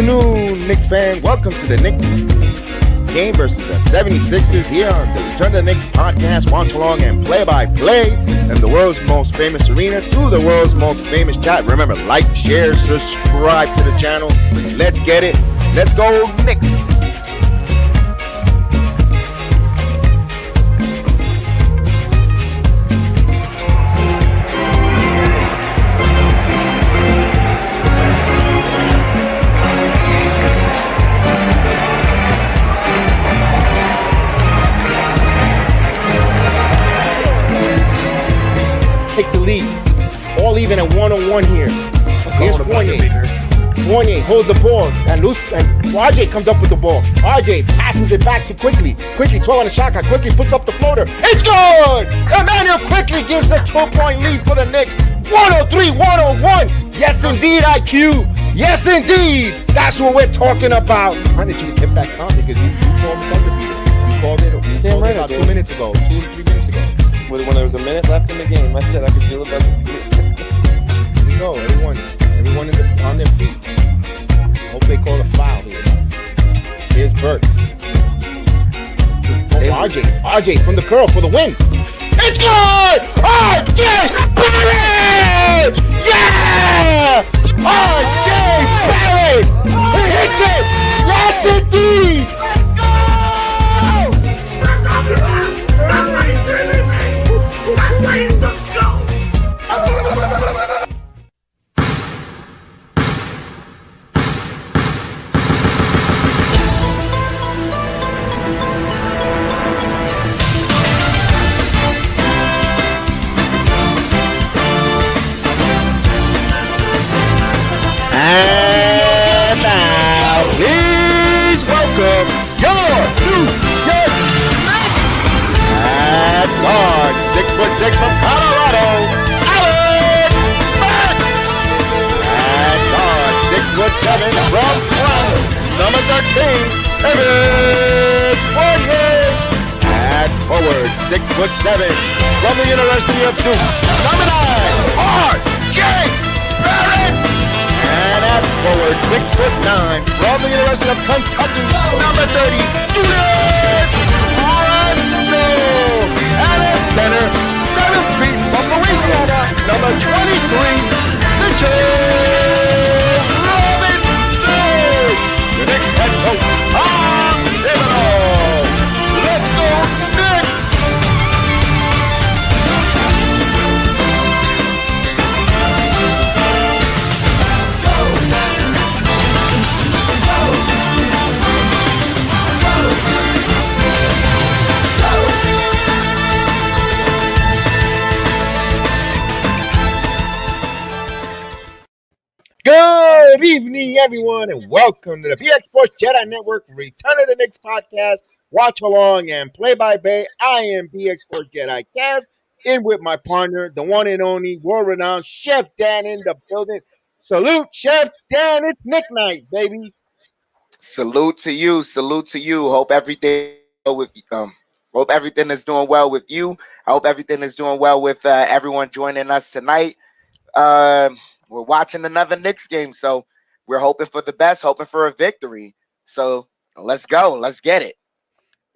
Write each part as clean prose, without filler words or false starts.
afternoon, Knicks fan. Welcome to the Knicks game versus the 76ers here on the Return to the Knicks podcast. Watch along and play-by-play in the world's most famous arena through the world's most famous chat. Remember, like, share, subscribe to the channel. Let's get it. Let's go, Knicks. Take the lead. All even at 1-on-1 here. Here's Fournier holds the ball and RJ comes up with the ball. RJ passes it back to Quickly. Quickly 12 on the shot clock. Quickly puts up the floater. It's good! Emmanuel Quickly gives the 2-point lead for the Knicks. 103-101. Yes, indeed, IQ. Yes, indeed. That's what we're talking about. I need you to get back on because you called the buzzer beater. You called it about 2 minutes ago. 2 to 3 minutes ago. When there was a minute left in the game, I said I could feel the buzzer. Here we go. Everyone on their feet. Hope they call a foul here. Here's Burt. RJ from the curl for the win. It's good! RJ Barrett! Yeah! RJ Barrett! He hits it! Yes, indeed! And now, please welcome your New York Knicks at guard, 6'6" from Colorado, Alex Mack. At guard, 6'7" from Toronto, number 13, Evan Fournier. At forward, 6'7" from the University of Duke, number 9, RJ Barrett. And at forward, 6'9" from the University of Kentucky, number 30, Julius Randle. And at center, 7 feet from Louisiana, number 23, Mitchell Robinson. The Knicks head coach, Tom Thibodeau. Let's go, Knicks! Good evening, everyone, and welcome to the BX Sports JEDI Network Return of the Knicks podcast. Watch along and play-by-play. I am BX Sports JEDI Kev, in with my partner, the one and only world-renowned Chef Dan in the building. Salute, Chef Dan. It's Nick night, baby. Salute to you. Salute to you. Hope everything is doing well with you. I hope everything is doing well with everyone joining us tonight. We're watching another Knicks game, so we're hoping for the best, hoping for a victory. So let's go. Let's get it.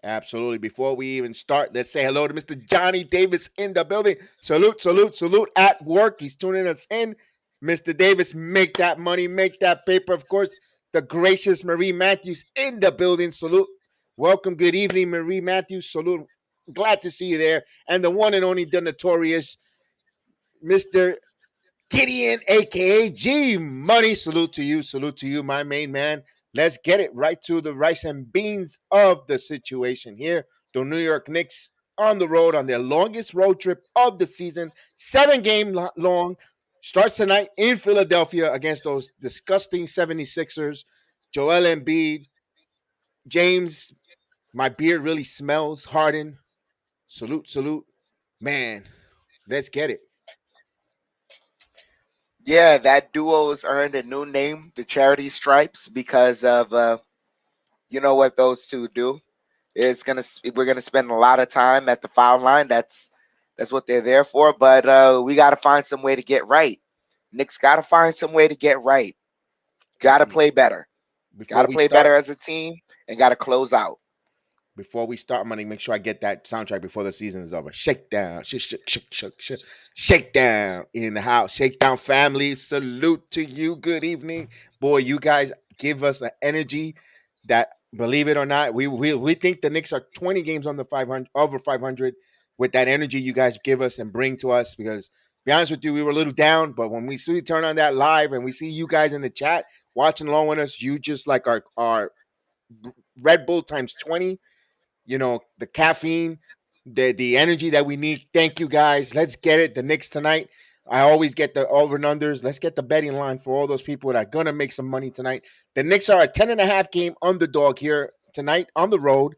Absolutely. Before we even start, let's say hello to Mr. Johnny Davis in the building. Salute, salute, salute at work. He's tuning us in. Mr. Davis, make that money, make that paper. Of course, the gracious Marie Matthews in the building. Salute. Welcome. Good evening, Marie Matthews. Salute. Glad to see you there. And the one and only, the notorious Mr. Gideon, a.k.a. G Money. Salute to you, my main man. Let's get it right to the rice and beans of the situation here. The New York Knicks on the road on their longest road trip of the season, 7 game long. Starts tonight in Philadelphia against those disgusting 76ers. Joel Embiid, James, my beard really smells. Harden, salute. Man, let's get it. Yeah, that duo has earned a new name, the Charity Stripes, because of you know what those two do. We're gonna spend a lot of time at the foul line. That's what they're there for. But we got to find some way to get right. Knicks got to find some way to get right. Got to play better. Got before to we play start, better as a team and got to close out. I'm gonna make sure I get that soundtrack before the season is over. Shakedown, shakedown in the house. Shakedown family, salute to you. Good evening, boy. You guys give us an energy that, believe it or not, we think the Knicks are 20 games on the 500 over 500 with that energy you guys give us and bring to us. Because, to be honest with you, we were a little down, but when we see turn on that live and we see you guys in the chat watching along with us, you just like our Red Bull times 20, the caffeine, the energy that we need. Thank you guys. Let's get it. The Knicks tonight. I always get the over and unders. Let's get the betting line for all those people that are gonna make some money tonight. The Knicks are a 10.5 game underdog here tonight on the road,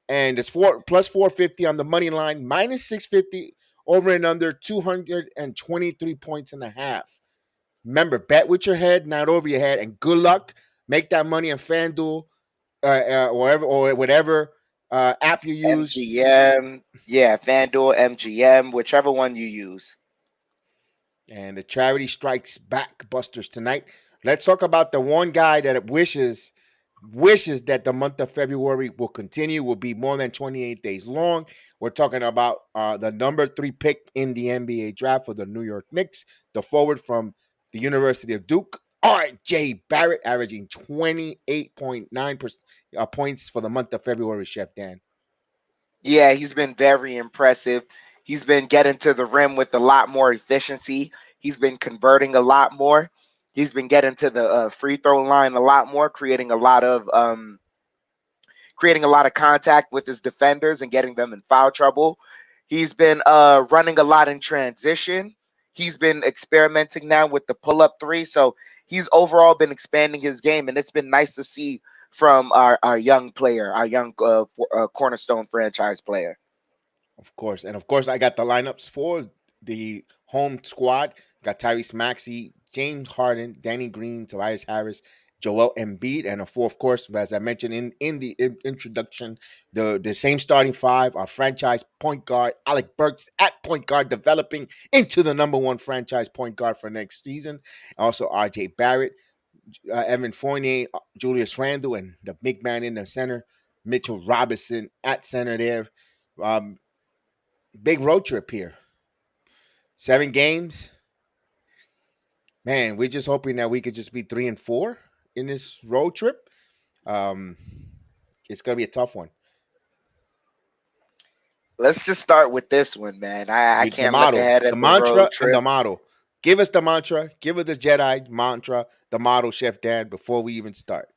and it's plus 450 on the money line, minus 650 over and under 223 points and a half. Remember, bet with your head, not over your head, and good luck. Make that money on FanDuel, wherever or whatever app you use. MGM, yeah, FanDuel, MGM, whichever one you use. And the charity strikes back, Busters, tonight. Let's talk about the one guy that wishes that the month of February will continue, will be more than 28 days long. We're talking about the number 3 pick in the NBA draft for the New York Knicks, the forward from the University of Duke, R.J. Barrett, averaging 28.9 points for the month of February, Chef Dan. Yeah, he's been very impressive. He's been getting to the rim with a lot more efficiency. He's been converting a lot more. He's been getting to the free throw line a lot more, creating a lot of contact with his defenders and getting them in foul trouble. He's been running a lot in transition. He's been experimenting now with the pull up three. So he's overall been expanding his game, and it's been nice to see from our young player, our young cornerstone franchise player. Of course. And of course, I got the lineups for the home squad. Got Tyrese Maxey, James Harden, Danny Green, Tobias Harris, Joel Embiid, and of course, as I mentioned in the introduction, the same starting five, our franchise point guard, Alec Burks at point guard, developing into the number 1 franchise point guard for next season. Also, RJ Barrett, Evan Fournier, Julius Randle, and the big man in the center, Mitchell Robinson at center there. Um, Big road trip here. 7 games. Man, we're just hoping that we could just be 3-4 in this road trip. Um, it's gonna be a tough one. Let's just start with this one, man. I The can't look model, ahead the at the mantra, road and trip. the model. Give us the mantra. Give us the Jedi mantra, the model, Chef Dan, before we even start.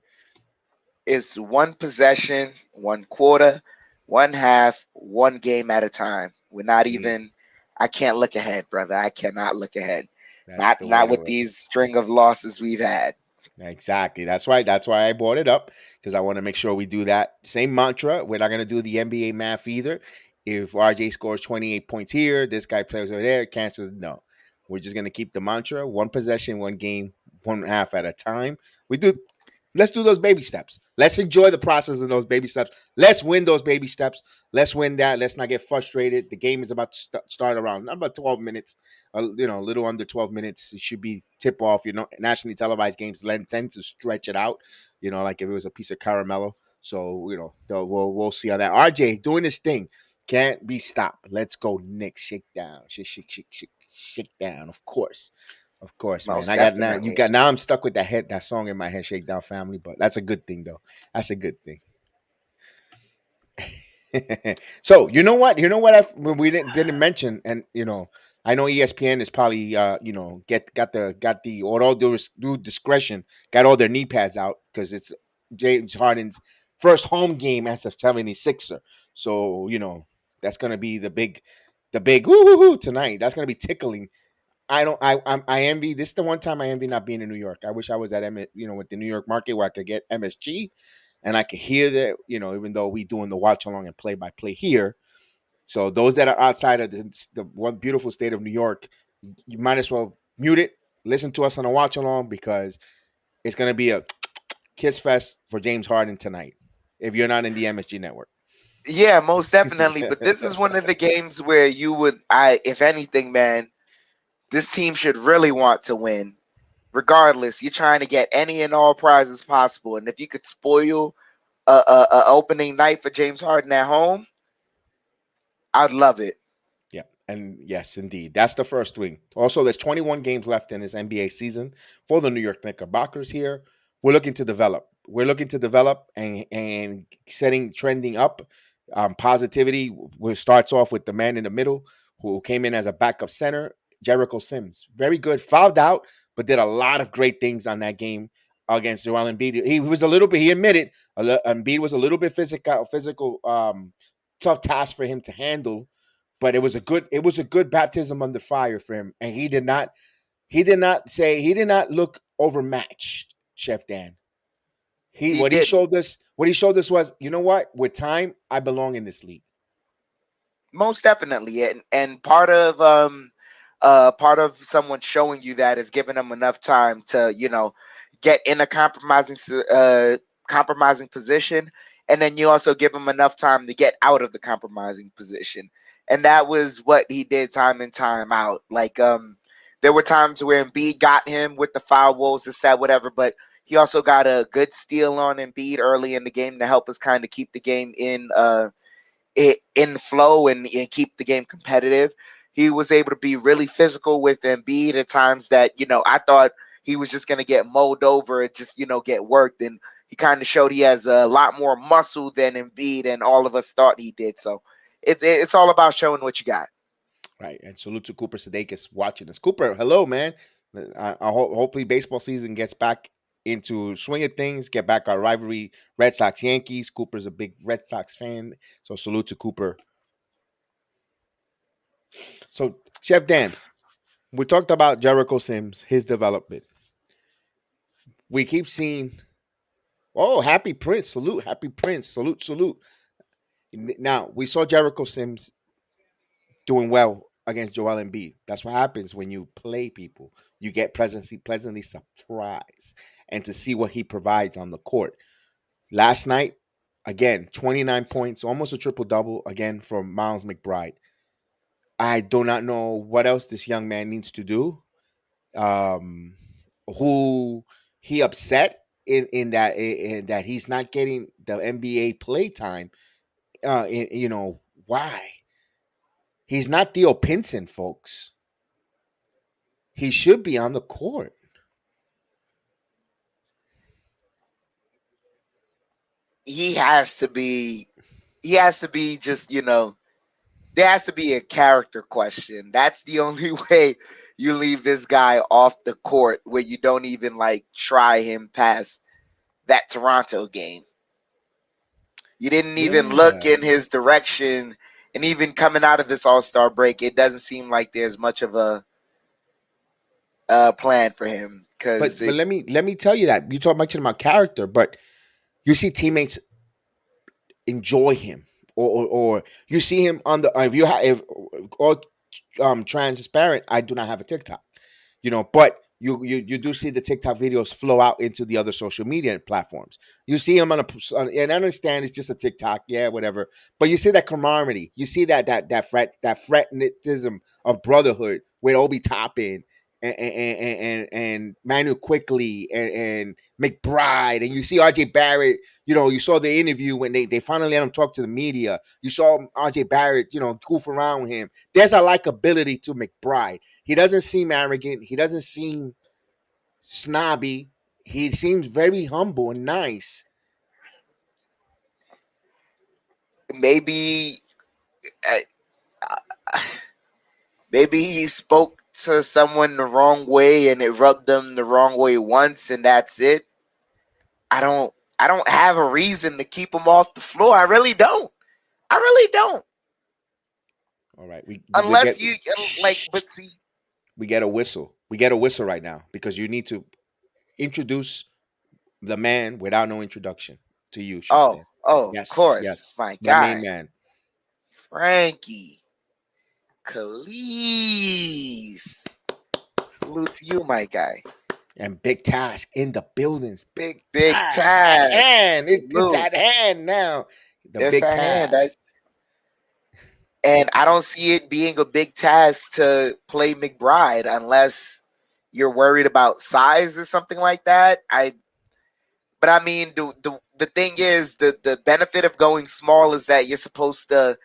It's one possession, one quarter, one half, one game at a time. We're not Mm, even. I can't look ahead, brother. I cannot look ahead. that's Not the way not to with roll. these string of losses we've had. Exactly. That's why I brought it up, because I want to make sure we do that same mantra. We're not going to do the NBA math either. If RJ scores 28 points here, this guy plays over there, cancels. No, we're just going to keep the mantra: one possession, one game, one half at a time. We do. Let's do those baby steps. Let's enjoy the process of those baby steps. Let's win those baby steps. Let's win that. Let's not get frustrated. The game is about to start around not about 12 minutes. A little under 12 minutes. It should be tip off. Nationally televised games tend to stretch it out. Like if it was a piece of caramello. So we'll see on that. RJ doing his thing, can't be stopped. Let's go, Knicks. Shake down, shake down. Of course, man. Most I got now. You definitely. got now. I'm stuck with that song in my head, Shakedown Family. But that's a good thing, though. That's a good thing. So we didn't mention, and I know ESPN is probably got the or all due discretion, got all their knee pads out because it's James Harden's first home game as a 76er. So that's gonna be the big woo tonight. That's gonna be tickling. I envy this is the one time I envy not being in New York. I wish I was at with the New York market where I could get MSG and I could hear that, even though we doing the watch along and play by play here. So those that are outside of the one beautiful state of New York, you might as well mute it, listen to us on a watch along because it's gonna be a kiss fest for James Harden tonight. If you're not in the MSG network. Yeah, most definitely. But this is one of the games where if anything, man, this team should really want to win regardless, you're trying to get any and all prizes possible. And if you could spoil a opening night for James Harden at home, I'd love it. Yeah, and yes, indeed, that's the first wing. Also, there's 21 games left in this NBA season for the New York Knickerbockers. Here, we're looking to develop. We're looking to develop and setting trending up. Positivity. Which starts off with the man in the middle who came in as a backup center, Jericho Sims. Very good. Fouled out, but did a lot of great things on that game against Joel Embiid. He was a little bit. He admitted Embiid was a little bit physical. Tough task for him to handle, but it was a good baptism under fire for him, and he did not look overmatched, Chef Dan. he He what he didn't. showed us what he showed us was, you know what, with time I belong in this league. Most definitely, and part of someone showing you that is giving them enough time to get in a compromising position, and then you also give them enough time to get out of the compromising position, and that was what he did time and time out. Like there were times where Embiid got him with the foul woes, this, that, whatever, but he also got a good steal on Embiid early in the game to help us kind of keep the game in flow and keep the game competitive. He was able to be really physical with Embiid at times that, I thought he was just going to get mowed over and just, get worked. And he kind of showed he has a lot more muscle than Embiid and all of us thought he did. So it's all about showing what you got. Right, and salute to Cooper Sudeikis watching us. Cooper, hello, man. Hopefully baseball season gets back into swing of things, get back our rivalry, Red Sox Yankees. Cooper's a big Red Sox fan, so salute to Cooper. So, Chef Dan, we talked about Jericho Sims, his development. We keep seeing, oh, Happy Prince, salute, Happy Prince, salute, salute. Now, we saw Jericho Sims doing well against Joel Embiid. That's what happens when you play people. You get pleasantly surprised, and to see what he provides on the court. Last night, again, 29 points, almost a triple double again from Miles McBride. I do not know what else this young man needs to do. Um, who he upset in that he's not getting the NBA play time. Why? He's not Theo Pinson, folks. He should be on the court. He has to be. He has to be just. There has to be a character question. That's the only way you leave this guy off the court, where you don't even like try him past that Toronto game. You didn't even look Yeah. in his direction, and even coming out of this All-Star break, it doesn't seem like there's much of a plan for him because But it. let me tell you that you talk much about character, but you see teammates enjoy him, or you see him on the if you have if all transparent. I do not have a TikTok, but you do see the TikTok videos flow out into the other social media platforms. You see him and I understand it's just a TikTok, yeah, whatever. But you see that camaraderie, you see that fretnetism of brotherhood with Obi Toppin and Manu Quickly and Mcbride, and you see RJ Barrett. You saw the interview when they finally let him talk to the media. You saw RJ Barrett, goof around with him. There's a likability to Mcbride. He doesn't seem arrogant. He doesn't seem snobby. He seems very humble and nice. Maybe uh, maybe he spoke to someone the wrong way and it rubbed them the wrong way once, and that's it. I don't have a reason to keep him off the floor. I really don't. I really don't. All right, we Unless get you like, but see, we get a whistle. We get a whistle right now because you need to introduce the man without no introduction to you, Chef Dan. of Yes, course, yes, my the main guy, man. Frankie Khalees. Salute to you, my guy. And Big Task in the buildings. Big Big Task at task. hand. It's Salute. at hand now. The It's Big at hand. Task. And I don't see it being a big task to play McBride unless, you're worried about size or something like that. But I mean, the thing is, the benefit of going small is that you're supposed to,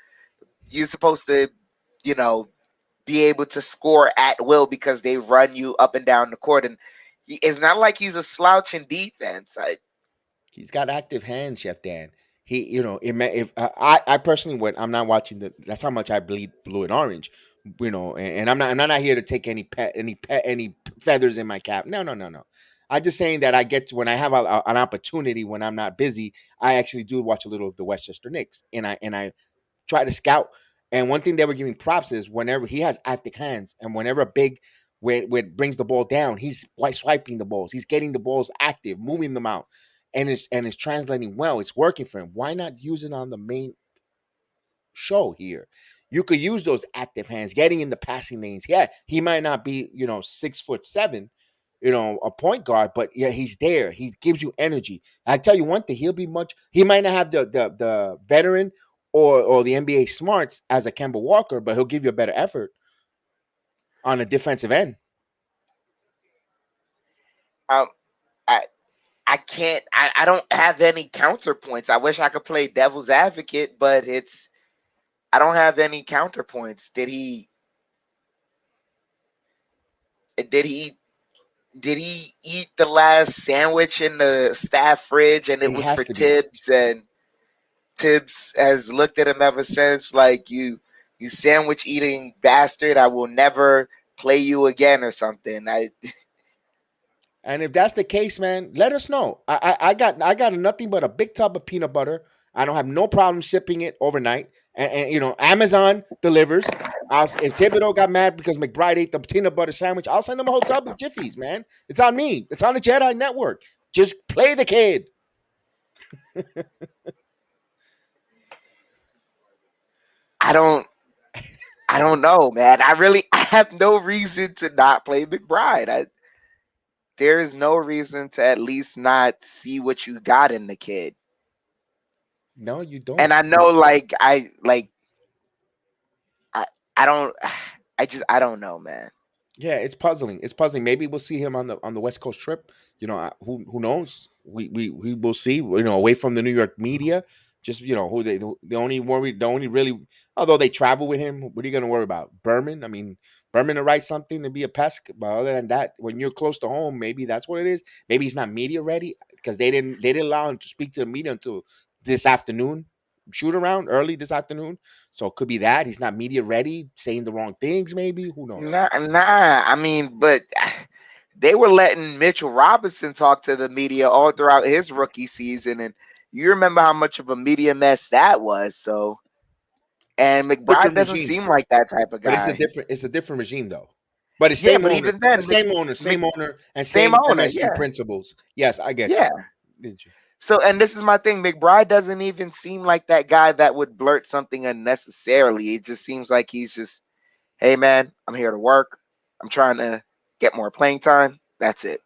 you know, be able to score at will because they run you up and down the court, and it's not like he's a slouch in defense. He's got active hands, Chef Dan. He, if I personally, when I'm not watching that's how much I bleed blue and orange, and I'm not here to take any feathers in my cap. No, no, no, no. I'm just saying that I get to when I have an opportunity when I'm not busy, I actually do watch a little of the Westchester Knicks, and I try to scout. And one thing they were giving props is whenever he has active hands, and whenever a big where brings the ball down, he's swiping the balls. He's getting the balls active, moving them out, and it's translating well. It's working for him. Why not use it on the main show here? You could use those active hands, getting in the passing lanes. Yeah, he might not be 6'7", a point guard, but yeah, he's there. He gives you energy. I tell you one thing, he might not have the veteran or the NBA smarts as a Kemba Walker, but he'll give you a better effort on a defensive end. Um, I I can't. I don't have any counterpoints. I wish I could play devil's advocate, but I don't have any counterpoints. Did he did he eat the last sandwich in the staff fridge and it He was for has to be. Tibbs, and Tibbs has looked at him ever since like you sandwich eating bastard, I will never play you again or something. And if that's the case, man, let us know. I got nothing but a big tub of peanut butter. I don't have no problem shipping it overnight. And Amazon delivers. If Thibodeau got mad because McBride ate the peanut butter sandwich, I'll send him a whole tub of Jiffies, man. It's on me. It's on the JEDI Network. Just play the kid. I don't I don't know, man. I have no reason to not play McBride. There is no reason to at least not see what you got in the kid. No, you And don't. I know, I I don't I don't know, man. Yeah, it's puzzling. It's puzzling. Maybe we'll see him on the West Coast trip. Who knows? We will see. Away from the New York media, just who the only worry, the only really, although they travel with him, what are you going to worry about? Berman. I mean, Berman to write something to be a pest, but other than that, when you're close to home, maybe that's what it is. Maybe he's not media ready because they didn't allow him to speak to the media until this afternoon, shoot around early this afternoon. So it could be that he's not media ready, saying the wrong things. Maybe who knows? Nah. I mean, but they were letting Mitchell Robinson talk to the media all throughout his rookie season, and you remember how much of a media mess that was. So, and McBride Different doesn't regime. seem like that type of But it's a guy. different regime though. But it's Yeah, same but owner, even then, same owner, and same same owner. MSG Yeah, principles. Yes, I get yeah. you. Did you? So, and this is my thing. McBride doesn't even seem like that guy that would blurt something unnecessarily. It just seems like he's just, hey man, I'm here to work. I'm trying to get more playing time. That's it.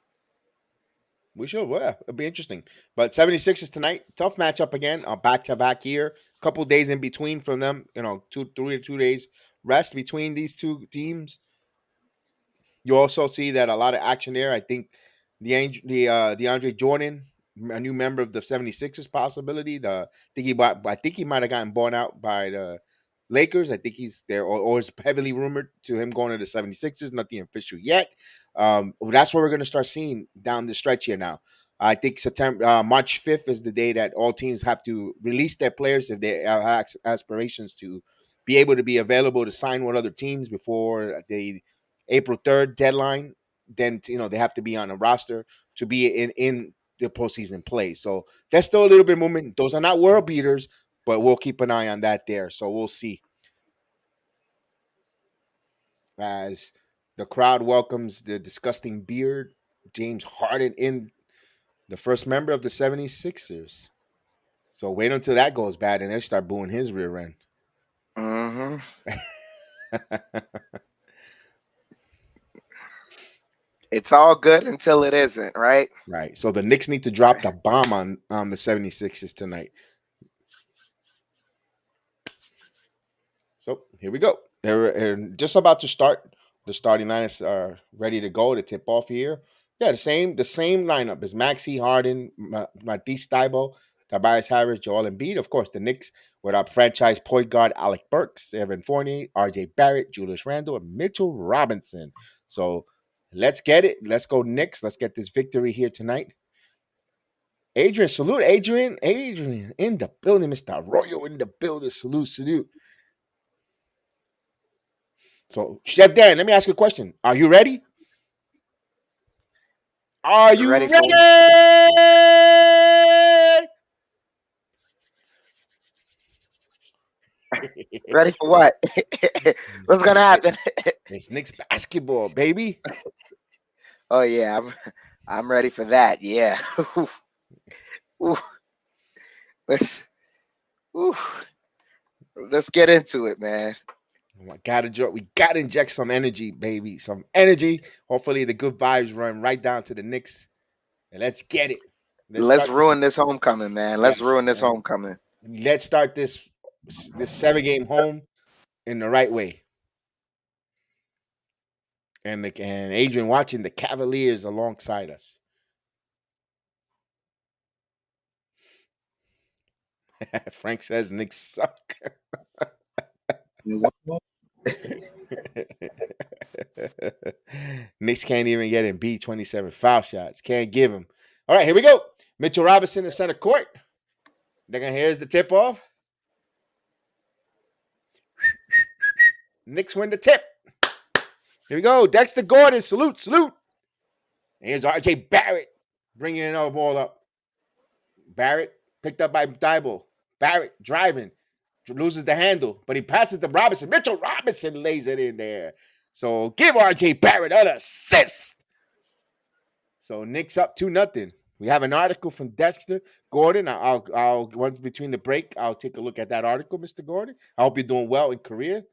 We should. Well, it'll be interesting. But 76 is tonight. Tough matchup again. Back to back here. Couple days in between from them. 2 days rest between these two teams. You also see that a lot of action there. I think DeAndre Jordan, a new member of the 76ers possibility. I think he might have gotten bought out by the Lakers. I think he's there, or it's heavily rumored to him going to the 76ers. Nothing official yet. That's what we're going to start seeing down the stretch here now. I think March 5th is the day that all teams have to release their players if they have aspirations to be able to be available to sign with other teams before the April 3rd deadline. Then they have to be on a roster to be in the postseason play. So there's still a little bit of movement. Those are not world beaters, but we'll keep an eye on that there. So we'll see as the crowd welcomes the disgusting beard, James Harden, in the first member of the 76ers. So wait until that goes bad and they start booing his rear end. Hmm. It's all good until it isn't, right? Right. So the Knicks need to drop the bomb on the 76ers tonight. So here we go. They're just about to start. The starting lineups are ready to go to tip off here. Yeah, the same lineup is Maxey, Harden, Matisse Thybulle, Tobias Harris, Joel Embiid. Of course, the Knicks with our franchise point guard Alec Burks, Evan Fournier, R.J. Barrett, Julius Randle, and Mitchell Robinson. So let's get it. Let's go Knicks. Let's get this victory here tonight. Adrian, salute. Adrian in the building. Mr. Arroyo in the building. Salute. So, Chef Dan, let me ask you a question. Are you ready? Are you Ready ready? for ready for what? What's gonna happen? It's Knicks basketball, baby. Oh yeah, I'm ready for that. Yeah. Ooh, let's ooh, let's get into it, man. We gotta inject some energy, baby. Some energy. Hopefully, the good vibes run right down to the Knicks. And let's get it. Let's ruin this homecoming, man. Let's Yes, ruin this and homecoming. let's start this 7-game home in the right way. And Adrian watching the Cavaliers alongside us. Frank says Knicks suck. Knicks can't even get him beat 27 foul shots. Can't give him. All right, here we go. Mitchell Robinson in center court. Here's the tip off. Knicks win the tip. Here we go. Dexter Gordon. Salute. And here's R.J. Barrett bringing another ball up. Barrett picked up by Thybulle. Barrett driving. Loses the handle, but he passes to Robinson. Mitchell Robinson lays it in there. So give R.J. Barrett an assist. So Knicks up 2-0. We have an article from Dexter Gordon. I'll once between the break, I'll take a look at that article, Mr. Gordon. I hope you're doing well in career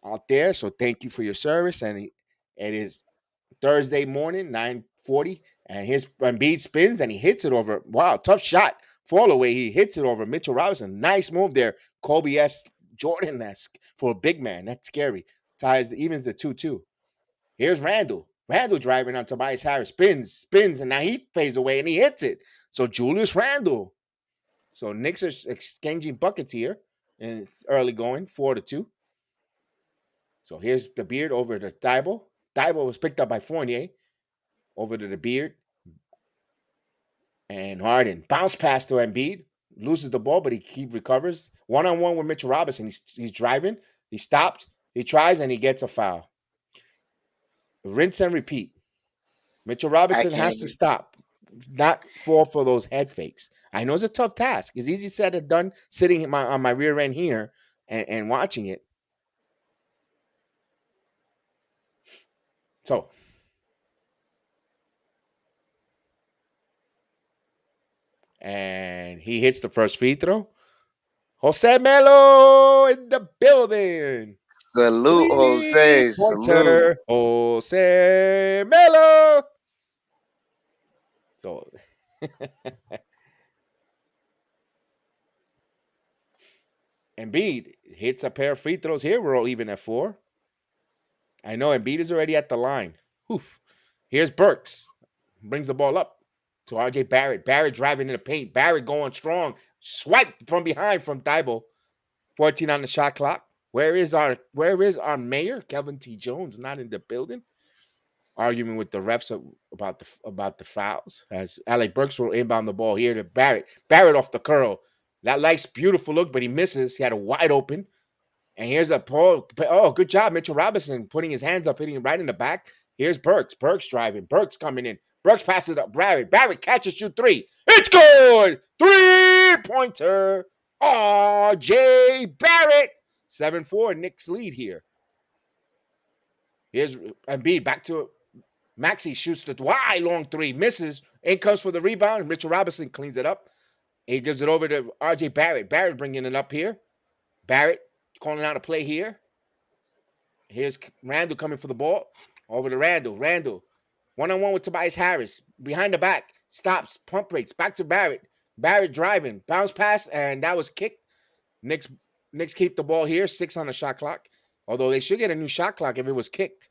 out there. So thank you for your service. And it is Thursday morning, 9:40, and his Embiid spins and he hits it over. Wow, tough shot. Fall away. He hits it over Mitchell Robinson. Nice move there. Kobe-esque, Jordan-esque for a big man. That's scary. Evens the 2-2. Here's Randle. Randle driving on Tobias Harris. Spins, and now he fades away and he hits it. So Julius Randle. So Knicks are exchanging buckets here. And it's early going, 4-2. So here's the Beard over to Thybulle. Thybulle was picked up by Fournier. Over to the Beard. And Harden. Bounce pass to Embiid. Loses the ball, but he recovers. One-on-one with Mitchell Robinson. He's driving. He stops. He tries, and he gets a foul. Rinse and repeat. Mitchell Robinson has to stop, not fall for those head fakes. I know it's a tough task. It's easy said than done sitting on my rear end here and watching it. So, and he hits the first free throw. Jose Melo in the building. Salute, Jose. Salute. Jose Melo. So, Embiid hits a pair of free throws here. We're all even at 4. I know Embiid is already at the line. Oof. Here's Burks. Brings the ball up to R.J. Barrett. Barrett driving in the paint. Barrett going strong. Swipe from behind from Thybulle. 14 on the shot clock. Where is our mayor? Kevin T. Jones not in the building. Arguing with the refs about the fouls. As Alec Burks will inbound the ball here to Barrett. Barrett off the curl. That nice, beautiful look, but he misses. He had a wide open. And here's a pull. Oh, good job, Mitchell Robinson putting his hands up, hitting him right in the back. Here's Burks. Burks driving. Burks coming in. Burks passes up Barrett. Barrett catches, shoot 3. It's good! 3-pointer. R.J. Barrett. 7-4, Knicks lead here. Here's Embiid back to Maxey. Shoots the wide long 3. Misses. In comes for the rebound. Mitchell Robinson cleans it up. He gives it over to R.J. Barrett. Barrett bringing it up here. Barrett calling out a play here. Here's Randle coming for the ball. Over to Randle. Randle. One-on-one with Tobias Harris. Behind the back. Stops. Pump rates. Back to Barrett. Barrett driving. Bounce pass. And that was kicked. Knicks keep the ball here. 6 on the shot clock. Although they should get a new shot clock if it was kicked.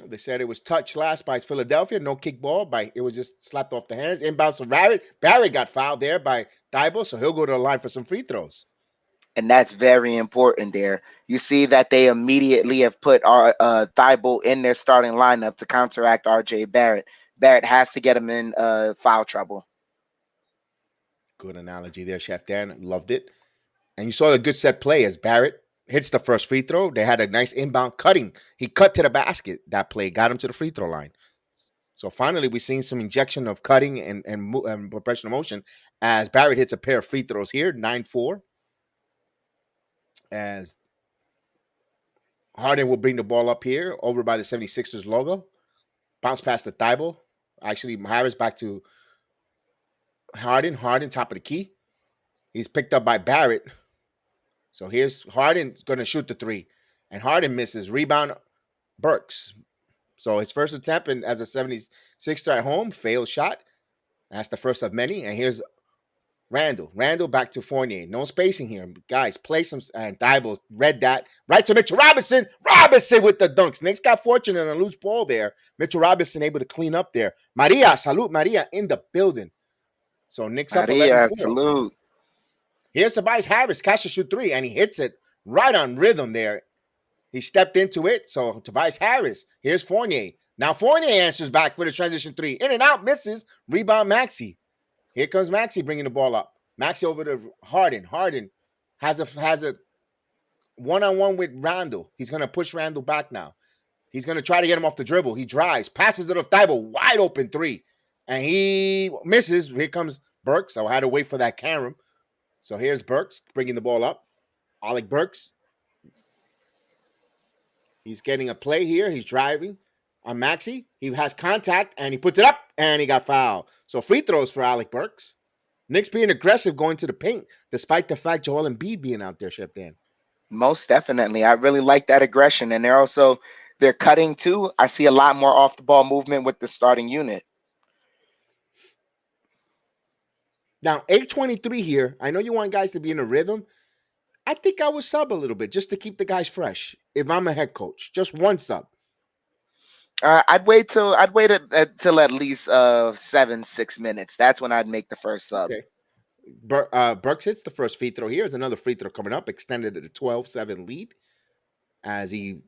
They said it was touched last by Philadelphia. No kick ball. It was just slapped off the hands. Inbounds to Barrett. Barrett got fouled there by Thibault, so he'll go to the line for some free throws. And that's very important there. You see that they immediately have put our Thibault in their starting lineup to counteract RJ Barrett. Barrett has to get him in foul trouble. Good analogy there, Chef Dan. Loved it. And you saw the good set play as Barrett hits the first free throw. They had a nice inbound cutting. He cut to the basket. That play got him to the free throw line. So finally, we've seen some injection of cutting and progression of motion as Barrett hits a pair of free throws here, 9-4. As Harden will bring the ball up here over by the 76ers logo. Bounce past the Thibault. Actually, Harris back to Harden. Harden, top of the key. He's picked up by Barrett. So here's Harden going to shoot the three. And Harden misses. Rebound, Burks. So his first attempt as a 76er at home, failed shot. That's the first of many. And here's Randall. Randall back to Fournier. No spacing here. Guys, play some. And Thibault read that. Right to Mitchell Robinson. Robinson with the dunks. Knicks got fortunate on a loose ball there. Mitchell Robinson able to clean up there. Maria, salute Maria in the building. So Knicks up 11-4. Salute. Here's Tobias Harris. Catch a shoot three. And he hits it right on rhythm there. He stepped into it. So Tobias Harris. Here's Fournier. Now Fournier answers back for the transition three. In and out. Misses. Rebound Maxey. Here comes Maxey bringing the ball up. Maxey over to Harden. Harden has a one-on-one with Randall. He's going to push Randall back now. He's going to try to get him off the dribble. He drives. Passes to the Thibault. Wide open three. And he misses. Here comes Burks. So I had to wait for that camera. So here's Burks bringing the ball up. Alec Burks. He's getting a play here. He's driving on Maxey. He has contact, and he puts it up, and he got fouled. So free throws for Alec Burks. Knicks being aggressive going to the paint, despite the fact Joel Embiid being out there, Chef Dan. Most definitely. I really like that aggression. And they're cutting too. I see a lot more off the ball movement with the starting unit. Now, 8:23 here. I know you want guys to be in a rhythm. I think I would sub a little bit just to keep the guys fresh. If I'm a head coach, just one sub. I'd wait till at least 7-6 minutes. That's when I'd make the first sub. Okay. Burks hits the first free throw here. There's another free throw coming up, extended at a 12-7 lead as he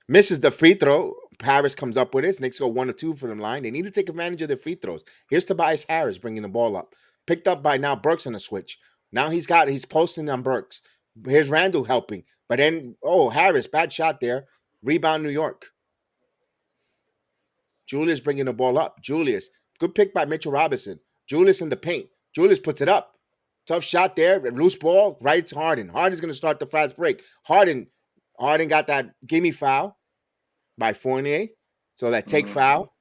misses the free throw. Harris comes up with it. Knicks go 1 or 2 for them line. They need to take advantage of their free throws. Here's Tobias Harris bringing the ball up. Picked up by now Burks on the switch. Now he's posting on Burks. Here's Randall helping. But then, Harris, bad shot there. Rebound New York. Julius bringing the ball up. Julius, good pick by Mitchell Robinson. Julius in the paint. Julius puts it up. Tough shot there. Loose ball. Right to Harden. Harden's going to start the fast break. Harden got that gimme foul by Fournier. So that take foul.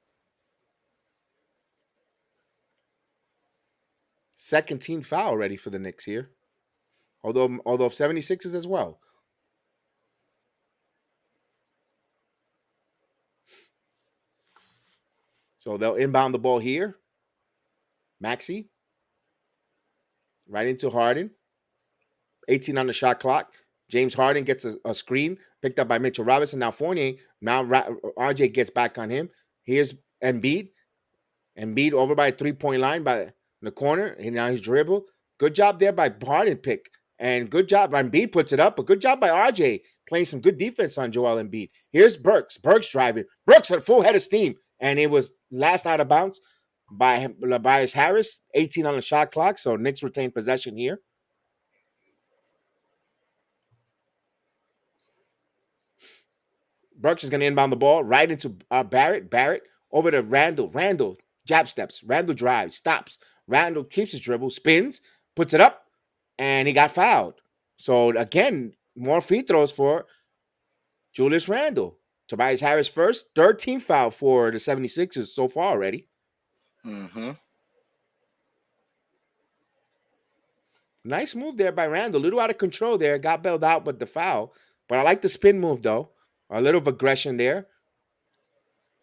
Second team foul already for the Knicks here. Although 76ers as well. So they'll inbound the ball here. Maxey. Right into Harden. 18 on the shot clock. James Harden gets a screen. Picked up by Mitchell Robinson. Now Fournier. Now RJ gets back on him. Here's Embiid. Embiid over by a three-point line by the corner. And now he's dribble. Good job there by Harden pick. And good job. Embiid puts it up. But good job by RJ playing some good defense on Joel Embiid. Here's Burks. Burks driving. Burks had a full head of steam. And it was last out of bounds by Tobias Harris. 18 on the shot clock. So Knicks retain possession here. Burks is going to inbound the ball right into Barrett. Barrett over to Randall. Randall jab steps. Randall drives. Stops. Randall keeps his dribble. Spins. Puts it up. And he got fouled. So, again, more free throws for Julius Randle. Tobias Harris first. Third team foul for the 76ers so far already. Mm-hmm. Nice move there by Randle. A little out of control there. Got bailed out with the foul. But I like the spin move, though. A little of aggression there.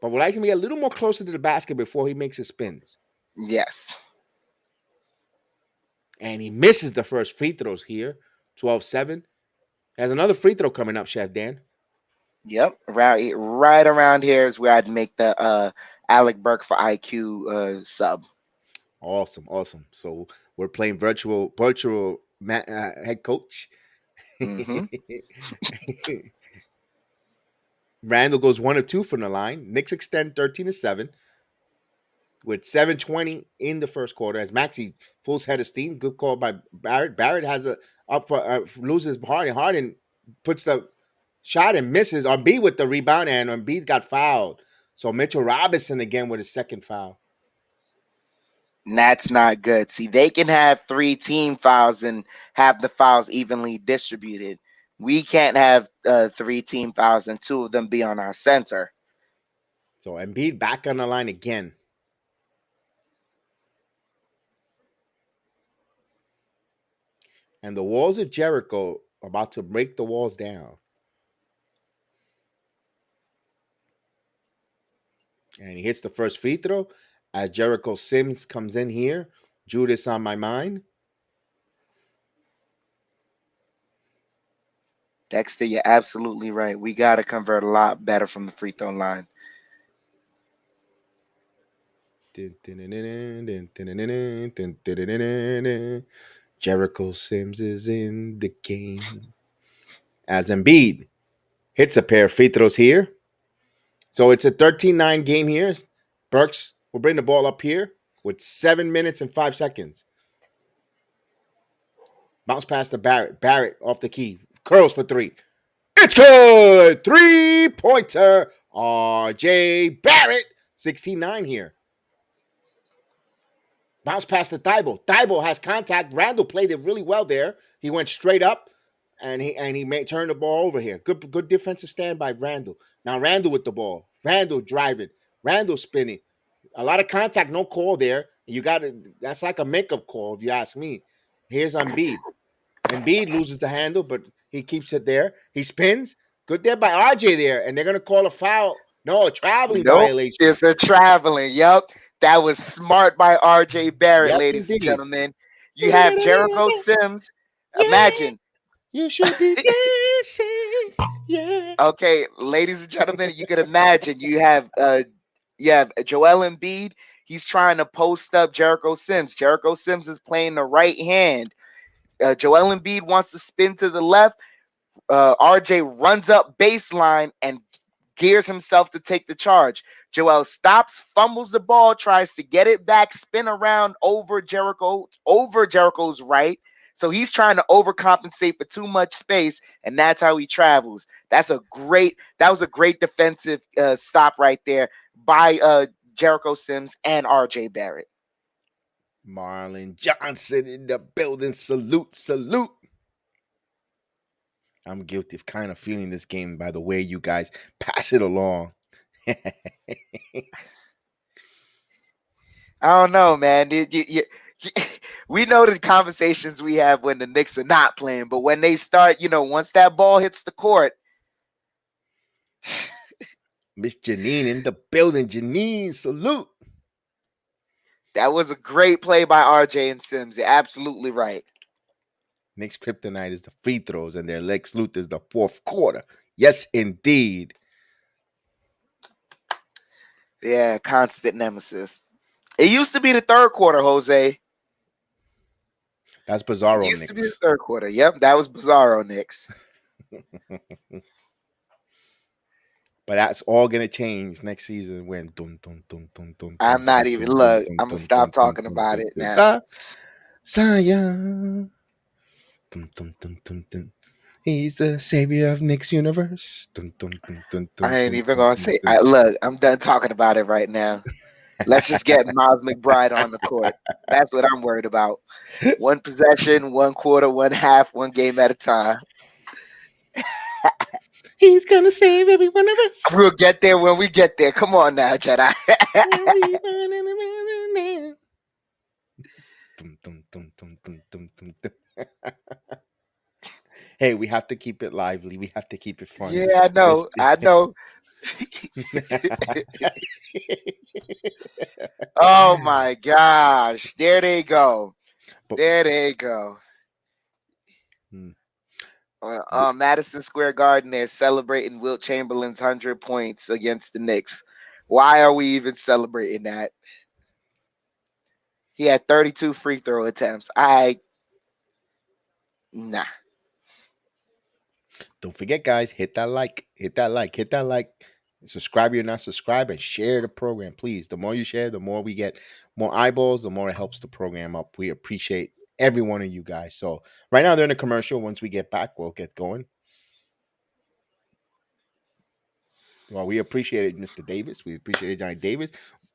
But would like him to be a little more closer to the basket before he makes his spins. Yes. And he misses the first free throws here. 12-7. Has another free throw coming up, Chef Dan. Yep, right around here is where I'd make the Alec Burke for IQ sub. Awesome. So we're playing virtual head coach. Hmm. Randall goes 1 of 2 from the line. Knicks extend 13-7 with 7:20 in the first quarter as Maxey full head of steam. Good call by Barrett. Barrett has a up for loses Harden. Harden puts the shot and misses. Embiid with the rebound, and Embiid got fouled. So Mitchell Robinson again with his second foul. That's not good. See, they can have 3 team fouls and have the fouls evenly distributed. We can't have 3 team fouls and 2 of them be on our center. So Embiid back on the line again. And the walls of Jericho about to break the walls down. And he hits the first free throw as Jericho Sims comes in here. Judas on my mind. Dexter, you're absolutely right. We got to convert a lot better from the free throw line. Jericho Sims is in the game. As Embiid hits a pair of free throws here. So it's a 13-9 game here. Burks will bring the ball up here with 7 minutes and 5 seconds. Bounce pass to Barrett. Barrett off the key. Curls for 3. It's good. 3-pointer. R.J. Barrett. 16-9 here. Bounce pass to Thibault. Thibault has contact. Randall played it really well there. He went straight up, and he turned the ball over here. Good defensive stand by Randall. Now Randall with the ball. Randall driving. Randall spinning. A lot of contact, no call there. You got it. That's like a makeup call, if you ask me. Here's Embiid. Embiid loses the handle, but he keeps it there. He spins. Good there by RJ there, and they're gonna call a foul. No, a traveling violation. It's a traveling. Yep. That was smart by RJ Barrett, Yes, ladies and indeed. gentlemen. You have Jericho Sims. Yeah. Imagine. You should be dancing. Yeah. Okay, ladies and gentlemen, you can imagine you have Joel Embiid. He's trying to post up Jericho Sims. Jericho Sims is playing the right hand. Joel Embiid wants to spin to the left. RJ runs up baseline and gears himself to take the charge. Joel stops, fumbles the ball, tries to get it back, spin around over Jericho's right. So he's trying to overcompensate for too much space, and that's how he travels. That was a great defensive stop right there by Jericho Sims and RJ Barrett. Marlon Johnson in the building. Salute. I'm guilty of kind of feeling this game by the way you guys pass it along. I don't know, man. We know the conversations we have when the Knicks are not playing, but when they start, once that ball hits the court. Miss Janine in the building. Janine, salute. That was a great play by RJ and Sims. You're absolutely right. Knicks kryptonite is the free throws, and their Lex Luthor is the fourth quarter. Yes, indeed. Yeah, constant nemesis. It used to be the third quarter, Jose. That's Bizarro It used Knicks. to be the third quarter. Yep, that was Bizarro Knicks. But that's all gonna change next season when I'm not even look. I'm gonna stop talking about it now. Zion. He's the savior of Knicks universe. I ain't even gonna say. Look, I'm done talking about it right now. Let's just get Miles McBride on the court. That's what I'm worried about. One possession, 1 quarter, 1 half, 1 game at a time. He's gonna save every one of us. We'll get there when we get there. Come on now, Jedi. Hey, we have to keep it lively. We have to keep it fun. Yeah, I know. Oh my gosh. There they go. There they go. Hmm. Madison Square Garden is celebrating Wilt Chamberlain's 100 points against the Knicks. Why are we even celebrating that? He had 32 free throw attempts. Nah. Don't forget, guys, hit that like, hit that like, hit that like. Subscribe if you're not subscribed, and share the program, please. The more you share, the more we get more eyeballs, the more it helps the program up. We appreciate every one of you guys. So right now they're in a commercial. Once we get back, we'll get going. Well, we appreciate it, Mr. Davis. We appreciate it, Johnny Davis.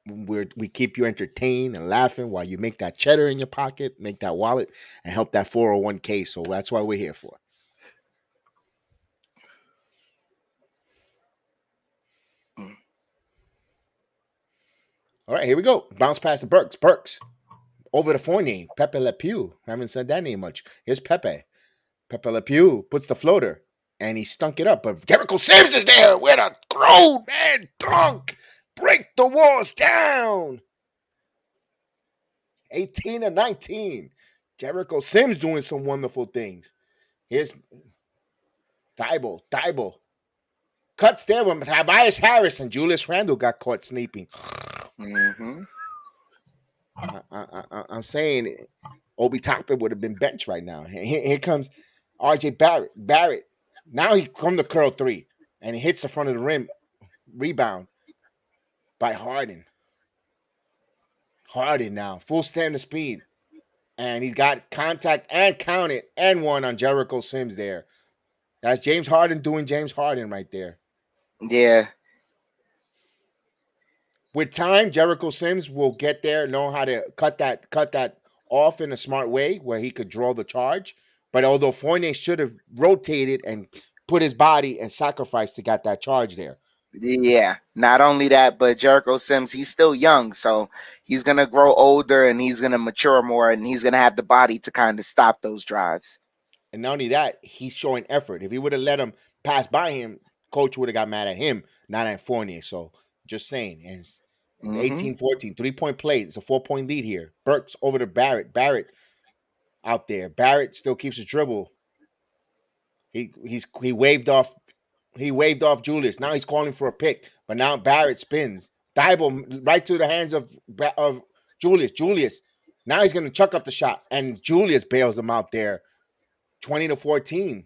We keep you entertained and laughing while you make that cheddar in your pocket, make that wallet, and help that 401k. So that's what we're here for. All right, here we go. Bounce past the Burks. Burks over to Fournier. Pepe Le Pew. Haven't said that name much. Here's Pepe. Pepe Le Pew puts the floater, and he stunk it up. But Jericho Sims is there with a grown man dunk. Break the walls down. 18 or 19. Jericho Sims doing some wonderful things. Here's Thibault. Cuts there when Tobias Harris and Julius Randle got caught sleeping. Mm-hmm. I'm saying Obi Toppin would have been benched right now. Here comes RJ Barrett. Barrett. Now he from the curl three, and he hits the front of the rim. Rebound by Harden. Harden now. Full stand of speed. And he's got contact and counted and one on Jericho Sims there. That's James Harden doing James Harden right there. Yeah. With time, Jericho Sims will get there, know how to cut that off in a smart way where he could draw the charge. But although Fournier should have rotated and put his body and sacrificed to get that charge there. Yeah. Not only that, but Jericho Sims, he's still young, so he's gonna grow older and he's gonna mature more, and he's gonna have the body to kind of stop those drives. And not only that, he's showing effort. If he would have let him pass by him, coach would have got mad at him, not at Fournier. So just saying. And Mm-hmm. 18-14, 3-point play. It's a 4-point lead here. Burks over to Barrett. Barrett out there. Barrett still keeps his dribble. He waved off Julius. Now he's calling for a pick. But now Barrett spins. Thibault right to the hands of Julius. Julius. Now he's going to chuck up the shot. And Julius bails him out there. 20-14.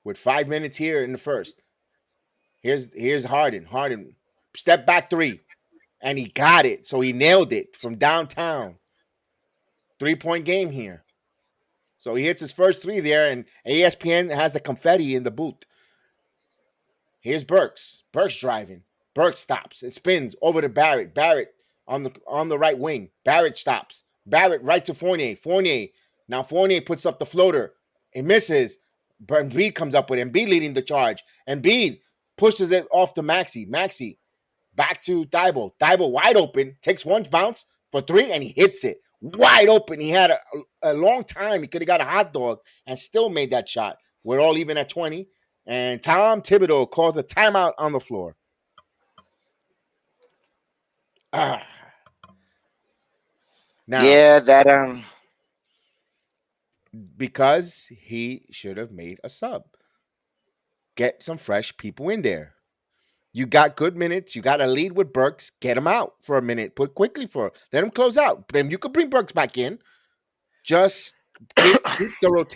With 5 minutes here in the first. Here's Harden. Harden. Step back three. And he got it. So he nailed it from downtown. 3-point game here. So he hits his first three there, and ESPN has the confetti in the booth. Here's Burks. Burks driving. Burks stops. It spins over to Barrett. Barrett on the right wing. Barrett stops. Barrett right to Fournier. Fournier. Now Fournier puts up the floater. It misses. Embiid comes up with it. Embiid leading the charge. Embiid pushes it off to Maxey. Maxey back to Thibault. Thibault wide open. Takes one bounce for three, and he hits it. Wide open. He had a long time. He could have got a hot dog and still made that shot. We're all even at 20. And Tom Thibodeau calls a timeout on the floor. Now, yeah, that because he should have made a sub. Get some fresh people in there. You got good minutes. You got a lead with Burks. Get him out for a minute. Put quickly let him close out. Then you could bring Burks back in. Just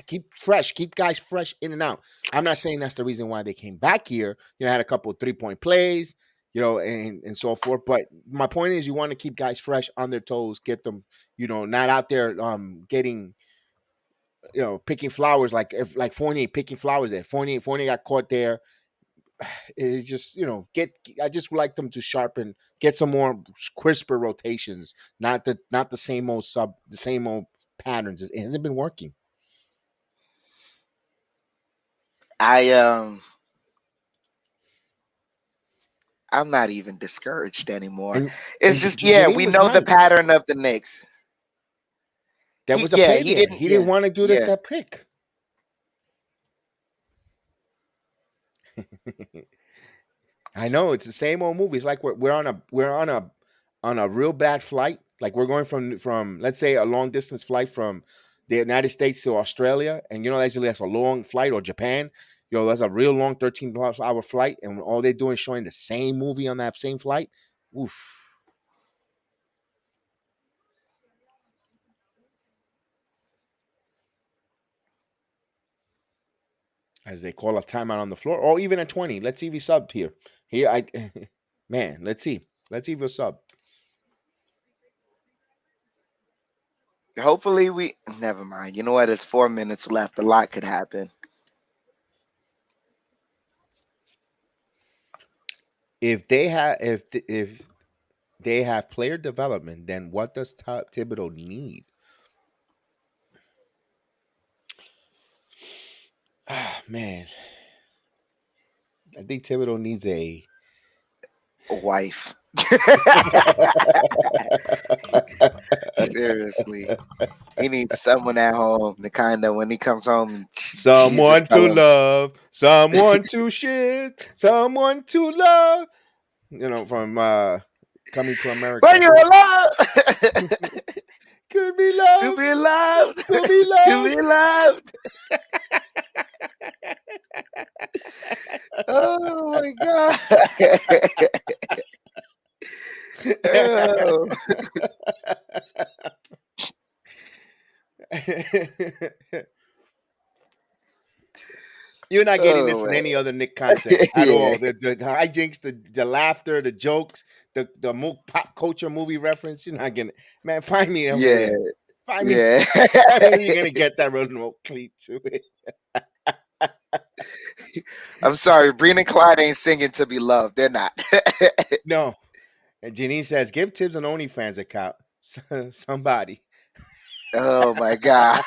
keep fresh. Keep guys fresh in and out. I'm not saying that's the reason why they came back here. Had a couple of 3-point plays, and so forth. But my point is, you want to keep guys fresh on their toes. Get them, not out there getting, picking flowers like Fournier picking flowers there. Fournier got caught there. It's just I just would like them to sharpen, get some more crisper rotations, not the same old patterns. It hasn't been working. I'm not even discouraged anymore. It's just we know the pattern of the Knicks. That was a play. He didn't want to do that pick. I know it's the same old movie. It's like we're on a real bad flight, Like we're going from let's say a long distance flight from the United States to Australia, and usually that's a long flight, or Japan. That's a real long 13-hour flight, and all they're doing is showing the same movie on that same flight. Oof. As they call a timeout on the floor, or even at 20. Let's see if he subbed here. Man, let's see. Let's see if he'll sub. Hopefully we never mind. You know what? It's 4 minutes left. A lot could happen. If they have if they have player development, then what does Thibodeau need? Ah, man. I think Thibodeau needs a wife. Seriously. He needs someone at home, the kind of when he comes home, someone to love, someone to share, someone to love. From Coming to America. When you're alive, could be loved, to be loved, to be loved, to be loved. Oh my god. Oh. You're not getting this in any other Knick content at all. The hijinks, the laughter, the jokes, the pop culture movie reference. You're not getting. Man, find me over there. Find me. You're gonna get that remote cleat to it. I'm sorry, Breen and Clyde ain't singing to be loved. They're not. No. And Janine says, give Tibbs an OnlyFans account. Somebody. Oh my god.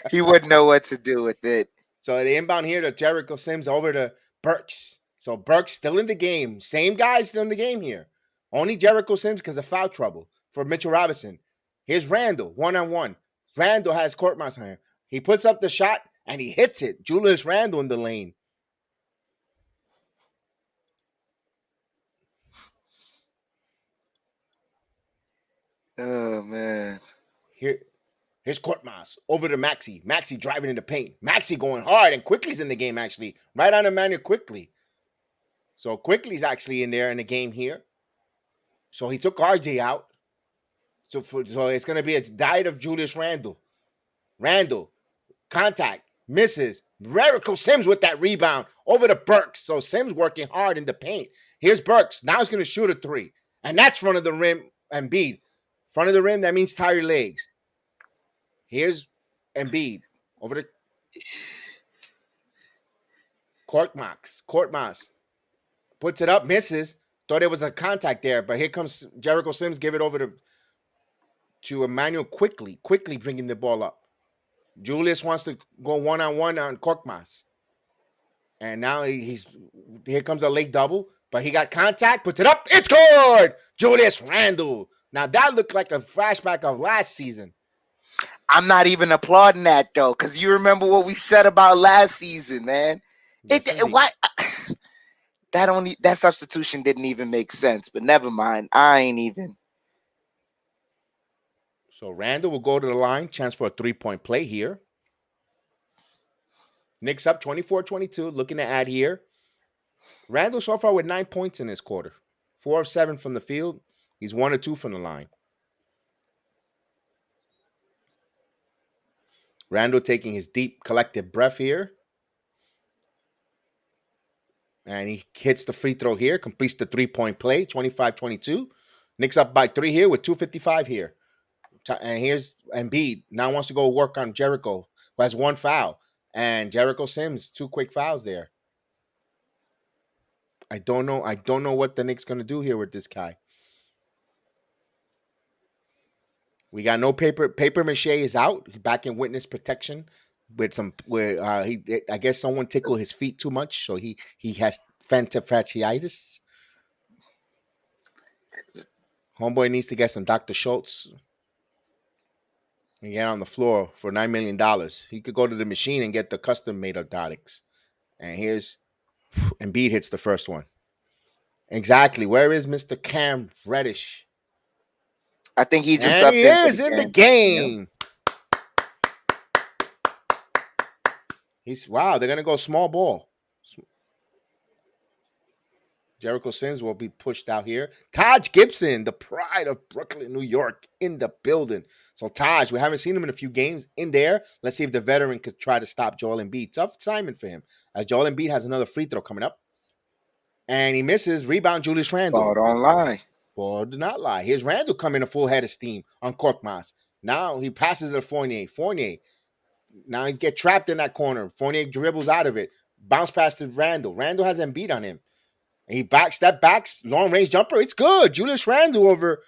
He wouldn't know what to do with it. So the inbound here to Jericho Sims over to Burks. So Burks still in the game. Same guy still in the game here. Only Jericho Sims because of foul trouble for Mitchell Robinson. Here's Randall, one-on-one. Randall has court mouse on him. He puts up the shot and he hits it. Julius Randle in the lane. Oh man. Here's Korkmaz over to Maxey. Maxey driving in the paint. Maxey going hard, and Quickly's in the game, actually. Right on Emmanuel Quickly. So Quickly's actually in there in the game here. So he took RJ out. So it's going to be a diet of Julius Randle. Randle, contact, misses. Jericho Sims with that rebound over to Burks. So Sims working hard in the paint. Here's Burks. Now he's going to shoot a three. And that's front of the rim, Embiid. Front of the rim, that means tie your legs. Here's Embiid over to Korkmaz. Puts it up, misses. Thought it was a contact there, but here comes Jericho Sims. Give it over to Emmanuel Quickly bringing the ball up. Julius wants to go one-on-one on Korkmaz. And now here comes a late double, but he got contact, puts it up, it's scored! Julius Randle. Now that looked like a flashback of last season. I'm not even applauding that though, because you remember what we said about last season, man. Why that substitution didn't even make sense, but never mind. I ain't even. So Randall will go to the line, chance for a 3-point play here. Knicks up 24-22, looking to add here. Randall so far with 9 points in this quarter. 4 of 7 from the field. He's 1 of 2 from the line. Randall taking his deep collective breath here. And he hits the free throw here, completes the 3-point play, 25-22. Knicks up by 3 here with 2:55 here. And here's Embiid. Now wants to go work on Jericho, who has 1 foul. And Jericho Sims, 2 quick fouls there. I don't know what the Knicks going to do here with this guy. We got no paper mache is out, back in witness protection I guess someone tickled his feet too much, so he has fasciitis. Homeboy needs to get some Dr. Schultz and get on the floor for $9 million. He could go to the machine and get the custom made orthotics. And here's Embiid hits the first one. Exactly. Where is Mr. Cam Reddish? I think he just And he subbed into is in the the game. Wow, they're gonna go small ball. Jericho Sims will be pushed out here. Taj Gibson, the pride of Brooklyn, New York, in the building. So Taj, we haven't seen him in a few games in there. Let's see if the veteran could try to stop Joel Embiid. Tough assignment for him, as Joel Embiid has another free throw coming up. And he misses. Rebound, Julius Randle. Ball don't lie. Ball do not lie. Here's Randle coming a full head of steam on Korkmaz. Now he passes to Fournier. Fournier. Now he get trapped in that corner. Fournier dribbles out of it. Bounce pass to Randle. Randle has Embiid on him. And he backs, long range jumper. It's good. Julius Randle over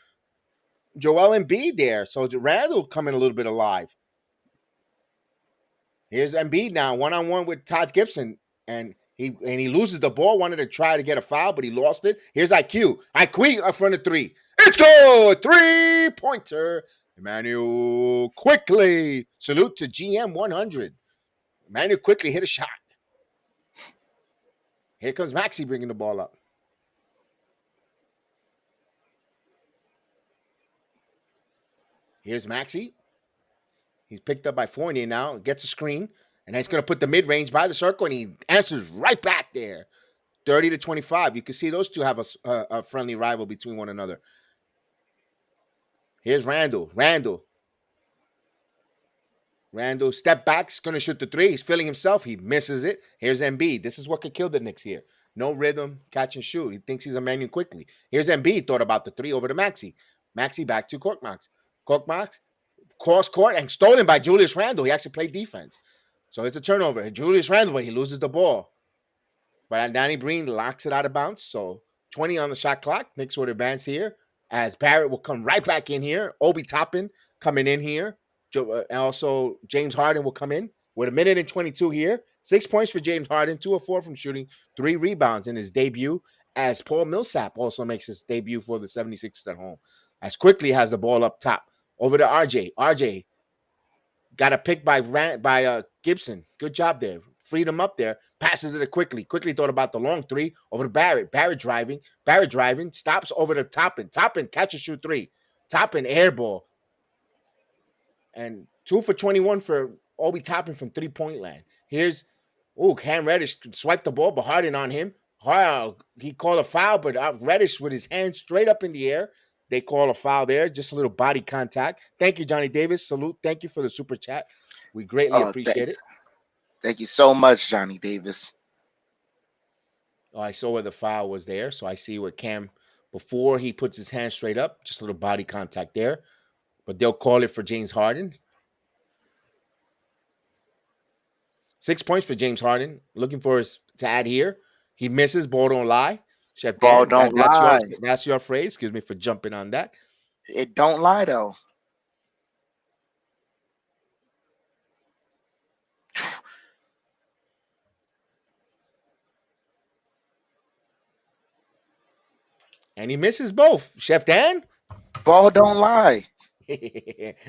Joel Embiid there. So Randle coming a little bit alive. Here's Embiid now, one-on-one with Todd Gibson. And he loses the ball. Wanted to try to get a foul, but he lost it. Here's IQ. IQ up front of three. It's good. 3-pointer. Emmanuel Quickly. Salute to GM 100. Emmanuel Quickly hit a shot. Here comes Maxey bringing the ball up. Here's Maxey. He's picked up by Fournier now. Gets a screen. And he's going to put the mid-range by the circle, and he answers right back there. 30-25. You can see those two have a friendly rival between one another. Here's Randle. Randle step backs, going to shoot the three. He's feeling himself. He misses it. Here's Embiid. This is what could kill the Knicks here. No rhythm, catch and shoot. He thinks he's Emmanuel Quickly. Here's Embiid. Thought about the three over to Maxey. Maxey back to Korkmaz. Korkmaz, cross court, and stolen by Julius Randle. He actually played defense. So it's a turnover. Julius Randle, but he loses the ball. But Danny Breen locks it out of bounds. So 20 on the shot clock. Knicks would advance here. As Barrett will come right back in here. Obi Toppin coming in here. And also James Harden will come in with 1:22 here. 6 points for James Harden. 2 of 4 from shooting. 3 rebounds in his debut. As Paul Millsap also makes his debut for the 76ers at home. As Quickly has the ball up top. Over to RJ. RJ got a pick by Gibson. Good job there. Freed him up there. Passes it Quickly. Quickly thought about the long three. Over to Barrett. Barrett driving. Stops over to Toppin. Toppin catch and shoot three. Toppin air ball. And 2 for 21 for Obi Toppin from 3-point land. Here's, Cam Reddish swiped the ball, but Harden on him. He called a foul, but Reddish with his hands straight up in the air. They call a foul there. Just a little body contact. Thank you, Johnny Davis. Salute. Thank you for the super chat. We greatly appreciate it. Thank you so much, Johnny Davis. I saw where the foul was there. So I see where Cam, before he puts his hand straight up, just a little body contact there. But they'll call it for James Harden. 6 points for James Harden. Looking for us to add here. He misses. Ball don't lie. Chef Ball Dan, don't lie. That's your phrase. Excuse me for jumping on that. It don't lie, though. And he misses both. Chef Dan? Ball don't lie.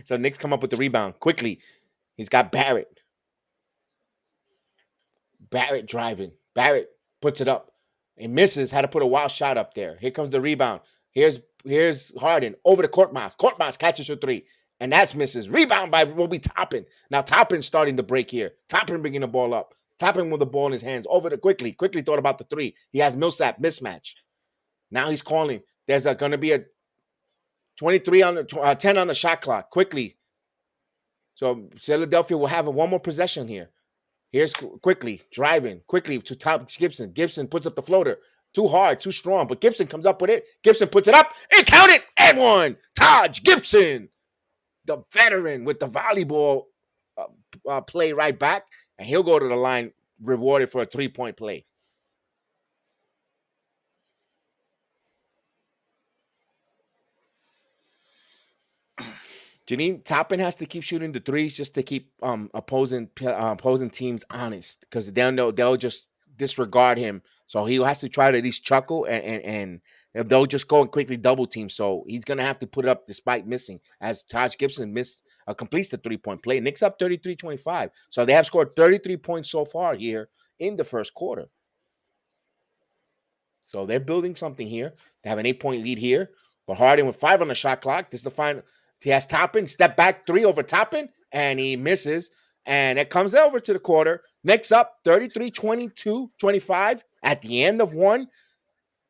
So Knicks come up with the rebound quickly. He's got Barrett. Barrett driving. Barrett puts it up. He misses. Had to put a wild shot up there. Here comes the rebound. Here's Harden over to Korkmaz. Korkmaz catches a three. And that's misses. Rebound by Obi Toppin. Now Toppin starting the break here. Toppin bringing the ball up. Toppin with the ball in his hands. Over to Quickly. Quickly thought about the three. He has Millsap mismatch. Now he's calling. There's going to be a 23 on the 10 on the shot clock. Quickly. So Philadelphia will have one more possession here. Here's Quickly driving. Quickly to top Gibson. Gibson puts up the floater. Too hard, too strong. But Gibson comes up with it. Gibson puts it up. And count it. And one. Taj Gibson. The veteran with the volleyball play right back. And he'll go to the line rewarded for a 3-point play. Janine Toppin has to keep shooting the threes just to keep opposing teams honest, because then they'll just disregard him. So he has to try to at least chuckle, and they'll just go and quickly double team. So he's gonna have to put it up despite missing, as Taj Gibson completes the 3-point play. Knicks up 33-25. So they have scored 33 points so far here in the first quarter. So they're building something here. They have an 8-point lead here But Harden with 5 on the shot clock. This is the final. He has Toppin, step back 3 over Toppin, and he misses. And it comes over to the quarter. Knicks up 33-22-25 at the end of one.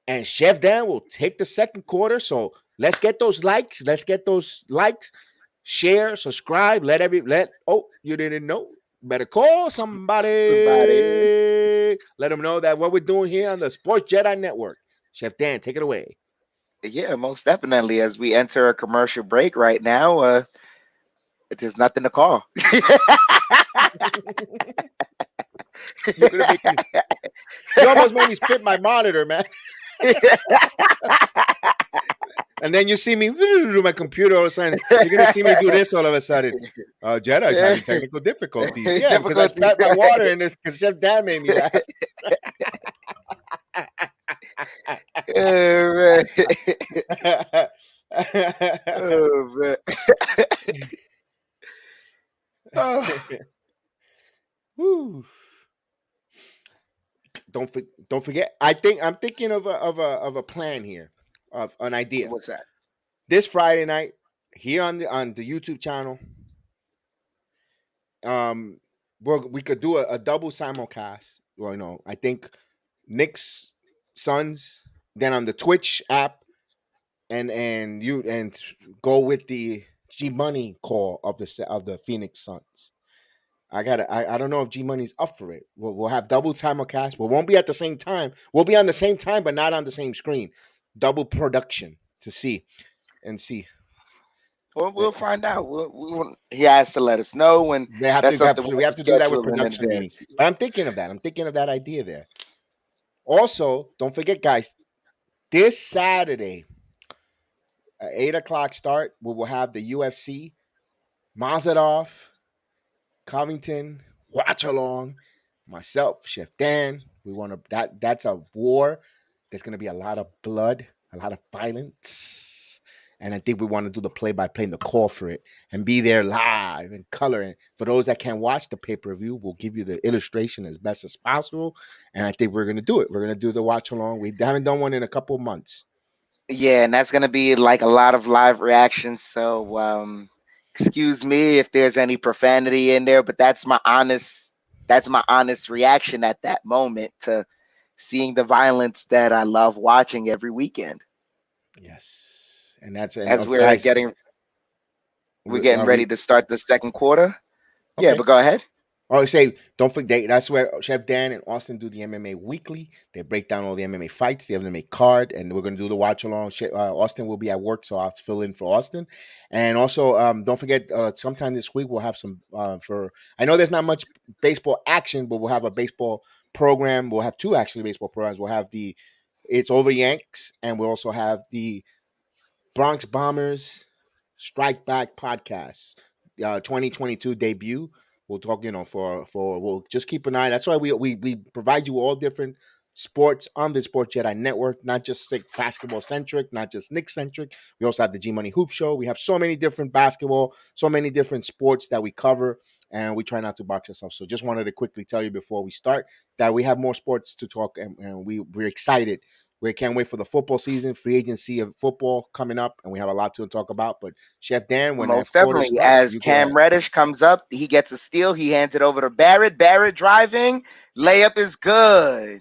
And Chef Dan will take the second quarter. So let's get those likes. Share, subscribe. Oh, you didn't know. Better call somebody. Let them know that what we're doing here on the Sports Jedi Network. Chef Dan, take it away. Yeah, most definitely. As we enter a commercial break right now, there's nothing to call. You almost made me spit my monitor, man. And then you see me do my computer all of a sudden. You're gonna see me do this all of a sudden. Jedi's having technical difficulties. Yeah, because I spat my water in this because Chef Dan made me laugh. Oh, man. Oh. Woo. Don't forget. I'm thinking of a plan here, of an idea. What's that? This Friday night here on the YouTube channel, we could do a double simulcast. Well, I think Knicks, Suns, then on the Twitch app, and go with the G Money call of the Phoenix Suns. I don't know if G Money's up for it. We'll have double simulcast. We won't be at the same time. We'll be on the same time, but not on the same screen. Double production to see. Well, we'll find out. He has to let us know when. We have to do that with production meetings. But I'm thinking of that. I'm thinking of that idea there. Also, don't forget, guys, this Saturday, 8 o'clock start, we will have the UFC, Mazarov, Covington, watch along, myself, Chef Dan. We want to that's a war. There's going to be a lot of blood, a lot of violence. And I think we want to do the play-by-play and the call for it and be there live and color. And for those that can't watch the pay-per-view, we'll give you the illustration as best as possible. And I think we're going to do it. We're going to do the watch-along. We haven't done one in a couple of months. Yeah, and that's going to be like a lot of live reactions. So excuse me if there's any profanity in there, but that's my honest reaction at that moment to seeing the violence that I love watching every weekend. Yes. And that's as we're getting ready to start the second quarter. Okay. Yeah, but go ahead. I say, don't forget, that's where Chef Dan and Austin do the MMA weekly. They break down all the MMA fights, the MMA card, and we're going to do the watch along. Austin will be at work, so I'll have to fill in for Austin. And also, don't forget, sometime this week we'll have some I know there's not much baseball action, but we'll have a baseball program. We'll have 2 actually baseball programs. We'll have the It's Over Yanks, and we'll also have the Bronx Bombers Strike Back podcast, 2022 debut. We'll talk, we'll just keep an eye. That's why we provide you all different sports on the Sports Jedi Network, not just basketball centric, not just Knicks centric. We also have the G Money Hoop Show. We have so many different basketball, so many different sports that we cover, and we try not to box ourselves. So just wanted to quickly tell you before we start that we have more sports to talk, and we're excited. We can't wait for the football season, free agency of football coming up, and we have a lot to talk about. But Chef Dan, when most definitely, as Cam Reddish comes up, he gets a steal. He hands it over to Barrett. Barrett driving, layup is good,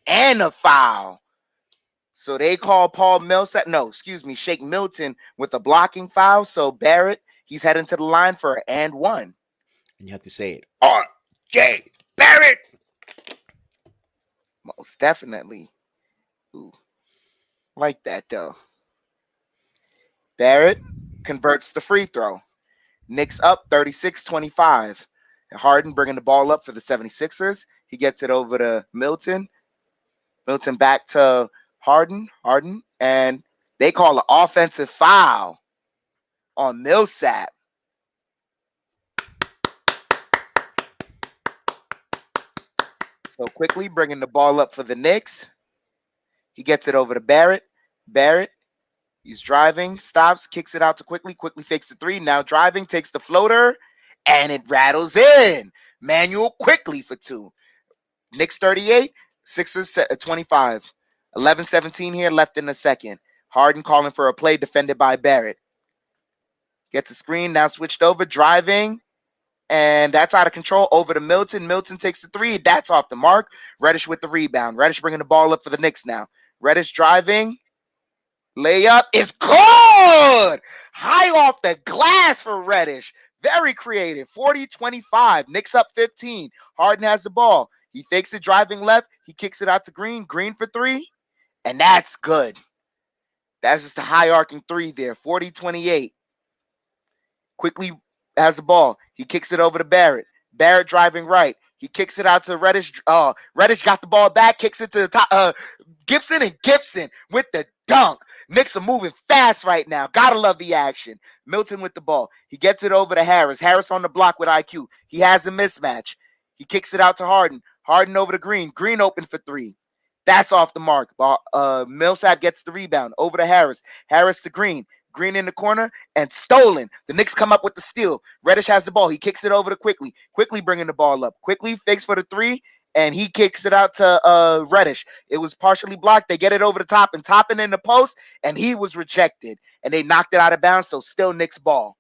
and a foul. So they call Shake Milton with a blocking foul. So Barrett, he's heading to the line for an and one. And you have to say it, R.J. Barrett. Most definitely. Ooh, like that though. Barrett converts the free throw. Knicks up 36-25. Harden bringing the ball up for the 76ers. He gets it over to Milton. Milton back to Harden, and they call an offensive foul on Millsap. So quickly bringing the ball up for the Knicks. He gets it over to Barrett. Barrett, he's driving, stops, kicks it out to Quickly. Quickly fakes the 3. Now driving, takes the floater, and it rattles in. Manuel Quickly for 2. Knicks 38, Sixers 25. 11-17 here left in the second. Harden calling for a play defended by Barrett. Gets the screen, now switched over, driving, and that's out of control. Over to Milton. Milton takes the three. That's off the mark. Reddish with the rebound. Reddish bringing the ball up for the Knicks now. Reddish driving. Layup is good! High off the glass for Reddish. Very creative. 40-25. Knicks up 15. Harden has the ball. He fakes it driving left. He kicks it out to Green. Green for three. And that's good. That's just a high arcing three there. 40-28. Quickly has the ball. He kicks it over to Barrett. Barrett driving right. He kicks it out to Reddish. Reddish got the ball back. Kicks it to the top. Gibson, and Gibson with the dunk. Knicks are moving fast right now. Gotta love the action. Milton with the ball. He gets it over to Harris. Harris on the block with IQ. He has a mismatch. He kicks it out to Harden. Harden over to Green. Green open for three. That's off the mark. Millsap gets the rebound. Over to Harris. Harris to Green. Green in the corner and stolen. The Knicks come up with the steal. Reddish has the ball. He kicks it over to Quickly. Quickly bringing the ball up. Quickly fakes for the three, and he kicks it out to Reddish. It was partially blocked. They get it over the top and Toppin in the post, and he was rejected. And they knocked it out of bounds, so still Knicks ball.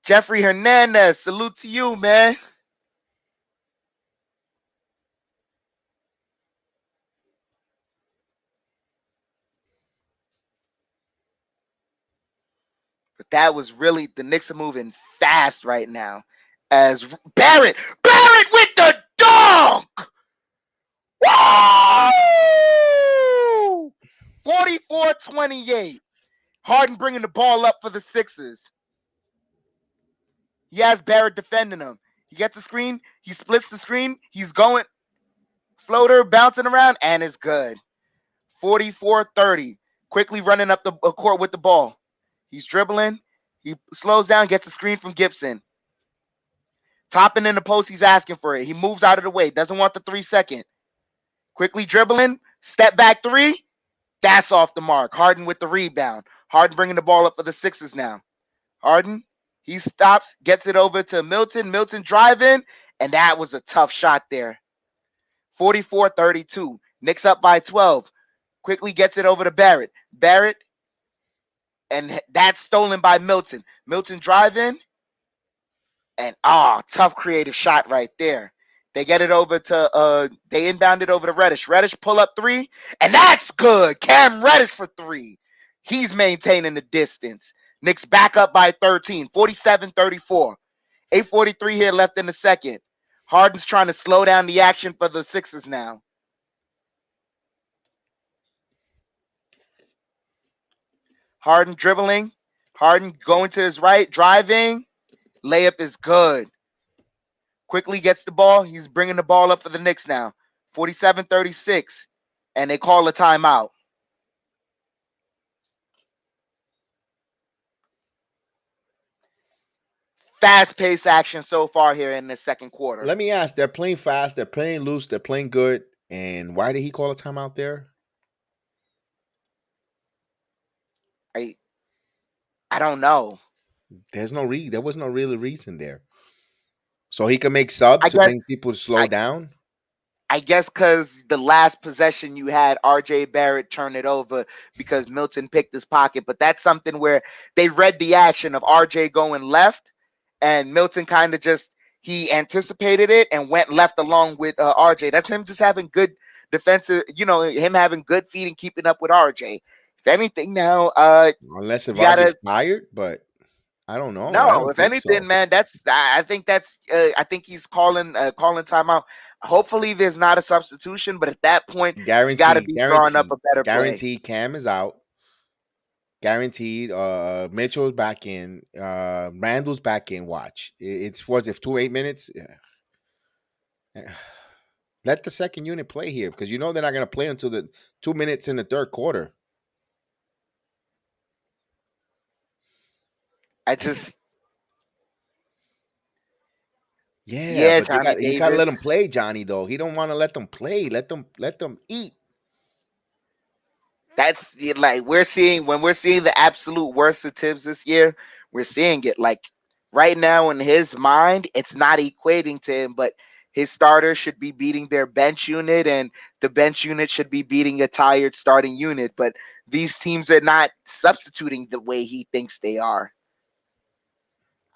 Jeffrey Hernandez, salute to you, man. But that was really, the Knicks are moving fast right now. As Barrett with the dunk! Woo! 44-28. Harden bringing the ball up for the Sixers. He has Barrett defending him. He gets the screen. He splits the screen. He's going. Floater bouncing around, and it's good. 44-30. Quickly running up the court with the ball. He's dribbling. He slows down, gets a screen from Gibson. Topping in the post, he's asking for it. He moves out of the way. Doesn't want the 3 second. Quickly dribbling. Step back three. That's off the mark. Harden with the rebound. Harden bringing the ball up for the Sixers now. Harden, he stops, gets it over to Milton. Milton driving, and that was a tough shot there. 44-32. Knicks up by 12. Quickly gets it over to Barrett. Barrett, and that's stolen by Milton. Milton driving, and tough creative shot right there. They get it over to, they inbound it over to Reddish. Reddish pull up three, and that's good. Cam Reddish for three. He's maintaining the distance. Knicks back up by 13, 47-34. 8:43 here left in the second. Harden's trying to slow down the action for the Sixers now. Harden dribbling. Harden going to his right, driving. Layup is good. Quickly gets the ball. He's bringing the ball up for the Knicks now. 47-36. And they call a timeout. Fast-paced action so far here in the second quarter. Let me ask, they're playing fast, they're playing loose, they're playing good. And why did he call a timeout there? I don't know. There was no real reason there. So he can make subs to bring people to slow down? I guess because the last possession you had, RJ Barrett turn it over because Milton picked his pocket. But that's something where they read the action of RJ going left, and Milton kind of he anticipated it and went left along with RJ. That's him just having good defensive, him having good feet and keeping up with RJ. If anything now, unless if RJ's tired, but I don't know. No, if anything, man, I think he's calling timeout. Hopefully, there's not a substitution, but at that point, you got to be drawing up a better guaranteed play. Cam is out. Guaranteed. Mitchell's back in. Randall's back in. Watch. It's 8 minutes. Yeah. Let the second unit play here because they're not going to play until the 2 minutes in the third quarter. Yeah, but you gotta let them play, Johnny. Though he don't want to let them play. Let them eat. That's like when we're seeing the absolute worst of Tibbs this year. We're seeing it like right now in his mind. It's not equating to him, but his starters should be beating their bench unit, and the bench unit should be beating a tired starting unit. But these teams are not substituting the way he thinks they are.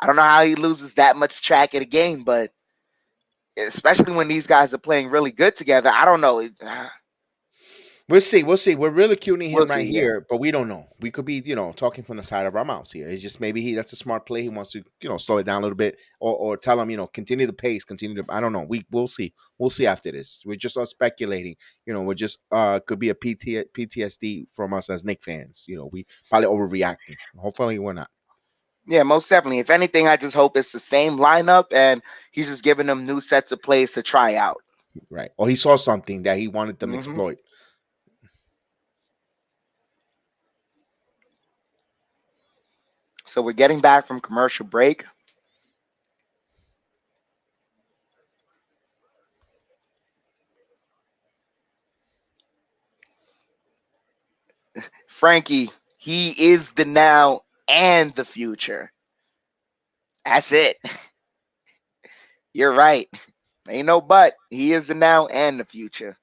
I don't know how he loses that much track of the game, but especially when these guys are playing really good together, I don't know. We'll see. We'll see. We're ridiculing We'll him right see. Yeah. here, but we don't know. We could be, talking from the side of our mouths here. It's just maybe that's a smart play. He wants to, slow it down a little bit, or tell him, continue the pace, continue to. I don't know. We'll see. We'll see after this. We're just all speculating. We're just could be a PTSD from us as Knicks fans. We probably overreacting. Hopefully, we're not. Yeah, most definitely. If anything, I just hope it's the same lineup and he's just giving them new sets of plays to try out. Right. Or he saw something that he wanted them to Mhm. exploit. So we're getting back from commercial break. Frankie, he is the now and the future. That's it. You're right. Ain't no but. He is the now and the future.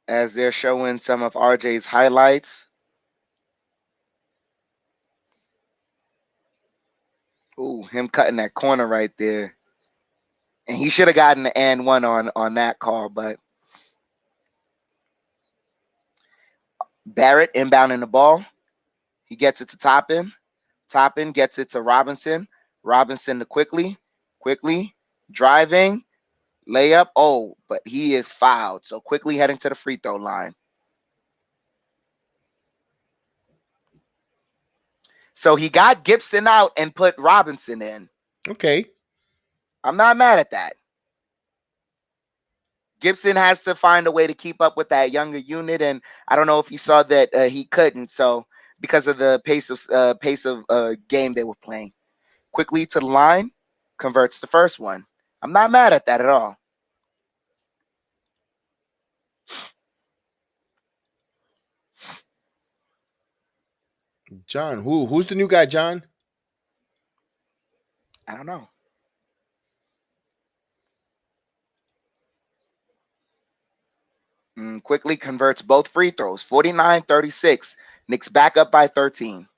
As they're showing some of RJ's highlights. Ooh, him cutting that corner right there. And he should have gotten the and one on that call, but Barrett inbounding the ball. He gets it to Toppin. Toppin gets it to Robinson. Robinson to Quickly. Quickly driving. Layup. Oh, but he is fouled. So Quickly heading to the free throw line. So he got Gibson out and put Robinson in. Okay. I'm not mad at that. Gibson has to find a way to keep up with that younger unit, and I don't know if you saw that he couldn't. So because of the pace of game they were playing, Quickly to the line, converts the first one. I'm not mad at that at all. John, who's the new guy, John? I don't know. Quickly converts both free throws, 49-36. Knicks back up by 13.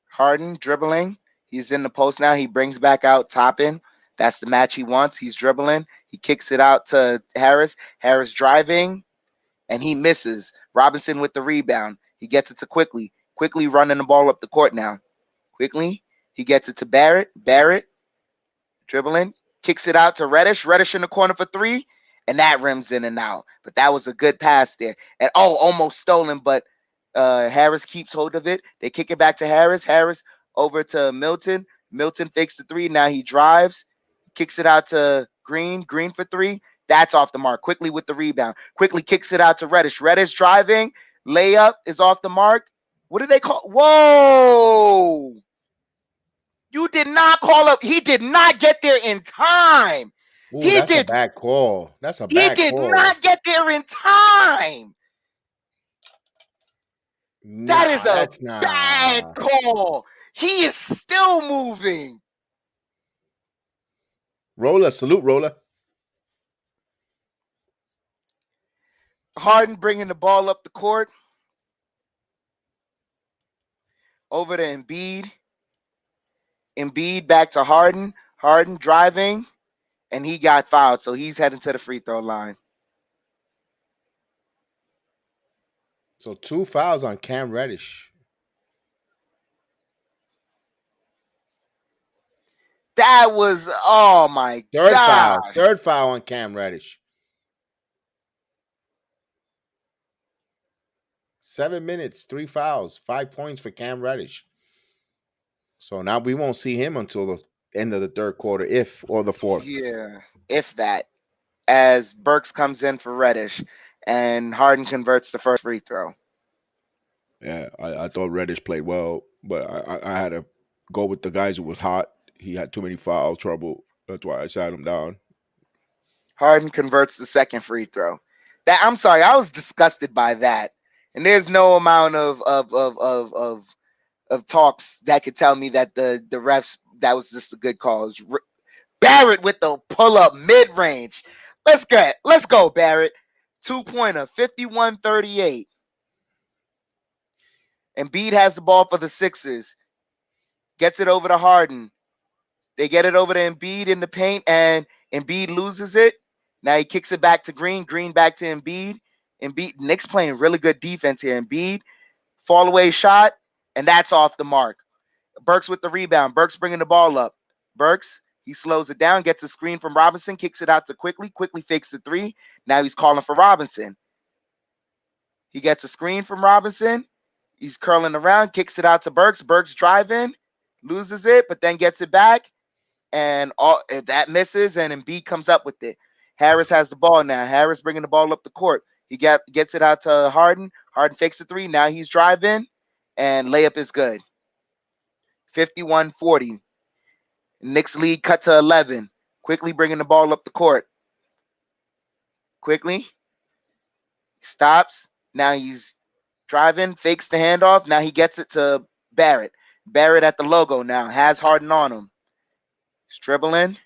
Harden dribbling. He's in the post now. He brings back out Toppin. That's the match he wants. He's dribbling. He kicks it out to Harris. Harris driving, and he misses. Robinson with the rebound. He gets it to Quickly. Quickly running the ball up the court now. Quickly. He gets it to Barrett. Barrett dribbling. Kicks it out to Reddish. Reddish in the corner for three. And that rims in and out. But that was a good pass there. And almost stolen, but Harris keeps hold of it. They kick it back to Harris. Harris over to Milton. Milton fakes the three. Now he drives. Kicks it out to Green. Green for three. That's off the mark. Quickly with the rebound. Quickly kicks it out to Reddish. Reddish driving. Layup is off the mark. What did they call? Whoa! You did not call up. He did not get there in time. Ooh, that's a bad call. That's a bad He did call. not get there in time. That is a bad call. He is still moving. Roller, salute, Roller. Harden bringing the ball up the court. Over to Embiid. Embiid back to Harden. Harden driving. And he got fouled. So he's heading to the free throw line. So 2 fouls on Cam Reddish. That was, oh my God. Third foul on Cam Reddish. 7 minutes, 3 fouls, 5 points for Cam Reddish. So now we won't see him until the end of the third quarter, or the fourth. Yeah, if that. As Burks comes in for Reddish and Harden converts the first free throw. Yeah, I thought Reddish played well, but I had to go with the guys who was hot. He had too many foul trouble. That's why I sat him down. Harden converts the second free throw. That I'm sorry, I was disgusted by that. And there's no amount of talks that could tell me that the refs that was just a good call. It was Barrett with the pull up mid range. Let's go, Barrett. 2-pointer, 51-38. Embiid has the ball for the Sixers. Gets it over to Harden. They get it over to Embiid in the paint, and Embiid loses it. Now he kicks it back to Green. Green back to Embiid. Knicks playing really good defense here. Embiid, fall away shot, and that's off the mark. Burks with the rebound. Burks bringing the ball up. Burks, he slows it down, gets a screen from Robinson, kicks it out to Quickly. Quickly fakes the three. Now he's calling for Robinson. He gets a screen from Robinson. He's curling around, kicks it out to Burks. Burks driving, loses it, but then gets it back. And all that misses, and Embiid comes up with it. Harris has the ball now. Harris bringing the ball up the court. He gets it out to Harden. Harden fakes the three. Now he's driving, and layup is good. 51-40. Knicks lead cut to 11. Quickly bringing the ball up the court. Quickly stops. Now he's driving, fakes the handoff. Now he gets it to Barrett. Barrett at the logo now. Has Harden on him. He's dribbling.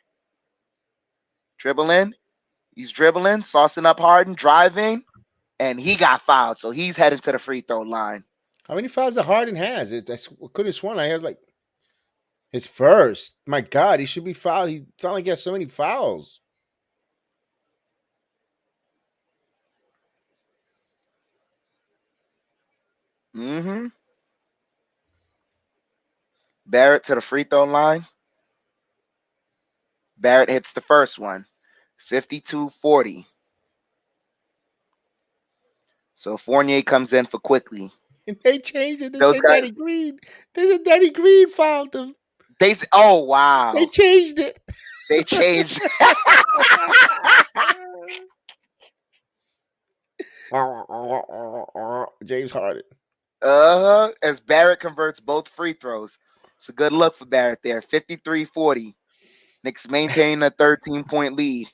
He's dribbling, saucing up Harden, driving, and he got fouled. So he's heading to the free throw line. How many fouls that Harden has? I could have sworn I has like his first. My God, he should be fouled. He sounds like he has so many fouls. Barrett to the free throw line. Barrett hits the first one. 52-40. So Fournier comes in for Quickly. And they changed it. They Those said guys- Danny Green. They said Danny Green fouled him. Oh wow. They changed it. They changed. James Harden. As Barrett converts both free throws. It's a good look for Barrett there. 53-40. Knicks maintain a 13-point lead.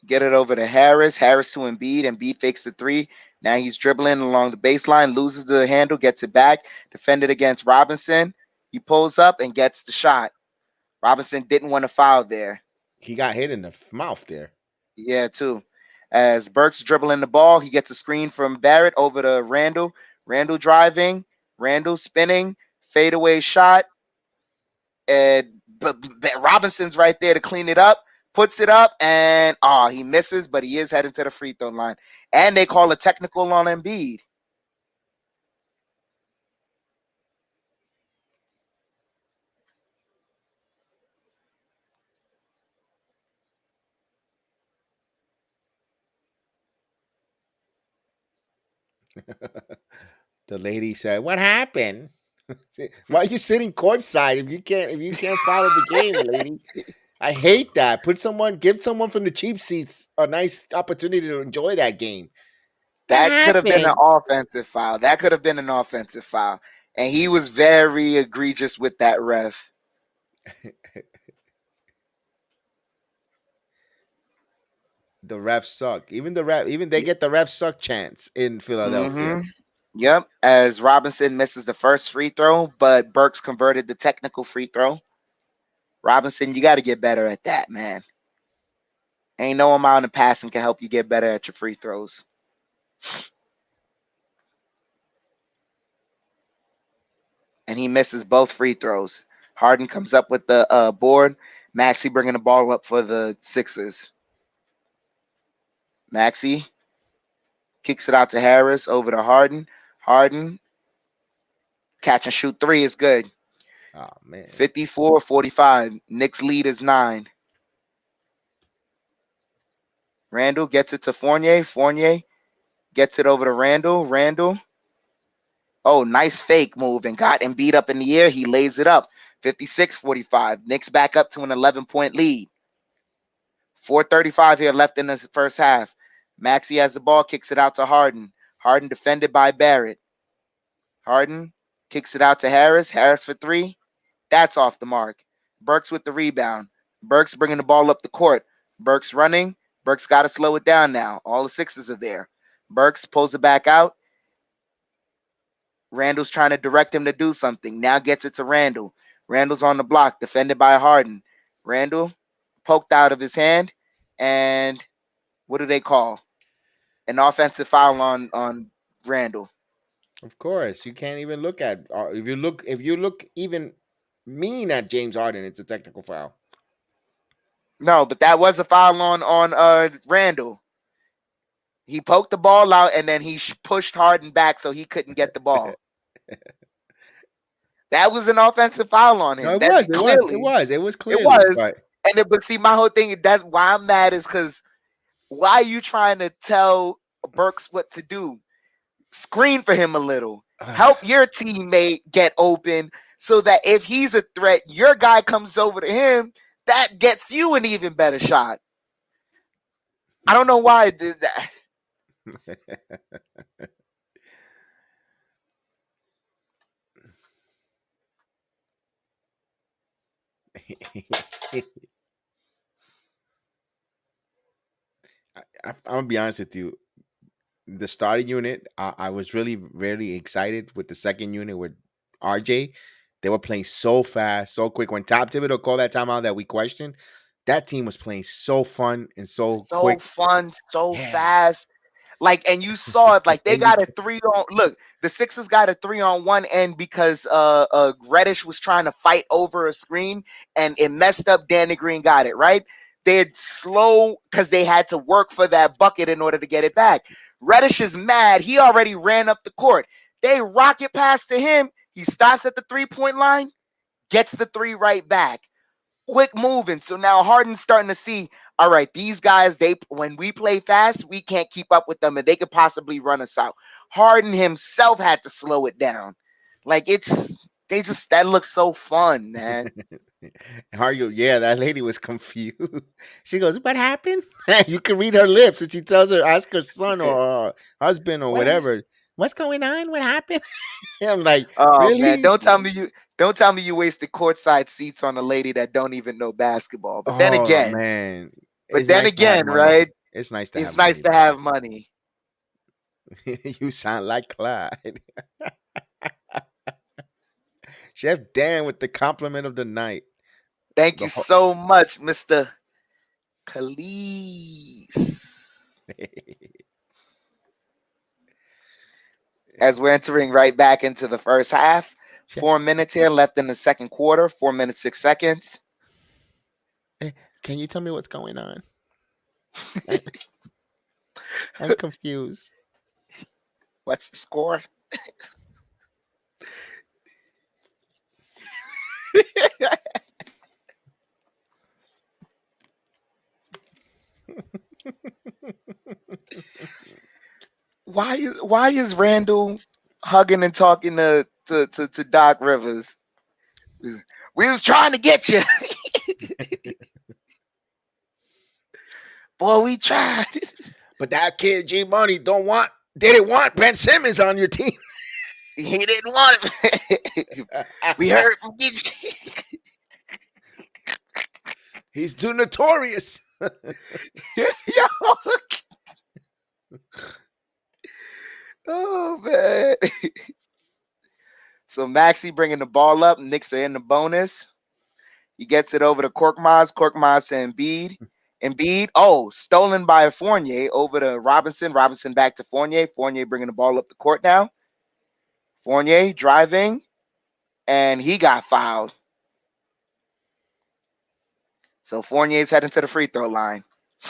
Get it over to Harris. Harris to Embiid. Embiid fakes the three. Now he's dribbling along the baseline, loses the handle, gets it back. Defended against Robinson. He pulls up and gets the shot. Robinson didn't want to foul there. He got hit in the mouth there. Yeah, too. As Burks dribbling the ball, he gets a screen from Barrett over to Randall. Randall driving. Randall spinning. Fadeaway shot. And but Robinson's right there to clean it up. Puts it up, and he misses, but he is heading to the free throw line. And they call a technical on Embiid. The lady said, "What happened? Why are you sitting courtside if you can't follow the game, lady?" I hate that. Give someone from the cheap seats a nice opportunity to enjoy that game. That could have been an offensive foul. And he was very egregious with that ref. The refs suck. Even they get the refs suck chance in Philadelphia. Yep. As Robinson misses the first free throw, but Burks converted the technical free throw. Robinson, you got to get better at that, man. Ain't no amount of passing can help you get better at your free throws. And he misses both free throws. Harden comes up with the board. Maxey bringing the ball up for the Sixers. Maxey kicks it out to Harris over to Harden. Harden, catch and shoot three is good. Oh, man. 54-45. Knicks lead is 9. Randall gets it to Fournier. Fournier gets it over to Randall. Randall. Oh, nice fake move and got Embiid up in the air. He lays it up. 56-45. Knicks back up to an 11-point lead. 4:35 here left in the first half. Maxey has the ball, kicks it out to Harden. Harden defended by Barrett. Harden kicks it out to Harris. Harris for three. That's off the mark. Burks with the rebound. Burks bringing the ball up the court. Burks running. Burks got to slow it down now. All the sixes are there. Burks pulls it back out. Randall's trying to direct him to do something. Now gets it to Randall. Randall's on the block, defended by Harden. Randall poked out of his hand, and what do they call? An offensive foul on Randall. Of course, you can't even look at if you look even mean at James Harden, it's a technical foul. No, but that was a foul on Randall. He poked the ball out and then he pushed Harden back so he couldn't get the ball. That was an offensive foul on him. No, it That was clearly clearly. it was. But But see, my whole thing, that's why I'm mad, is because why are you trying to tell Burks what to do? Screen for him a little. Help your teammate get open so that if he's a threat, your guy comes over to him. That gets you an even better shot. I don't know why I did that. I'm gonna be honest with you. The starting unit, I was really excited with the second unit with RJ. They were playing so fast, so quick. When Top Thibodeau called that timeout that we questioned, that team was playing so fun and so So quick. fun, so Yeah. fast. Like, and you saw it, like they And got a 3-on. Look, the Sixers got a 3-on-1 end because Reddish was trying to fight over a screen and it messed up. Danny Green got it right. They had slow because they had to work for that bucket in order to get it back. Reddish is mad. He already ran up the court. They rocket pass to him. He stops at the 3-point line, gets the three right back. Quick moving. So now Harden's starting to see, all right, these guys, when we play fast, we can't keep up with them and they could possibly run us out. Harden himself had to slow it down. Like that looks so fun, man. Harden, yeah, that lady was confused. She goes, "What happened?" You can read her lips, and she tells her, ask her son or her husband or whatever, "What's going on? What happened?" I'm like, Oh really? man, don't tell me you wasted courtside seats on a lady that don't even know basketball. But then Oh again, man, it's nice to have money. right? It's nice to It's have nice to have money. You sound like Clyde. Chef Dan with the compliment of the night. Thank you so much, Mr. Khalees. As we're entering right back into the first half, 4 minutes here left in the second quarter, 4 minutes, 6 seconds. Can you tell me what's going on? I'm confused. What's the score? Why is Randall hugging and talking to Doc Rivers? We was trying to get you. Boy, we tried. But that kid G Money didn't want Ben Simmons on your team. He didn't want it. We heard from DJ. He's too notorious. Oh man. So Maxey bringing the ball up. Knicks are in the bonus. He gets it over to Korkmaz. Korkmaz to Embiid. Embiid, stolen by Fournier over to Robinson. Robinson back to Fournier. Fournier bringing the ball up the court now. Fournier driving, and he got fouled. So Fournier's heading to the free throw line.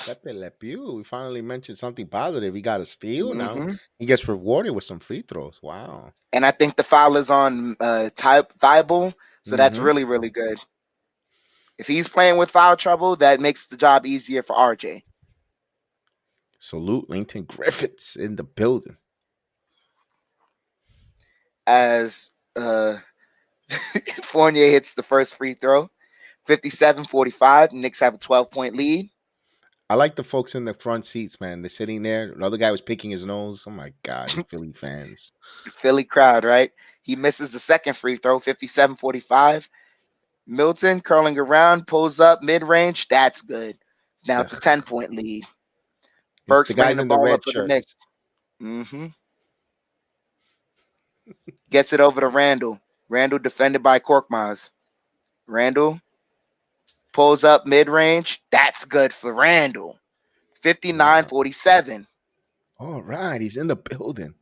Pepe Le Pew. We finally mentioned something positive. He got a steal now. He gets rewarded with some free throws. Wow. And I think the foul is on Thibault, so that's really, really good. If he's playing with foul trouble, that makes the job easier for RJ. Salute Linton Griffiths in the building. As Fournier hits the first free throw, 57-45. Knicks have a 12-point lead. I like the folks in the front seats, man. They're sitting there. The other guy was picking his nose. Oh my God, Philly fans. Philly crowd, right? He misses the second free throw, 57-45. Milton curling around, pulls up mid-range. That's good. Now it's a 10-point lead. It's Burks the bringing guys the in the ball up red for the Knicks. shirts. Gets it over to Randall. Randall defended by Korkmaz. Randall pulls up mid-range. That's good for Randall. 59-47. All right, he's in the building.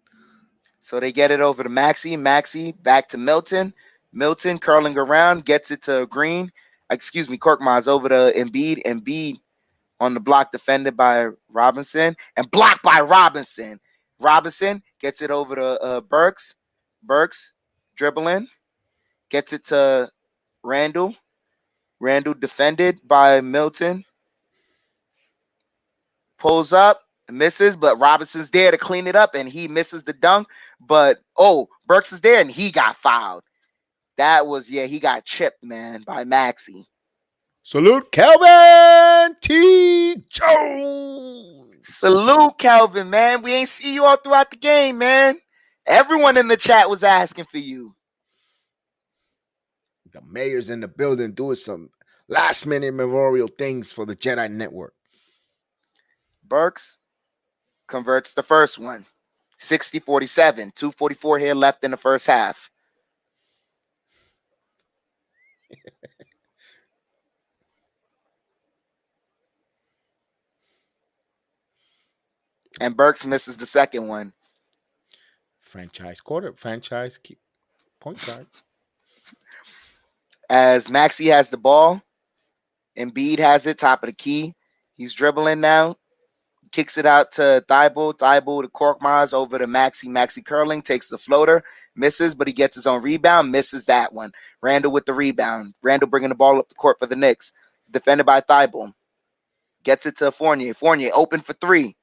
So they get it over to Maxey. Maxey back to Milton. Milton curling around, gets it to Green. Excuse me, Korkmaz over to Embiid. Embiid on the block, defended by Robinson and blocked by Robinson. Robinson gets it over to Burks. Burks dribbling, gets it to Randall. Randall defended by Milton. Pulls up, misses, but Robinson's there to clean it up, and he misses the dunk. But Burks is there, and he got fouled. That was he got chipped, man, by Maxey. Salute Kelvin T. Jones. Salute, Kelvin, man. We ain't see you all throughout the game, man. Everyone in the chat was asking for you. The mayor's in the building doing some last minute memorial things for the Jedi Network. Burks converts the first one. 60-47. 2:44 here left in the first half. And Burks misses the second one. Franchise point guard. As Maxey has the ball, Embiid has it, top of the key. He's dribbling now. Kicks it out to Thibault. Thibault to Korkmaz over to Maxey. Maxey curling, takes the floater, misses, but he gets his own rebound, misses that one. Randall with the rebound. Randall bringing the ball up the court for the Knicks. Defended by Thibault. Gets it to Fournier. Fournier open for three.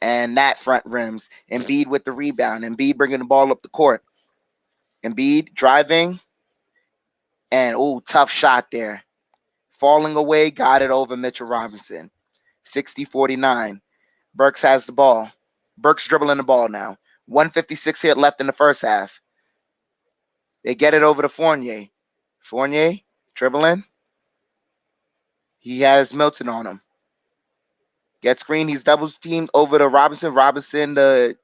And that front rims. Embiid with the rebound. Embiid bringing the ball up the court. Embiid driving. And, tough shot there. Falling away, got it over Mitchell Robinson. 60-49. Burks has the ball. Burks dribbling the ball now. 1:56 here left in the first half. They get it over to Fournier. Fournier dribbling. He has Milton on him. Gets screen. He's double teamed over to Robinson. Robinson to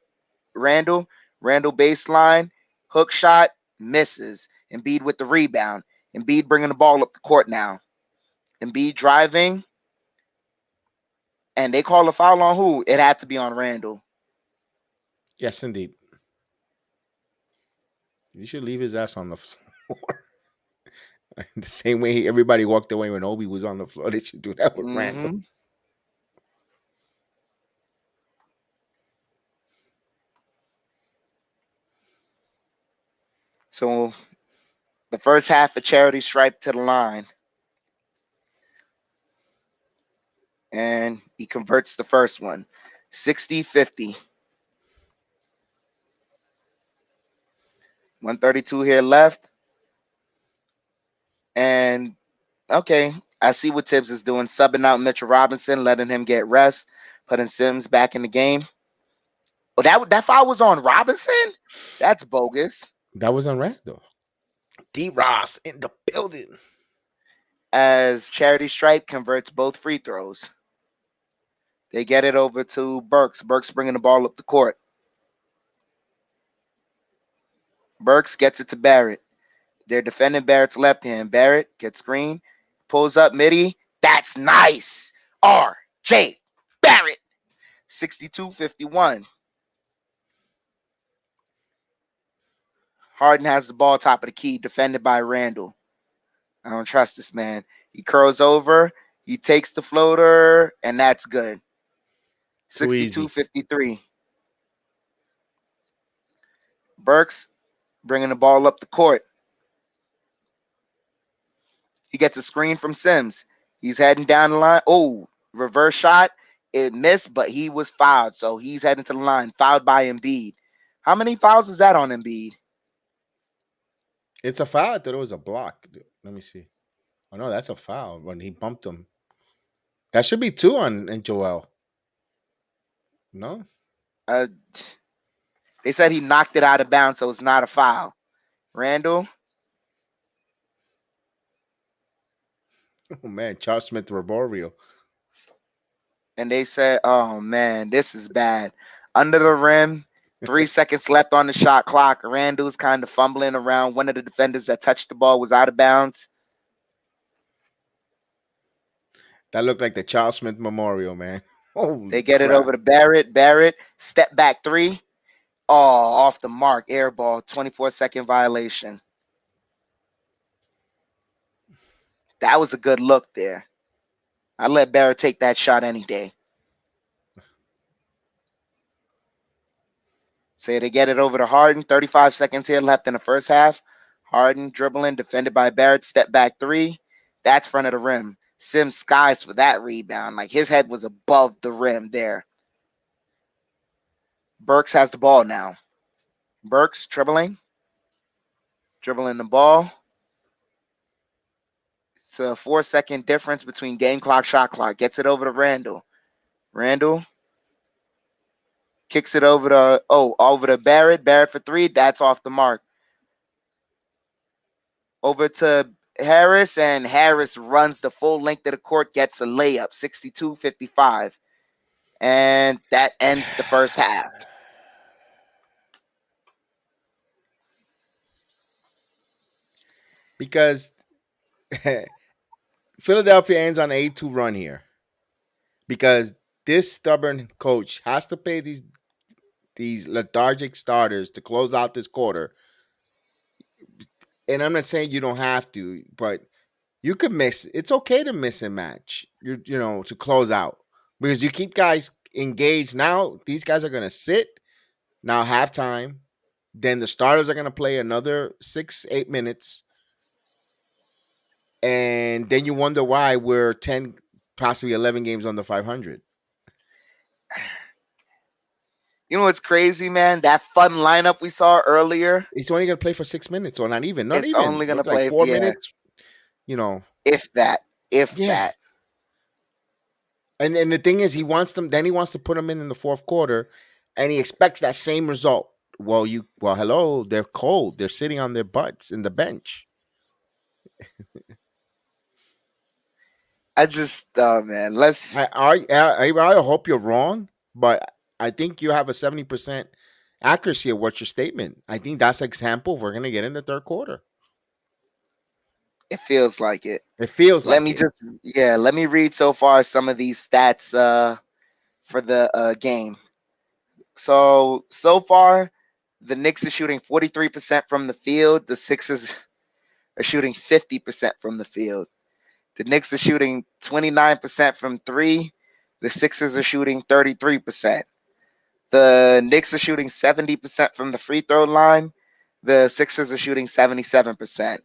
Randall. Randall baseline. Hook shot. Misses. Embiid with the rebound. Embiid bringing the ball up the court now. Embiid driving. And they call a foul on who? It had to be on Randall. Yes, indeed. You should leave his ass on the floor. The same way everybody walked away when Obi was on the floor. They should do that with Randall. So the first half of Charity Stripe to the line. And he converts the first one. 60-50. 132 here left. And okay, I see what Tibbs is doing. Subbing out Mitchell Robinson, letting him get rest, putting Sims back in the game. Oh, that foul was on Robinson? That's bogus. That was on Randall. D. Ross in the building. As Charity Stripe converts both free throws. They get it over to Burks. Burks bringing the ball up the court. Burks gets it to Barrett. They're defending Barrett's left hand. Barrett gets screen. Pulls up midi. That's nice. R.J. Barrett. 62-51. Harden has the ball top of the key. Defended by Randall. I don't trust this man. He curls over. He takes the floater. And that's good. 62-53. Burks bringing the ball up the court. He gets a screen from Sims. He's heading down the line. Reverse shot. It missed, but he was fouled. So he's heading to the line. Fouled by Embiid. How many fouls is that on Embiid? It's a foul. I thought it was a block. Let me see. Oh, no, that's a foul when he bumped him. That should be 2 on Joel. No? They said he knocked it out of bounds, so it's not a foul. Randall. Oh man, Charles Smith Roborio. And they said, "Oh man, this is bad." Under the rim, 3 seconds left on the shot clock. Randall's kind of fumbling around. One of the defenders that touched the ball was out of bounds. That looked like the Charles Smith Memorial, man. They Holy get it over crap. to Barrett. Barrett, step back three. Oh, off the mark. Air ball. 24-second violation. That was a good look there. I'd let Barrett take that shot any day. Say they get it over to Harden. 35 seconds here left in the first half. Harden dribbling, defended by Barrett. Step back three. That's front of the rim. Sims skies for that rebound. Like his head was above the rim there. Burks has the ball now. Burks dribbling the ball. It's a 4-second difference between game clock, shot clock. Gets it over to Randall. Randall kicks it over to Barrett. Barrett for three. That's off the mark. Over to Harris, and Harris runs the full length of the court, gets a layup, 62-55. And that ends the first half. Because Philadelphia ends on an 8-2 run here. Because this stubborn coach has to pay these lethargic starters to close out this quarter. And I'm not saying you don't have to, but you could miss. It's okay to miss a match, to close out because you keep guys engaged. Now these guys are gonna sit. Now halftime, then the starters are gonna play another 6-8 minutes, and then you wonder why we're 10, possibly 11 games under 500. You know what's crazy, man? That fun lineup we saw earlier, He's only gonna play for 6 minutes, or not even, not it's even. only going to What's like play, four yeah, minutes? You know, if that, if yeah. that. And the thing is, he wants them. Then he wants to put them in the fourth quarter, and he expects that same result. Well, hello, they're cold. They're sitting on their butts in the bench. I just, oh man, let's, I hope you're wrong, but I think you have a 70% accuracy of what's your statement. I think that's an example of we're gonna get in the third quarter. it feels like it. It feels Let like me it. just, yeah, let me read so far some of these stats for the game. So far, the Knicks are shooting 43% from the field. The Sixers are shooting 50% from the field. The Knicks are shooting 29% from three. The Sixers are shooting 33%. The Knicks are shooting 70% from the free throw line. The Sixers are shooting 77%.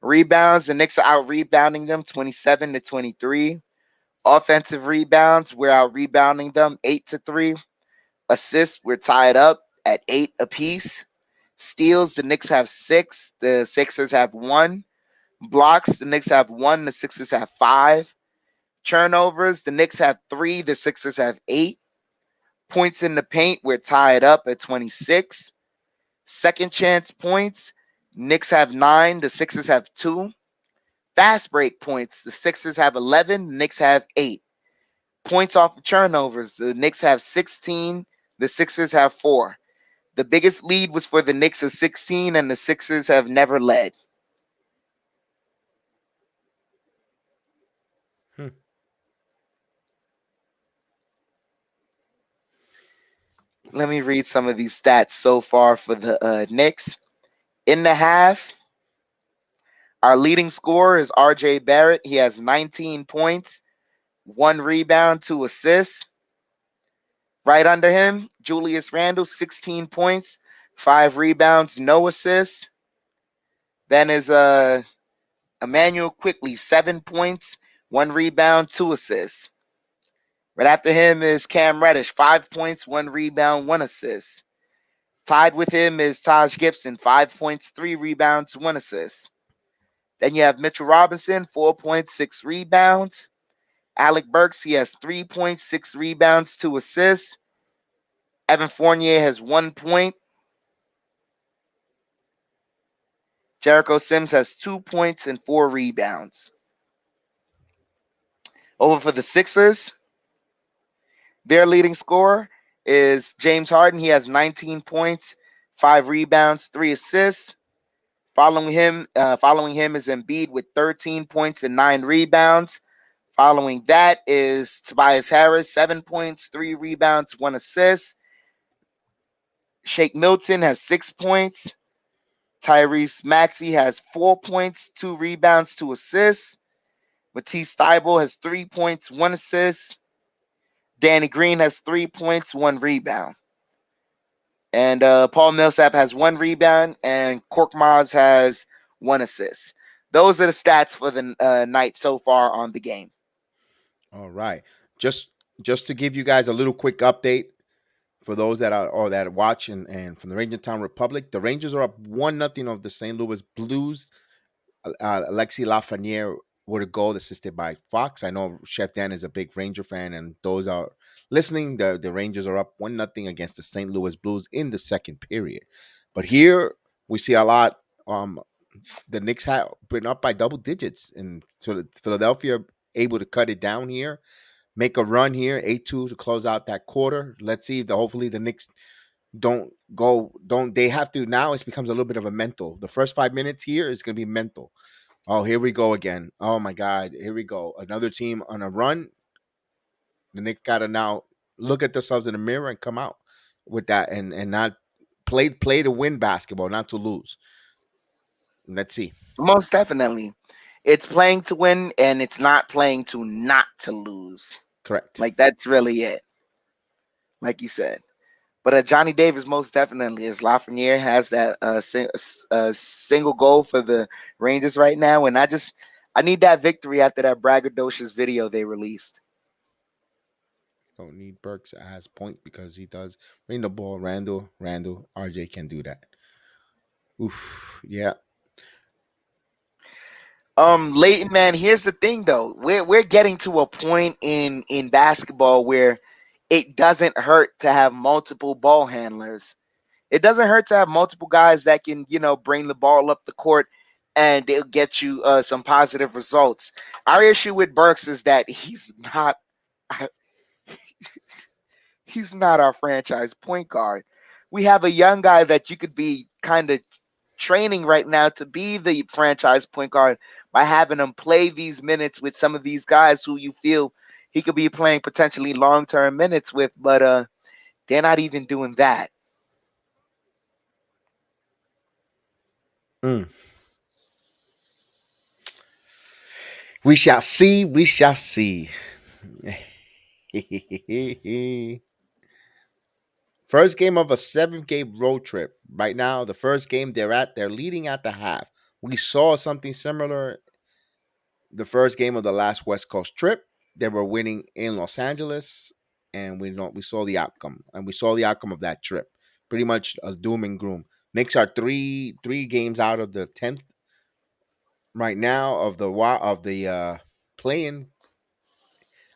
Rebounds, the Knicks are out rebounding them 27-23. Offensive rebounds, we're out rebounding them 8-3. Assists, we're tied up at 8 apiece. Steals, the Knicks have 6. The Sixers have 1. Blocks, the Knicks have 1. The Sixers have 5. Turnovers, the Knicks have 3. The Sixers have 8. Points in the paint, we're tied up at 26. Second chance points, Knicks have 9. The Sixers have 2. Fast break points, the Sixers have 11. The Knicks have 8. Points off of turnovers, the Knicks have 16. The Sixers have 4. The biggest lead was for the Knicks of 16, and the Sixers have never led. Hmm. Let me read some of these stats so far for the Knicks. In the half, our leading scorer is RJ Barrett. He has 19 points, 1 rebound, 2 assists. Right under him, Julius Randle, 16 points, 5 rebounds, no assists. Then is Emmanuel Quickly, 7 points, 1 rebound, 2 assists. Right after him is Cam Reddish, 5 points, 1 rebound, 1 assist. Tied with him is Taj Gibson, 5 points, 3 rebounds, 1 assist. Then you have Mitchell Robinson, 4 points, 6 rebounds. Alec Burks, he has 3 points, 6 rebounds, 2 assists. Evan Fournier has 1 point. Jericho Sims has 2 points and 4 rebounds. Over for the Sixers, their leading scorer is James Harden. He has 19 points, 5 rebounds, 3 assists. Following him is Embiid with 13 points and 9 rebounds. Following that is Tobias Harris, 7 points, 3 rebounds, 1 assist. Shake Milton has 6 points. Tyrese Maxey has 4 points, 2 rebounds, 2 assists. Matisse Thybulle has 3 points, 1 assist. Danny Green has 3 points, 1 rebound. And Paul Millsap has 1 rebound, and Korkmaz has 1 assist. Those are the stats for the night so far on the game. All right. Just just to give you guys a little quick update for those that are or that watch and from the Rangertown Republic, the Rangers are up 1-0 of the St. Louis Blues. Alexi Lafreniere with a goal assisted by Fox. I know Chef Dan is a big Ranger fan, and those are listening. The Rangers are up 1-0 against the St. Louis Blues in the second period. But here we see a lot. The Knicks have been up by double digits, and so Philadelphia able to cut it down here, make a run here, 8-2 to close out that quarter. Let's see. Hopefully the Knicks don't they have to now. It becomes a little bit of a mental. The first 5 minutes here is going to be mental. Oh, here we go again. Oh my God, here we go. Another team on a run. The Knicks got to now look at themselves in the mirror and come out with that, and not play to win basketball, not to lose. Let's see. Most definitely. It's playing to win, and it's not playing to not to lose. Correct. Like, that's really it. Like you said. But Johnny Davis, most definitely, as Lafreniere has that single goal for the Rangers right now. And I need that victory after that braggadocious video they released. Don't need Burks as point because he does bring the ball. Randall, RJ can do that. Oof, yeah. Leighton, man, here's the thing though. We're getting to a point in basketball where it doesn't hurt to have multiple ball handlers. It doesn't hurt to have multiple guys that can, bring the ball up the court and they'll get you some positive results. Our issue with Burks is that he's not our franchise point guard. We have a young guy that you could be kind of training right now to be the franchise point guard by having him play these minutes with some of these guys who you feel he could be playing potentially long-term minutes with, but they're not even doing that. Mm. We shall see. We shall see. First game of a 7-game road trip. Right now, the first game they're leading at the half. We saw something similar the first game of the last West Coast trip. They were winning in Los Angeles, and we saw the outcome, and we saw the outcome of that trip. Pretty much a doom and gloom. Knicks are three games out of the 10th right now of the playing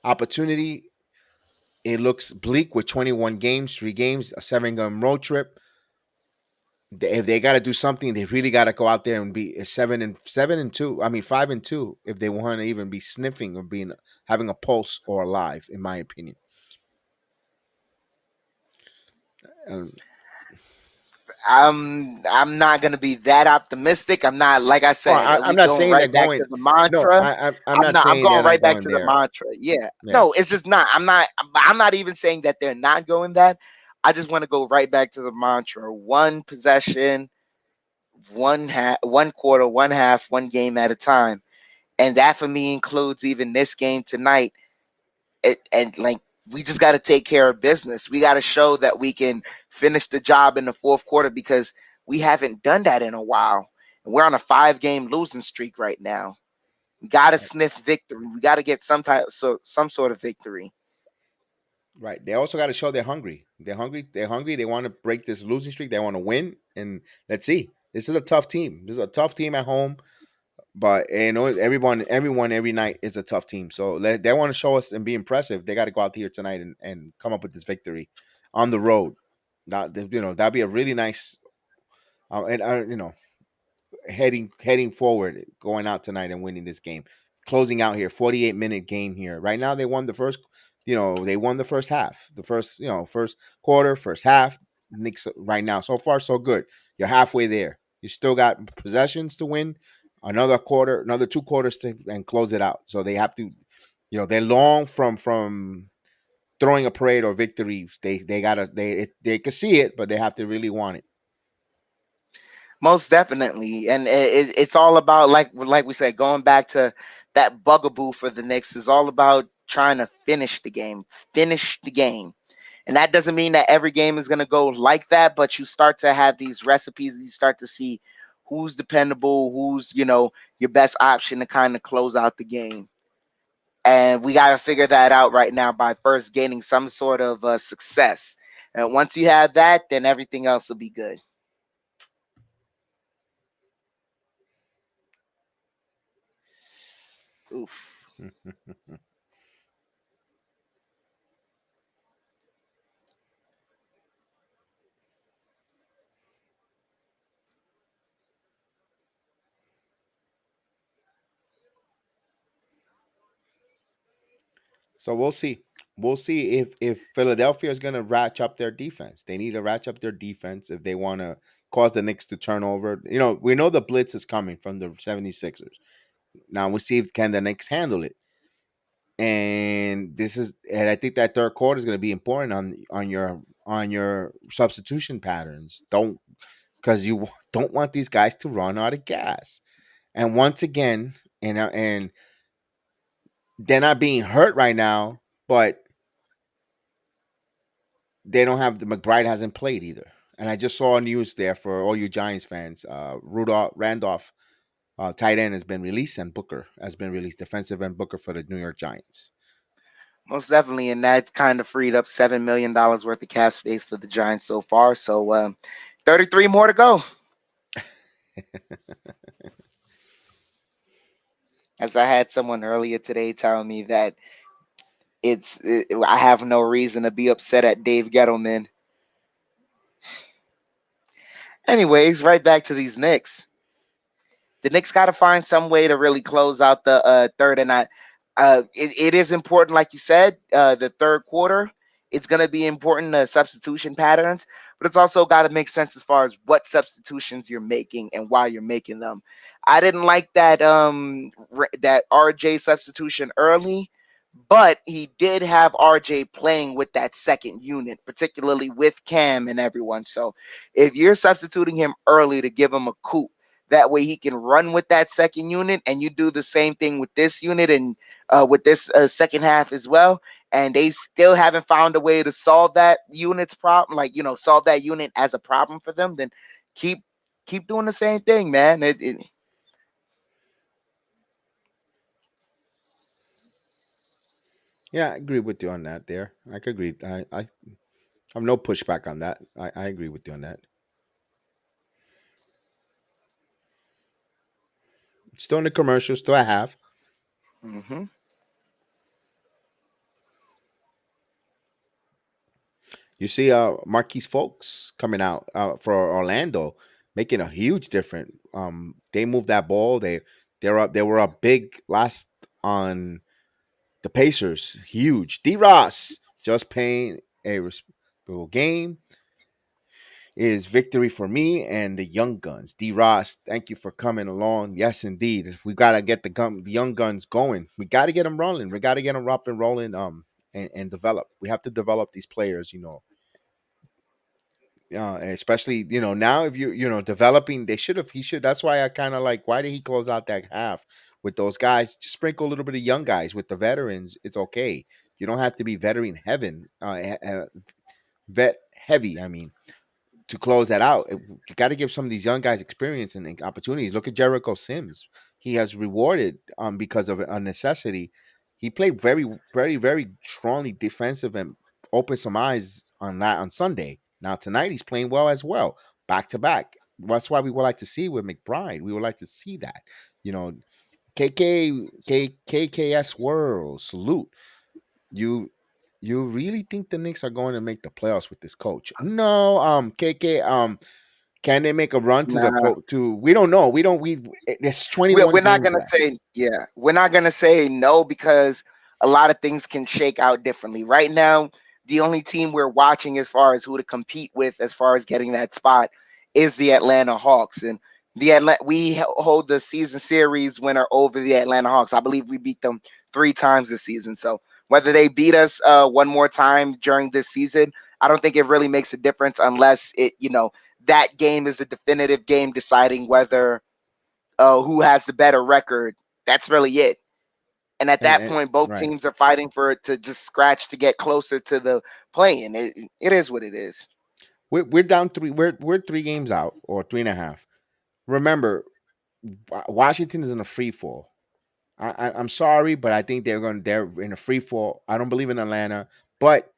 opportunity. It looks bleak with 21 games, 3 games, a 7-game road trip. If they got to do something, they really got to go out there and be 7-2. I mean 5-2 if they want to even be sniffing or having a pulse or alive, in my opinion. Um, I'm not gonna be that optimistic. I'm not, like I said, I'm we not going saying they're right back going. to the No, mantra. I'm not I'm saying they're going not right back going to the there. mantra. Yeah. Yeah. No, it's just not. I'm not even saying that they're not going that. I just want to go right back to the mantra. One possession, one quarter, one half, one game at a time. And that for me includes even this game tonight. And like, we just got to take care of business. We got to show that we can finish the job in the fourth quarter because we haven't done that in a while. And we're on a 5-game losing streak right now. We got to sniff victory. We got to get some sort of victory. Right. They also got to show they're hungry. They're hungry. They're hungry. They want to break this losing streak. They want to win. And let's see. This is a tough team. This is a tough team at home. But everyone every night is a tough team. So they want to show us and be impressive. They got to go out here tonight and come up with this victory on the road. That'd be a really nice and heading forward, going out tonight and winning this game. closing out here, 48-minute game here. Right now, they won the first. They won the first half, the first first quarter, first half. Knicks right now, so far so good. You're halfway there. You still got possessions to win, another quarter, another 2 quarters to and close it out. So they have to, they're long from throwing a parade or victory. They gotta they can see it, but they have to really want it. Most definitely, and it's all about like we said, going back to that bugaboo for the Knicks is all about trying to finish the game, and that doesn't mean that every game is going to go like that, but you start to have these recipes, and you start to see who's dependable, who's your best option to kind of close out the game, and we got to figure that out right now by first gaining some sort of success, and once you have that, then everything else will be good. Oof. So we'll see. We'll see if Philadelphia is going to ratchet up their defense. They need to ratchet up their defense if they want to cause the Knicks to turn over. We know the blitz is coming from the 76ers. Now we see if can the Knicks handle it. And I think that third quarter is going to be important on your substitution patterns. Don't because you don't want these guys to run out of gas. And once again, and they're not being hurt right now, but they don't have the Mcbride hasn't played either. And I just saw news there for all you Giants fans. Rudolph Randolph, tight end, has been released, and Booker has been released, defensive end Booker for the New York Giants. Most definitely, and that's kind of freed up $7 million worth of cap space for the Giants so far. So 33 more to go. As I had someone earlier today tell me that I have no reason to be upset at Dave Gettleman. Anyways, right back to these Knicks. The Knicks got to find some way to really close out the third, and it is important, like you said, the third quarter. It's going to be important substitution patterns, but it's also got to make sense as far as what substitutions you're making and why you're making them. I didn't like that RJ substitution early, but he did have RJ playing with that second unit, particularly with Cam and everyone. So if you're substituting him early to give him a coup, that way he can run with that second unit, and you do the same thing with this unit and with this second half as well. And they still haven't found a way to solve that unit's problem, solve that unit as a problem for them. Then keep doing the same thing, man. Yeah, I agree with you on that. There, I could agree. I have no pushback on that. I agree with you on that. Still in the commercial, still a half. Mm-hmm. You see, Marquise Folks coming out for Orlando, making a huge difference. They moved that ball. They're up. They were up big last on the Pacers. Huge. D. Ross just playing a respectable game is victory for me and the Young Guns. D. Ross, thank you for coming along. Yes, indeed. We gotta get the Young Guns going. We gotta get them rolling. We gotta get them up and rolling. And develop. We have to develop these players. Especially now if developing, they should have he should that's why I kind of like why did he close out that half with those guys, just sprinkle a little bit of young guys with the veterans. It's okay, you don't have to be veteran heaven vet heavy, I mean, to close that out. You got to give some of these young guys experience and opportunities. Look at Jericho Sims. He has rewarded because of a necessity. He played very, very, very strongly defensive and opened some eyes on that on Sunday. Now tonight he's playing well as well, back to back. That's why we would like to see with Mcbride. We would like to see that. You know, KKS World salute. You you really think the Knicks are going to make the playoffs with this coach? No, Can they make a run to Nah, we don't know. There's 21 we're not games gonna left. say yeah. We're not gonna say no because a lot of things can shake out differently. Right now, the only team we're watching as far as who to compete with, as far as getting that spot, is the Atlanta Hawks, and we hold the season series winner over the Atlanta Hawks. I believe we beat them 3 times this season. So whether they beat us one more time during this season, I don't think it really makes a difference unless that game is a definitive game deciding whether who has the better record. That's really it. And at that And point, both right. teams are fighting for it to just scratch to get closer to the play-in. It is what it is. We're down 3. We're 3 games out, or 3.5. Remember, Washington is in a free fall. I'm sorry, but I think they're in a free fall. I don't believe in Atlanta, but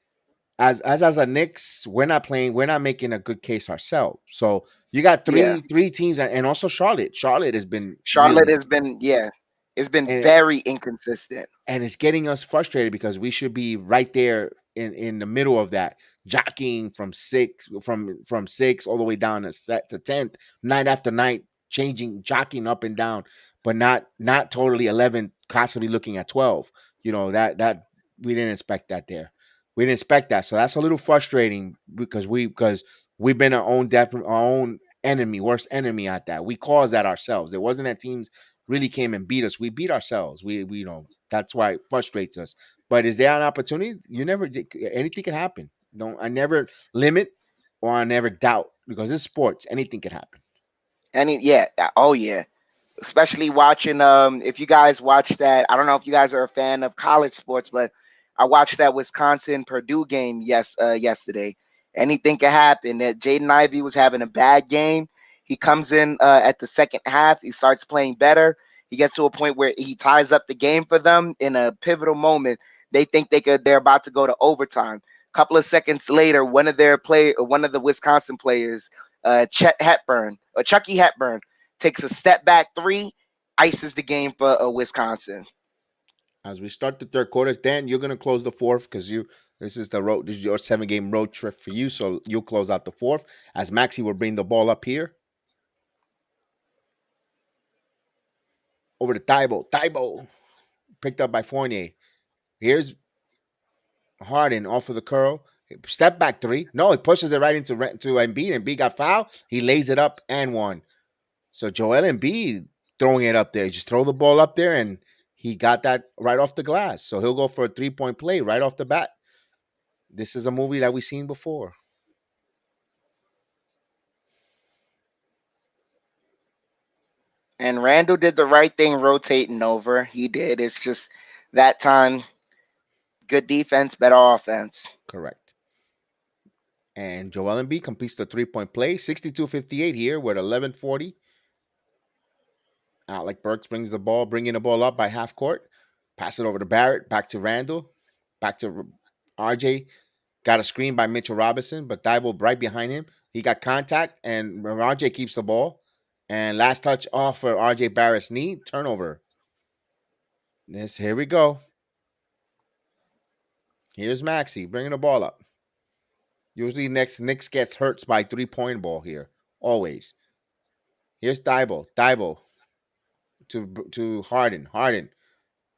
as a Knicks, we're not making a good case ourselves. So you got Yeah. three teams, and also Charlotte. Charlotte has been Charlotte really, has been, yeah, it's been and very inconsistent. it's getting us frustrated because we should be right there in the middle of that, jockeying from 6 all the way down to 10th, night after night, changing, jockeying up and down, but not totally 11, constantly looking at 12. That we didn't expect that there. We didn't expect that, so that's a little frustrating because we've been our own enemy, worst enemy at that. We caused that ourselves. It wasn't that teams really came and beat us. We beat ourselves. We that's why it frustrates us. But is there an opportunity? Anything can happen. I never limit, or I never doubt, because it's sports. Anything can happen. Yeah, oh yeah. Especially watching if you guys watch that, I don't know if you guys are a fan of college sports, but I watched that Wisconsin Purdue game yesterday. Anything can happen. That Jaden Ivey was having a bad game. He comes in at the second half, he starts playing better. He gets to a point where he ties up the game for them in a pivotal moment. They think they're about to go to overtime. A couple of seconds later, one of the Wisconsin players, Chucky Hepburn, takes a step back three, ices the game for Wisconsin. As we start the third quarter, Dan, you're gonna close the fourth because this is the road. This is your 7-game road trip for you, so you'll close out the fourth. As Maxi will bring the ball up here over to Thibault. Thibault picked up by Fournier. Here's Harden off of the curl. Step back 3. No, he pushes it right into Embiid. Embiid got fouled. He lays it up and one. So Joel Embiid throwing it up there. Just throw the ball up there, and he got that right off the glass. So he'll go for a 3-point play right off the bat. This is a movie that we've seen before. And Randall did the right thing rotating over. He did. It's just that time, good defense, better offense. Correct. And Joel Embiid completes the 3-point play. 62-58 here with 11:40. Alec Burks brings the ball, bringing the ball up by half court. Pass it over to Barrett. Back to Randall. Back to RJ. Got a screen by Mitchell Robinson, but Thibault right behind him. He got contact, and RJ keeps the ball. And last touch off for RJ Barrett's knee. Turnover. Here we go. Here's Maxi bringing the ball up. Usually Knicks gets hurt by 3-point ball here. Always. Here's Thibault. Thibault to Harden. Harden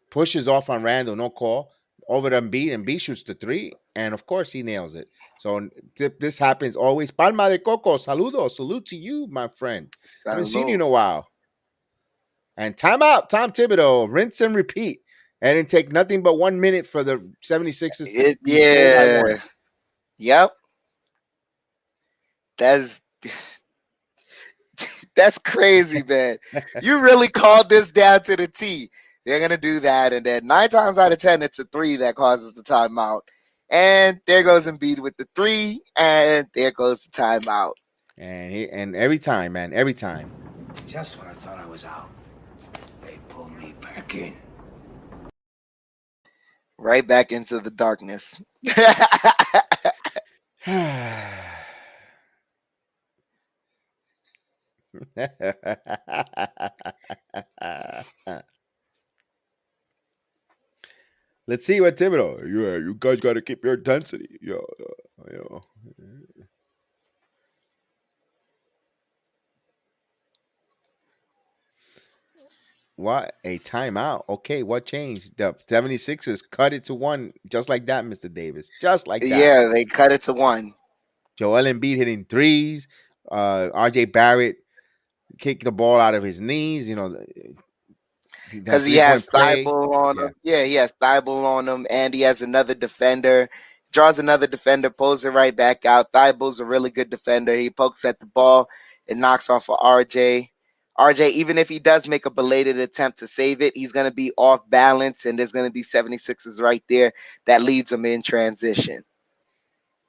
pushes off on Randall. No call. Over to Embiid. Embiid shoots the 3. And of course he nails it. So this happens always. Palma de Coco. Saludo. Salute to you, my friend. Haven't seen you in a while. And timeout. Tom Thibodeau. Rinse and repeat. And it take nothing but 1 minute for the 76ers to be pulled by Yeah. 1. Yep. That's that's crazy, man. You really called this down to the T. They're gonna do that, and then 9 times out of 10, it's a 3 that causes the timeout. And there goes Embiid with the 3, and there goes the timeout. And every time, man, every time. Just when I thought I was out, they pulled me back in. Right back into the darkness. Let's see what Thibodeau. Yeah, you guys got to keep your intensity. Yeah. What? A timeout. Okay, what changed? The 76ers cut it to 1 just like that, Mr. Davis. Just like that. Yeah, they cut it to 1. Joel Embiid hitting threes. RJ Barrett kicked the ball out of his knees. That Because he has 3-point play. Thibault on Yeah. him. Yeah, he has Thibault on him, and he has another defender. Draws another defender, pulls it right back out. Thibault's a really good defender. He pokes at the ball and knocks off of RJ. RJ, even if he does make a belated attempt to save it, he's going to be off balance, and there's going to be 76ers right there that leads him in transition.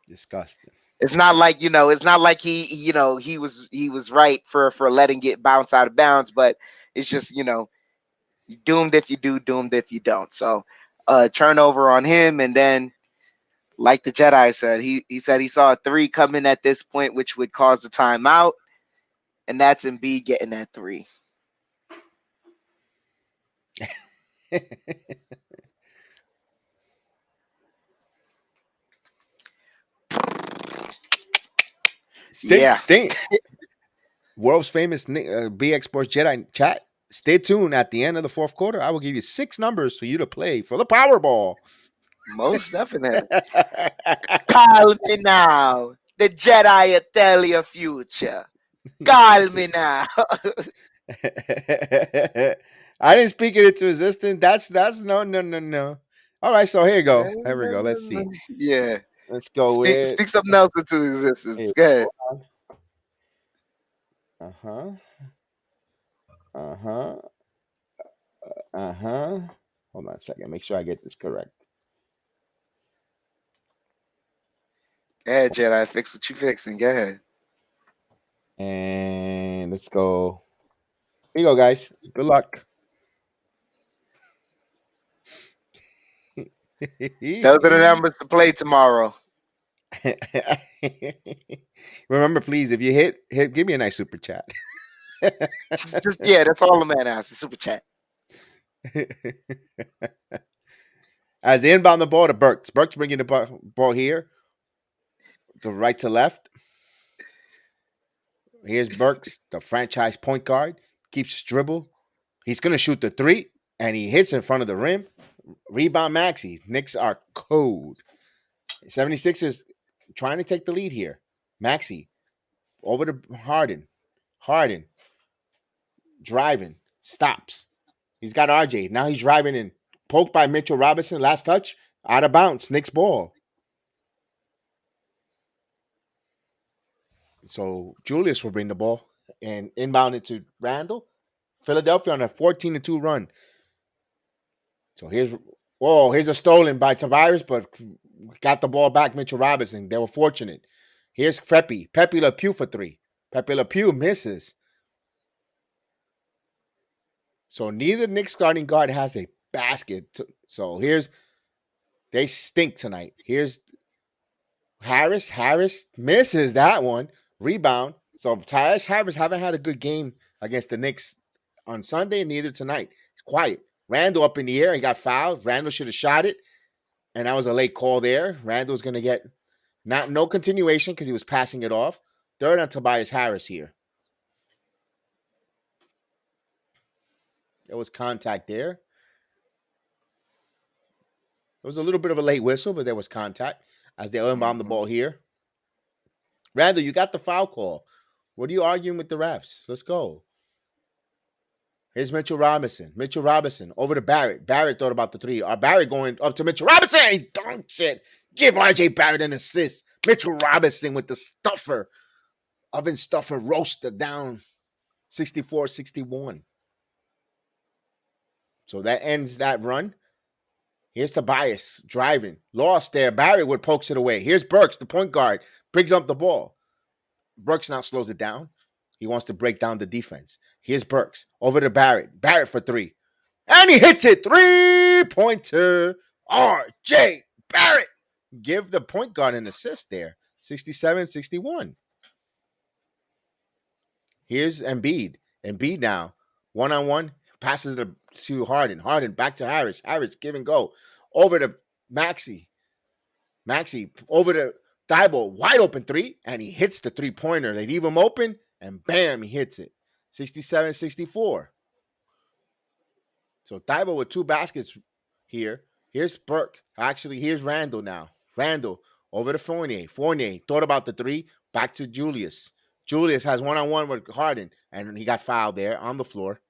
Disgusting. It's not like, it's not like he was right for letting it bounce out of bounds, but it's just, doomed if you do, doomed if you don't. So turnover on him, and then like the Jedi said, he said he saw a 3 coming at this point, which would cause a timeout, and that's Embiid getting that 3. Yeah. Stink. World's famous BX Sports Jedi chat. Stay tuned at the end of the fourth quarter. I will give you 6 numbers for you to play for the Powerball. Most definitely. Call me now. The Jedi will tell your future. Call me now. I didn't speak it into existence. That's no. All right, so here you go. Here we go. Let's see. Yeah. Let's go with Speak something else into existence. Go ahead. Uh-huh. Uh-huh. Uh-huh. Hold on a second. Make sure I get this correct. Go ahead, Jedi. Fix what you fixing. Go ahead. And let's go. Here you go, guys. Good luck. Those are the numbers to play tomorrow. Remember, please, if you hit, give me a nice super chat. Yeah, that's all I'm at now. It's a super chat. As they inbound the ball to Burks. Burks bringing the ball here. To right to left. Here's Burks, the franchise point guard. Keeps his dribble. He's going to shoot the 3, and he hits in front of the rim. Rebound Maxey. Knicks are cold. 76ers trying to take the lead here. Maxey over to Harden. Harden driving. Stops. He's got RJ. Now he's driving in. Poked by Mitchell Robinson. Last touch. Out of bounds. Knicks ball. So Julius will bring the ball and inbound it to Randall. Philadelphia on a 14-2 run. So here's a stolen by Tavares, but got the ball back. Mitchell Robinson. They were fortunate. Here's Pepe Le Pew for 3. Pepe Le Pew misses. So neither Knicks starting guard has a basket. So they stink tonight. Here's Harris. Harris misses that one. Rebound. So Tyrese Harris haven't had a good game against the Knicks on Sunday, neither tonight. It's quiet. Randall up in the air. He got fouled. Randall should have shot it. And that was a late call there. Randall's going to get no continuation because he was passing it off. Third on Tobias Harris here. There was contact there. It was a little bit of a late whistle, but there was contact as they inbound the ball here. Randall, you got the foul call. What are you arguing with the refs? Let's go. Here's Mitchell Robinson. Mitchell Robinson over to Barrett. Barrett thought about the 3. Barrett going up to Mitchell Robinson. He dunks it. Give RJ Barrett an assist. Mitchell Robinson with the stuffer. Oven stuffer roaster down 64-61. So that ends that run. Here's Tobias driving. Lost there. Barrett would pokes it away. Here's Burks, the point guard. Brings up the ball. Burks now slows it down. He wants to break down the defense. Here's Burks. Over to Barrett. Barrett for 3. And he hits it. 3-pointer. RJ Barrett. Give the point guard an assist there. 67-61. Here's Embiid. Embiid now. One-on-one. Passes it to Harden. Harden back to Harris. Harris give and go. Over to Maxey. Maxey over to Thibault. Wide open 3. And he hits the 3-pointer. They leave him open. And bam, he hits it. 67-64. So Thibault with 2 baskets here. Here's Burke. Actually, here's Randall now. Randall over to Fournier. Fournier thought about the 3. Back to Julius. Julius has one-on-one with Harden, and he got fouled there on the floor.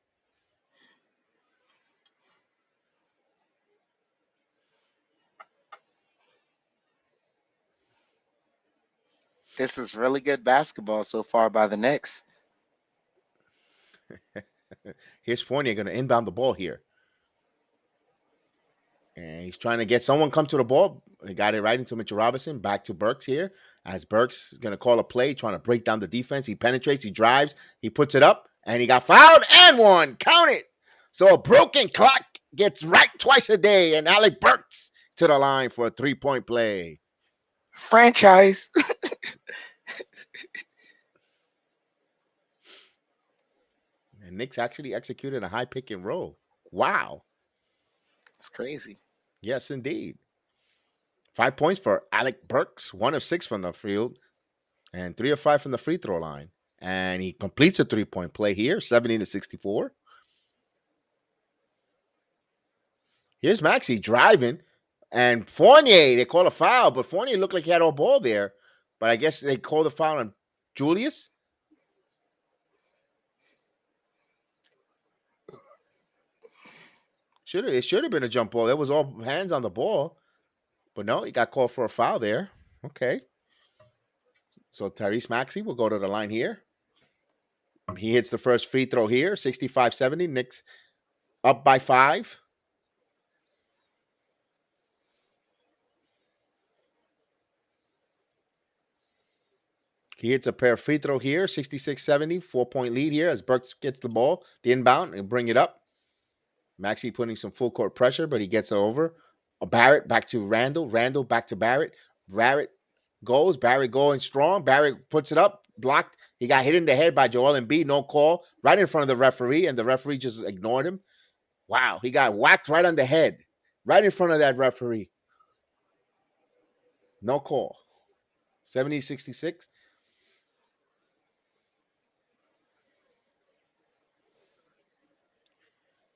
This is really good basketball so far by the Knicks. Here's Fournier going to inbound the ball here. And he's trying to get someone come to the ball. He got it right into Mitchell Robinson. Back to Burks here. As Burks is going to call a play, trying to break down the defense. He penetrates, he drives, he puts it up, and he got fouled and one. Count it. So a broken clock gets right twice a day. And Alec Burks to the line for a 3-point play. Franchise. And Knicks actually executed a high pick and roll. Wow. It's crazy. Yes, indeed. 5 points for Alec Burks, 1 of 6 from the field, and 3 of 5 from the free throw line. And he completes a 3-point play here, 70-64. Here's Maxey driving, and Fournier, they call a foul, but Fournier looked like he had all ball there. But I guess they called the foul on Julius. It should have been a jump ball. There was all hands on the ball. But no, he got called for a foul there. Okay. So Tyrese Maxey will go to the line here. He hits the first free throw here, 65-70. Knicks up by 5. He hits a pair of free throw here, 66-70, 4-point lead here as Burks gets the ball, the inbound, and bring it up. Maxey putting some full court pressure, but he gets it over. Barrett back to Randall. Randall back to Barrett. Barrett goes. Barrett going strong. Barrett puts it up. Blocked. He got hit in the head by Joel Embiid. No call. Right in front of the referee, and the referee just ignored him. Wow. He got whacked right on the head. Right in front of that referee. No call. 70-66.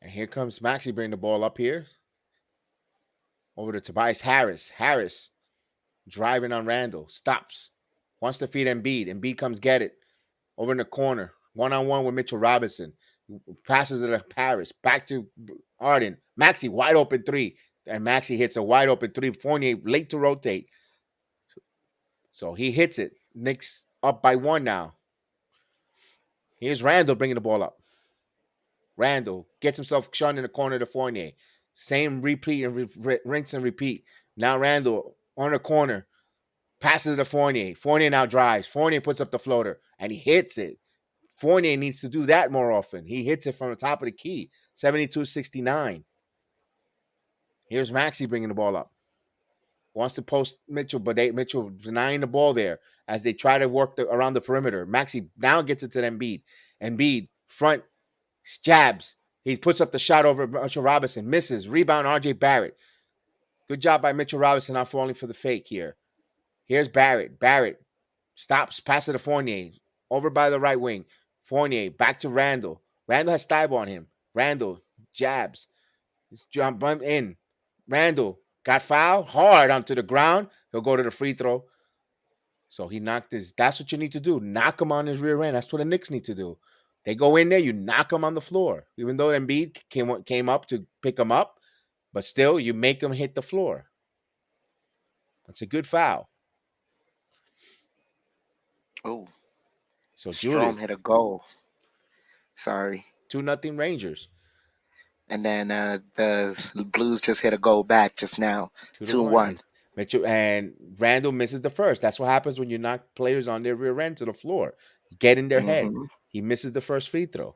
And here comes Maxey bringing the ball up here. Over to Tobias Harris. Harris driving on Randall. Stops. Wants to feed Embiid. Embiid comes get it. Over in the corner. One-on-one with Mitchell Robinson. Passes it to Harris. Back to Harden. Maxey, wide open 3. And Maxey hits a wide open 3. Fournier late to rotate. So he hits it. Knicks up by 1 now. Here's Randall bringing the ball up. Randall gets himself shot in the corner to Fournier. Same repeat and rinse and repeat. Now Randall on the corner. Passes it to Fournier. Fournier now drives. Fournier puts up the floater. And he hits it. Fournier needs to do that more often. He hits it from the top of the key. 72-69. Here's Maxey bringing the ball up. Wants to post Mitchell, but Mitchell denying the ball there as they try to work around the perimeter. Maxey now gets it to Embiid. Embiid, front, jabs. He puts up the shot over Mitchell Robinson. Misses. Rebound, R.J. Barrett. Good job by Mitchell Robinson not falling for the fake here. Here's Barrett. Barrett stops. Passes to Fournier. Over by the right wing. Fournier back to Randall. Randall has Thibault on him. Randall jabs. He's jump in. Randall got fouled hard onto the ground. He'll go to the free throw. So he knocked his. That's what you need to do. Knock him on his rear end. That's what the Knicks need to do. They go in there, you knock him on the floor. Even though Embiid came up to pick him up, but still, you make him hit the floor. That's a good foul. Oh, so Strom Julius hit a goal. Sorry. 2-0 Rangers. And then the Blues just hit a goal back just now. 2-1. Mitchell and Randall misses the first. That's what happens when you knock players on their rear end to the floor. Get in their head. He misses the first free throw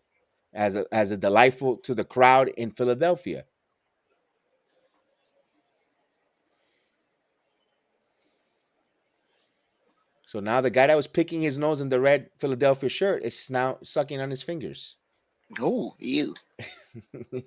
as a delightful to the crowd in Philadelphia. So now the guy that was picking his nose in the red Philadelphia shirt is now sucking on his fingers. Oh, ew.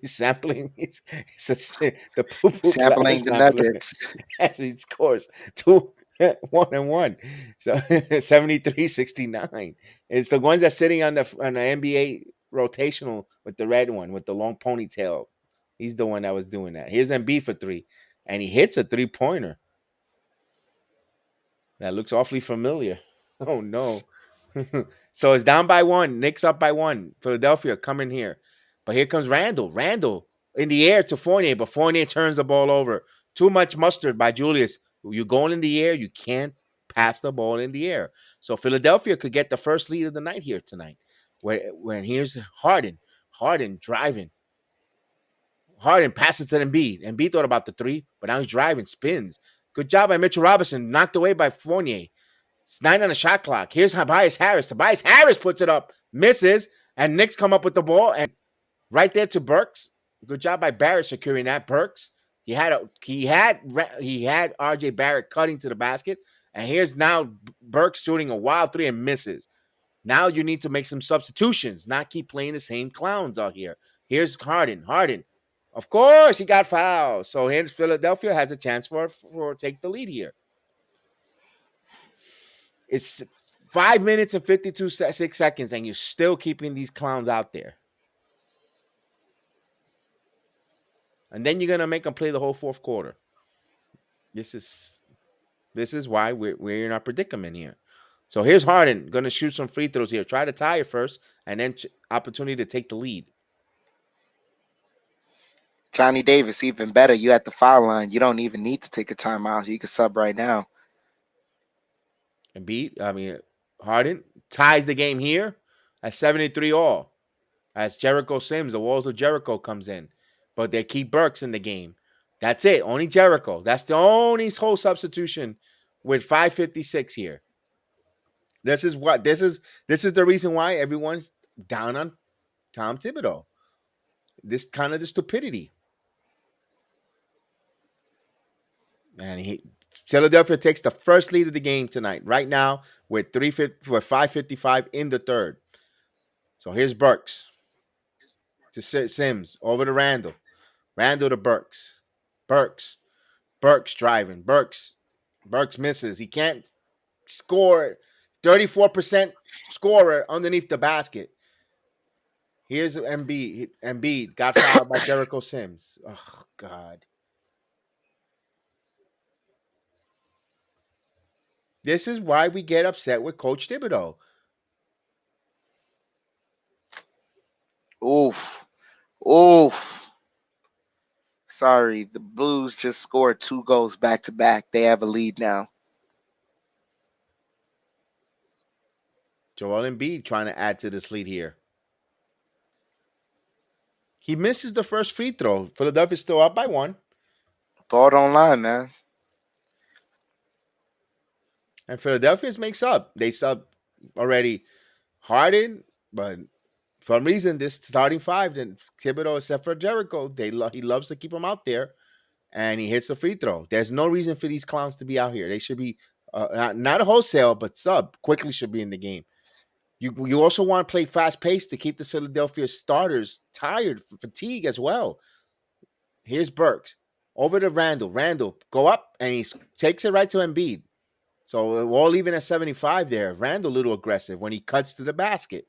He's sampling. The poo-poo sampling the nuggets. As he scores 2-1-1. So 73-69. It's the ones that's sitting on the NBA rotational with the red one with the long ponytail He's the one that was doing that. Here's Embiid for 3, and he hits a 3-pointer. That looks awfully familiar. Oh no. So it's down by 1. Knicks up by 1. Philadelphia coming here. But here comes Randall. Randall in the air to Fournier, but Fournier turns the ball over. Too much mustard by Julius. You're going in the air. You can't pass the ball in the air. So Philadelphia could get the first lead of the night here tonight. When here's Harden. Harden driving. Harden passes to Embiid. Embiid thought about the 3, but now he's driving, spins. Good job by Mitchell Robinson. Knocked away by Fournier. It's 9 on the shot clock. Here's Tobias Harris. Tobias Harris puts it up, misses, and Knicks come up with the ball. And right there to Burks. Good job by Barrett securing that. Burks. He had RJ Barrett cutting to the basket. And here's now Burks shooting a wild 3 and misses. Now you need to make some substitutions, not keep playing the same clowns out here. Here's Harden. Harden. Of course, he got fouled. So here's Philadelphia has a chance for take the lead here. It's 5 minutes and 6 seconds, and you're still keeping these clowns out there. And then you're gonna make them play the whole fourth quarter. This is why we're in our predicament here. So here's Harden gonna shoot some free throws here. Try to tie it first, and then opportunity to take the lead. Johnny Davis, even better. You at the foul line. You don't even need to take a timeout. You can sub right now. Harden ties the game here at 73 all. As Jericho Sims, the walls of Jericho comes in. But they keep Burks in the game. That's it. Only Jericho. That's the only whole substitution with 5:56 here. This is the reason why everyone's down on Tom Thibodeau. This kind of the stupidity. And Philadelphia takes the first lead of the game tonight, right now, with 5:55 in the third. So here's Burks to Sims over to Randall. Randall to Burks. Burks driving. Burks misses. He can't score. 34% scorer underneath the basket. Here's Embiid. Embiid got fouled by Jericho Sims. Oh, God. This is why we get upset with Coach Thibodeau. Oof. Sorry, the Blues just scored 2 goals back to back. They have a lead now. Joel Embiid trying to add to this lead here. He misses the first free throw. Philadelphia's still up by 1. Ball don't lie, man. And Philadelphia's makes up. They sub already Harden, but for some reason, this starting 5, then Thibodeau, except for Jericho, he loves to keep him out there, and he hits the free throw. There's no reason for these clowns to be out here. They should be not a wholesale, but sub. Quickly should be in the game. You also want to play fast paced to keep the Philadelphia starters tired, fatigue as well. Here's Burks over to Randall. Randall go up and he takes it right to Embiid. So we're all even at 75 there. Randall a little aggressive when he cuts to the basket.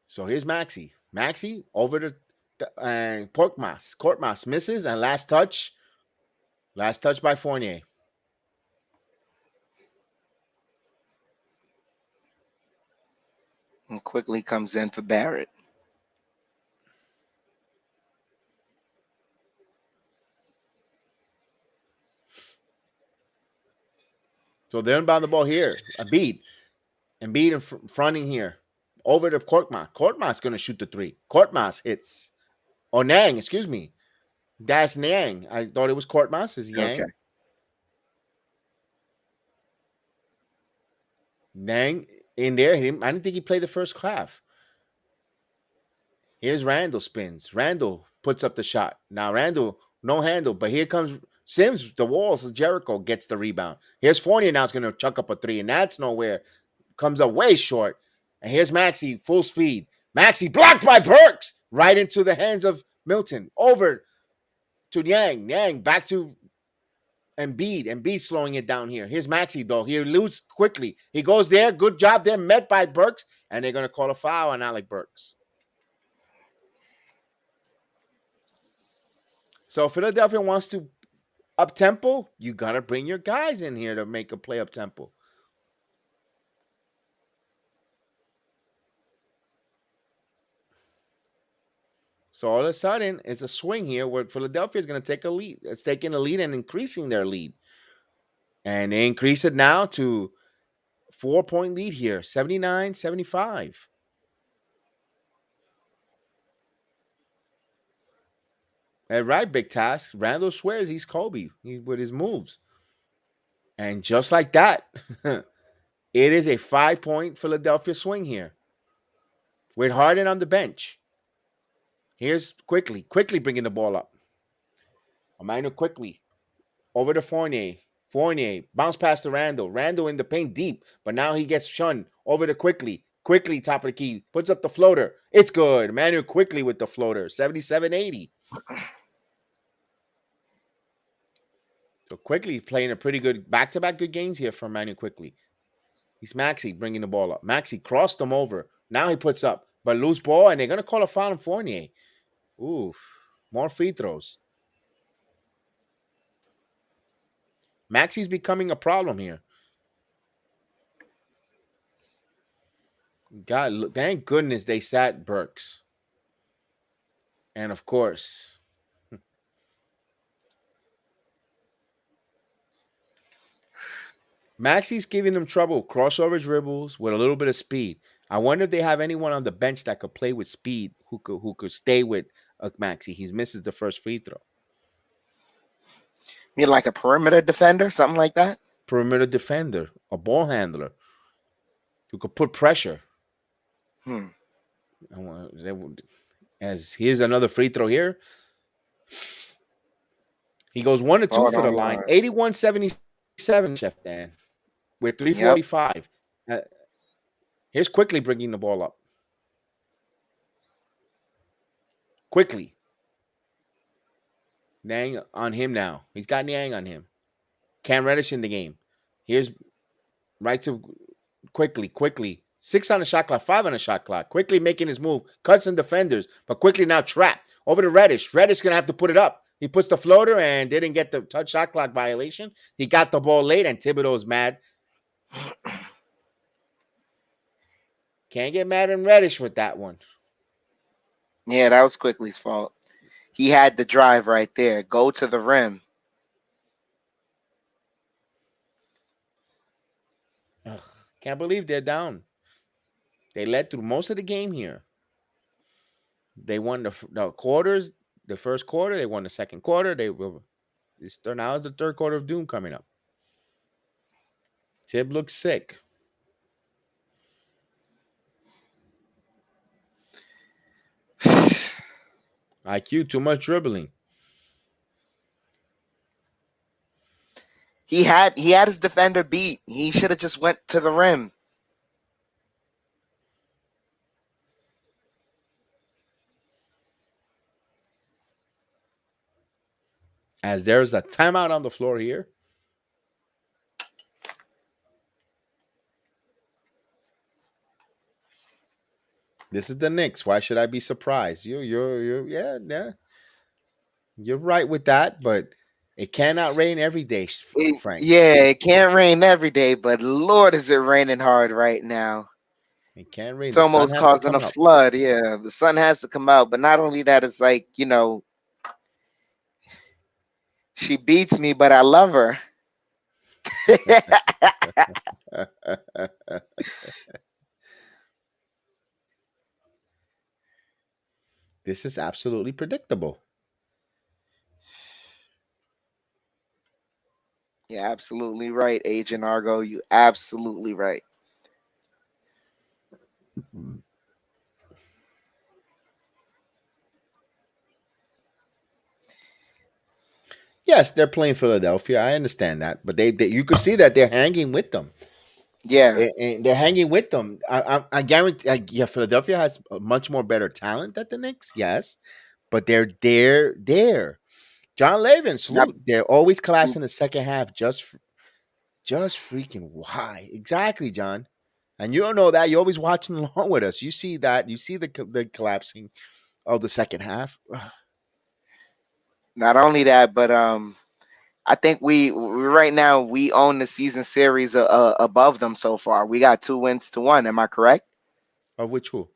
So here's Maxey. Maxey over to Korkmaz. Korkmaz misses and last touch by Fournier. And quickly comes in for Barrett. So they're inbound the ball here. Embiid in fronting here. Over to Korkmaz. Korkmaz going to shoot the 3. Korkmaz hits. Oh, Niang, excuse me. That's Niang. I thought it was Korkmaz. It's Yang. Okay. Niang in there. I didn't think he played the first half. Here's Randall spins. Randall puts up the shot. Now Randall, no handle, but here comes Sims. The walls of Jericho gets the rebound. Here's Fournier now is going to chuck up a 3, and that's nowhere. Comes up way short. And here's Maxey, full speed. Maxey blocked by Burks. Right into the hands of Milton. Over to Yang. Yang back to Embiid slowing it down here. Here's Maxey, though. He loses quickly. He goes there. Good job there. Met by Burks. And they're going to call a foul on Alec Burks. So Philadelphia wants to up-tempo. You got to bring your guys in here to make a play up-tempo. So all of a sudden, it's a swing here where Philadelphia is going to take a lead. It's taking a lead and increasing their lead. And they increase it now to 4-point lead here, 79-75. And right, Big Task. Randall swears he's Kobe with his moves. And just like that, it is a 5-point Philadelphia swing here with Harden on the bench. Here's quickly bringing the ball up. Emmanuel quickly over to Fournier. Fournier bounce past to Randall. Randall in the paint deep, but now he gets shunned over to Quickly. Quickly, top of the key, puts up the floater. It's good. Emmanuel quickly with the floater, 77-80. So Quickly playing a pretty good back-to-back good games here from Emmanuel Quickly. He's Maxey bringing the ball up. Maxey crossed him over. Now he puts up, but loose ball, and they're going to call a foul on Fournier. Oof, more free throws. Maxey's becoming a problem here. God, thank goodness they sat Burks. And of course, Maxey's giving them trouble. Crossover dribbles with a little bit of speed. I wonder if they have anyone on the bench that could play with speed who could stay with Maxey. He misses the first free throw. You mean like a perimeter defender, something like that? Perimeter defender, a ball handler who could put pressure. As here's another free throw here. He goes 1 to 2 for the line. 81-77, Chef Dan, with 3:45. Here's Quickly bringing the ball up. Quickly. Niang on him now. He's got Niang on him. Cam Reddish in the game. Here's right to Quickly. 6 on the shot clock, 5 on the shot clock. Quickly making his move. Cuts some defenders, but Quickly now trapped. Over to Reddish. Reddish going to have to put it up. He puts the floater and didn't get the touch shot clock violation. He got the ball late, and Thibodeau's mad. Can't get mad at Reddish with that one. Yeah, that was Quickly's fault. He had the drive right there. Go to the rim. Ugh, can't believe they're down. They led through most of the game here. They won the quarters, the first quarter. They won the second quarter. Now is the third quarter of doom coming up. Tib looks sick. IQ, too much dribbling. He had his defender beat. He should have just went to the rim. As there's a timeout on the floor here. This is the Knicks. Why should I be surprised? You're right with that, but it cannot rain every day, Frank. It can't rain every day, but Lord, is it raining hard right now. It can't rain. It's almost causing a flood. Yeah, the sun has to come out. But not only that, it's like, she beats me, but I love her. This is absolutely predictable. You're absolutely right, Agent Argo. You absolutely right. Yes, they're playing Philadelphia. I understand that, but they you could see that they're hanging with them. Yeah, and they're hanging with them. I guarantee. Yeah, Philadelphia has a much more better talent than the Knicks. Yes, but they're there. John Levin, Yep. salute. They're always collapsing the second half. Just freaking why? Exactly, John. And you don't know that. You're always watching along with us. You see that. You see the collapsing of the second half. Not only that, but I think we right now we own the season series above them so far. We got 2 wins to 1. Am I correct? Of which who?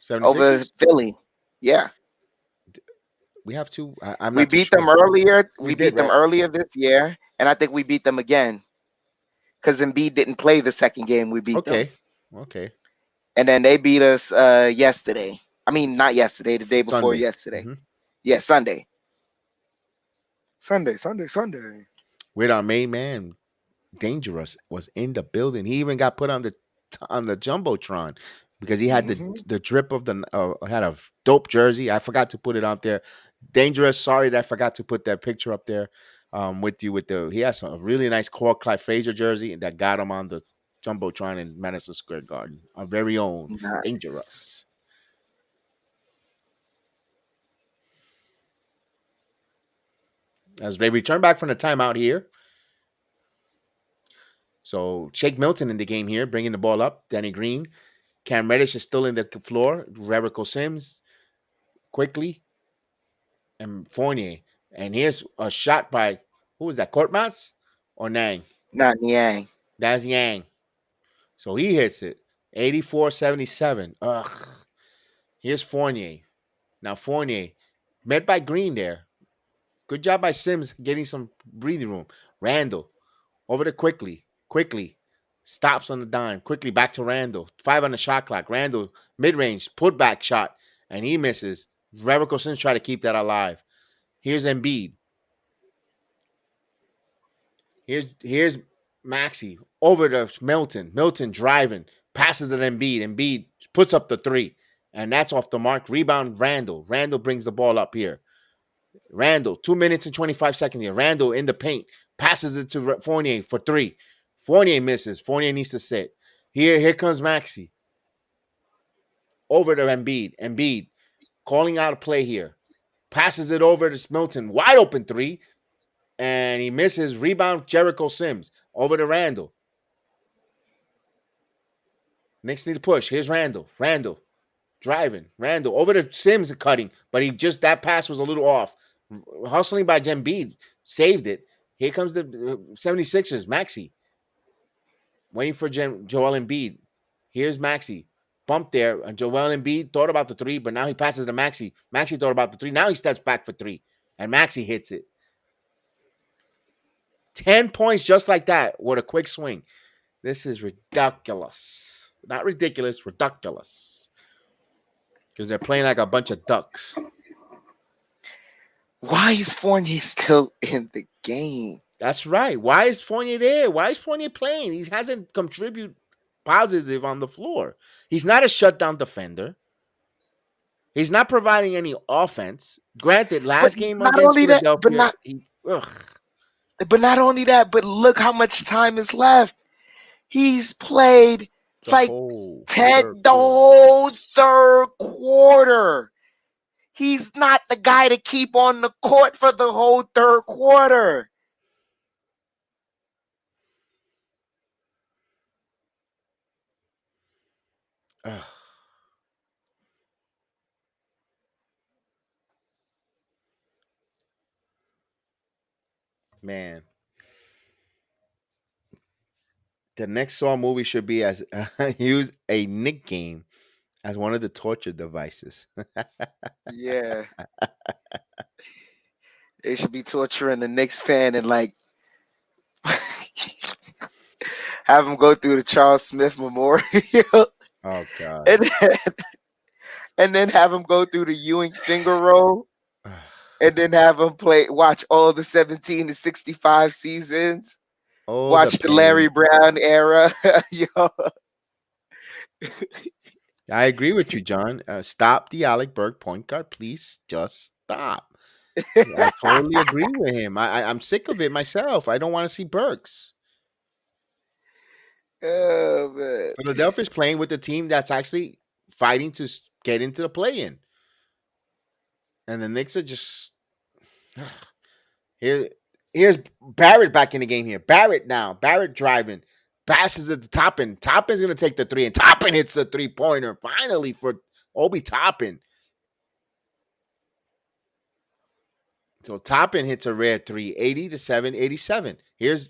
Over 76ers? Philly. Yeah. We have two. I'm We not too beat them sure. earlier. We We did, beat them right? earlier this year, and I think we beat them again because Embiid didn't play the second game. We beat them, Okay. Okay. and then they beat us yesterday. I mean, not yesterday, the day before Sunday. yesterday. Hmm. Yeah, Sunday. Sunday. With our main man, Dangerous, was in the building. He even got put on the jumbotron because he had Hmm. the drip of the had a dope jersey. I forgot to put it out there. Dangerous. Sorry that I forgot to put that picture up there with you. He has a really nice core Clyde Frazier jersey that got him on the jumbotron in Madison Square Garden. Our very own Nice. Dangerous. As they return back from the timeout here. So Shake Milton in the game here, bringing the ball up. Danny Green. Cam Reddish is still in the floor. Jericho Sims quickly. And Fournier. And here's a shot by, who was that, Kortmaz or Nang? Not Yang. That's Yang. So he hits it. 84-77. Ugh. Here's Fournier. Now Fournier, met by Green there. Good job by Sims getting some breathing room. Randall, over to Quickly. Stops on the dime. Quickly back to Randall. 5 on the shot clock. Randall, mid-range, put-back shot. And he misses. Jericho Sims try to keep that alive. Here's Embiid. Here's Maxey over to Milton. Milton driving, passes it to Embiid. Embiid puts up the 3, and that's off the mark. Rebound Randall. Randall brings the ball up here. Randall, 2 minutes and 25 seconds here. Randall in the paint, passes it to Fournier for 3. Fournier misses. Fournier needs to sit. Here comes Maxey. Over to Embiid. Embiid calling out a play here. Passes it over to Milton. Wide open 3. And he misses. Rebound Jericho Sims. Over to Randall. Knicks need to push. Here's Randall. Randall driving. Randall over to Sims cutting. But that pass was a little off. Hustling by Embiid. Saved it. Here comes the 76ers. Maxey. Waiting for Joel Embiid. Here's Maxey. Bump there. And Joel Embiid thought about the 3, but now he passes to Maxey. Maxey thought about the 3. Now he steps back for 3. And Maxey hits it. 10 points just like that with a quick swing. This is ridiculous. Not ridiculous, ridiculous. Because they're playing like a bunch of ducks. Why is Fournier still in the game? That's right. Why is Fournier there? Why is Fournier playing? He hasn't contributed positive on the floor. He's not a shutdown defender. He's not providing any offense. Granted, last game against Philadelphia, But not only that, but look how much time is left. He's played the whole third quarter. He's not the guy to keep on the court for the whole third quarter. Man. The next Saw movie should be as use a Knick game as one of the torture devices. Yeah. They should be torturing the Knicks fan and like have him go through the Charles Smith Memorial. Oh God. And then have him go through the Ewing finger roll. And then have him watch all the 17 to 65 seasons. Watch the Larry Brown era. Yo. I agree with you, John. Stop the Alec Burke point guard. Please just stop. I totally agree with him. I'm sick of it myself. I don't want to see Burks. Oh, man. Philadelphia's playing with a team that's actually fighting to get into the play-in. And the Knicks are just... Here's Barrett back in the game here. Barrett now. Barrett driving. Passes it to Toppin. Toppin's going to take the three, and Toppin hits the three-pointer finally for Obi Toppin. So Toppin hits a rare three, 80-7, 87. Here's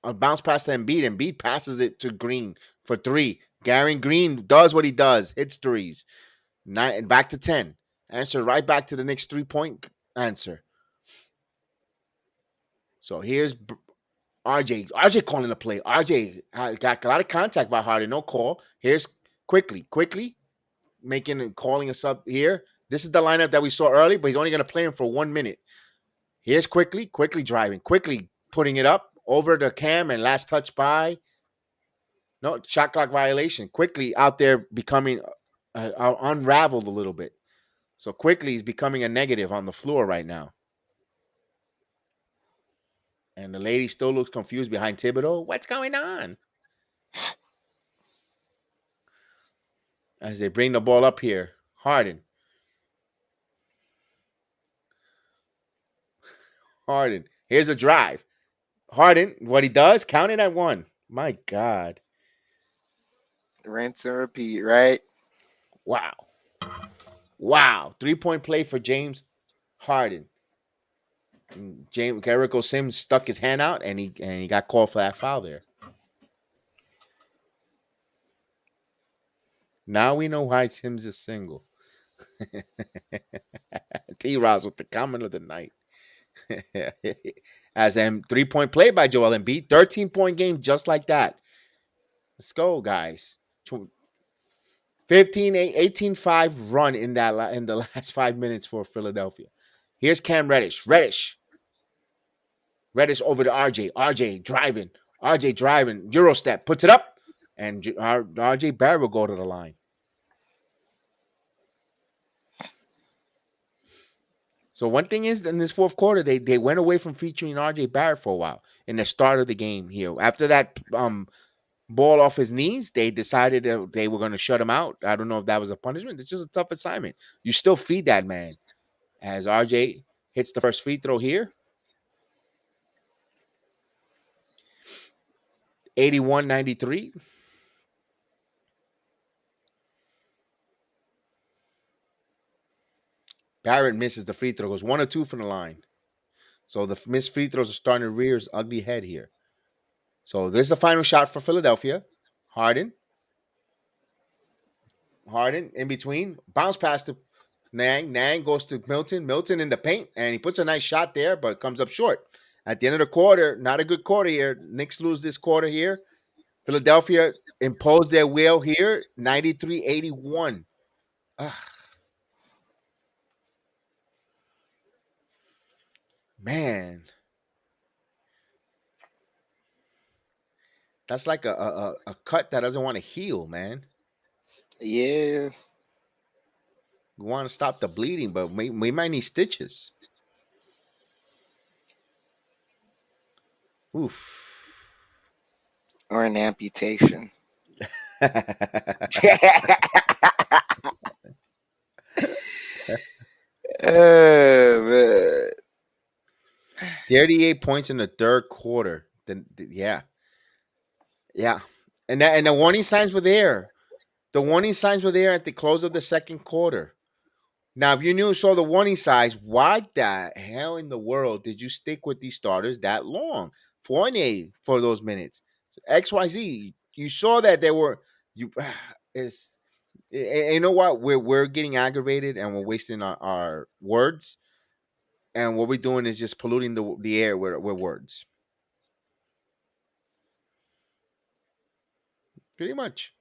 a bounce pass to Embiid. Embiid passes it to Green for three. Gary Green does what he does, hits threes. Nine, back to 10. Answer right back to the Knicks 3-point answer. So here's RJ. RJ calling the play. RJ got a lot of contact by Harden. No call. Here's quickly making and calling us up here. This is the lineup that we saw early, but he's only going to play him for 1 minute. Here's quickly driving, quickly putting it up over the Cam, and last touch by. No, shot clock violation. Quickly out there becoming unraveled a little bit. So quickly he's becoming a negative on the floor right now. And the lady still looks confused behind Thibodeau. What's going on? As they bring the ball up here. Harden. Here's a drive. Harden, what he does, count it at one. My God. Rinse and repeat, right? Wow. 3-point play for James Harden. And Jericho Sims stuck his hand out, and he got called for that foul there. Now we know why Sims is single. T-Ross with the comment of the night. As a 3-point play by Joel Embiid, 13-point game just like that. Let's go, guys. 18-5 run in the last 5 minutes for Philadelphia. Here's Cam Reddish. Reddish over to RJ. RJ driving. Euro step. Puts it up. And RJ Barrett will go to the line. So one thing is, in this fourth quarter, they went away from featuring RJ Barrett for a while in the start of the game here. After that ball off his knees, they decided that they were going to shut him out. I don't know if that was a punishment. It's just a tough assignment. You still feed that man. As RJ hits the first free throw here. 81-93. Barrett misses the free throw. Goes 1 or 2 from the line. So the missed free throws are starting to rear his ugly head here. So this is the final shot for Philadelphia. Harden in between. Bounce pass to Nang. Nang goes to Milton. Milton in the paint. And he puts a nice shot there, but comes up short. At the end of the quarter, not a good quarter here. Knicks lose this quarter here. Philadelphia imposed their will here. 93-81. Man. That's like a cut that doesn't want to heal, man. Yeah. We want to stop the bleeding, but we might need stitches. Oof. Or an amputation. Man. 38 points in the third quarter. Yeah. And the warning signs were there. The warning signs were there at the close of the second quarter. Now, if you saw the warning signs, why the hell in the world did you stick with these starters that long? Fournier for those minutes. XYZ, you saw that they were you know what? We're getting aggravated and we're wasting our words. And what we're doing is just polluting the air with words. Pretty much.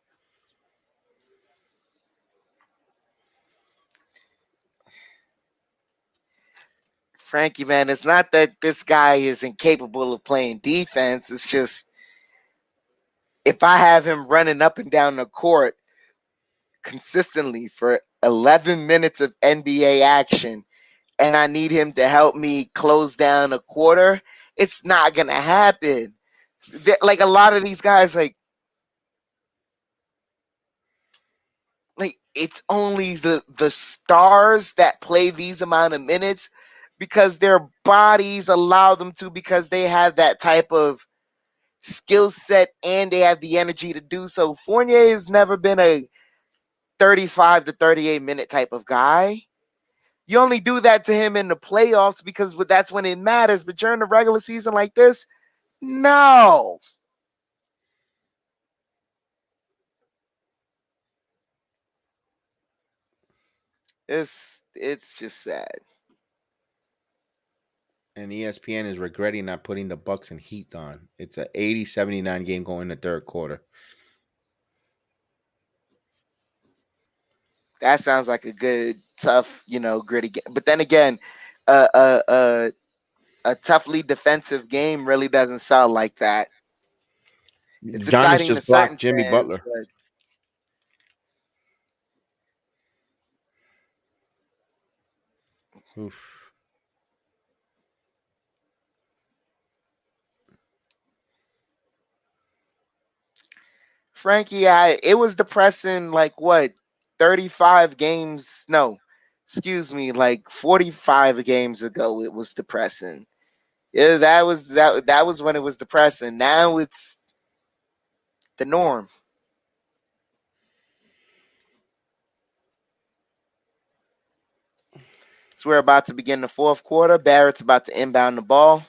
Frankie, man, it's not that this guy is incapable of playing defense. It's just if I have him running up and down the court consistently for 11 minutes of NBA action and I need him to help me close down a quarter, it's not going to happen. Like a lot of these guys, like it's only the stars that play these amount of minutes because their bodies allow them to, because they have that type of skill set and they have the energy to do so. Fournier has never been a 35 to 38 minute type of guy. You only do that to him in the playoffs because that's when it matters. But during the regular season like this, no. It's just sad. And ESPN is regretting not putting the Bucks and Heat on. It's a 80-79 game going in the third quarter. That sounds like a good, tough, gritty game. But then again, a toughly defensive game really doesn't sound like that. It's Giannis exciting to just certain blocked Jimmy fans, Butler. but Oof. Frankie, it was depressing. Like what, 35 games? No, excuse me, like 45 games ago, it was depressing. Yeah, that was when it was depressing. Now it's the norm. So we're about to begin the fourth quarter. Barrett's about to inbound the ball.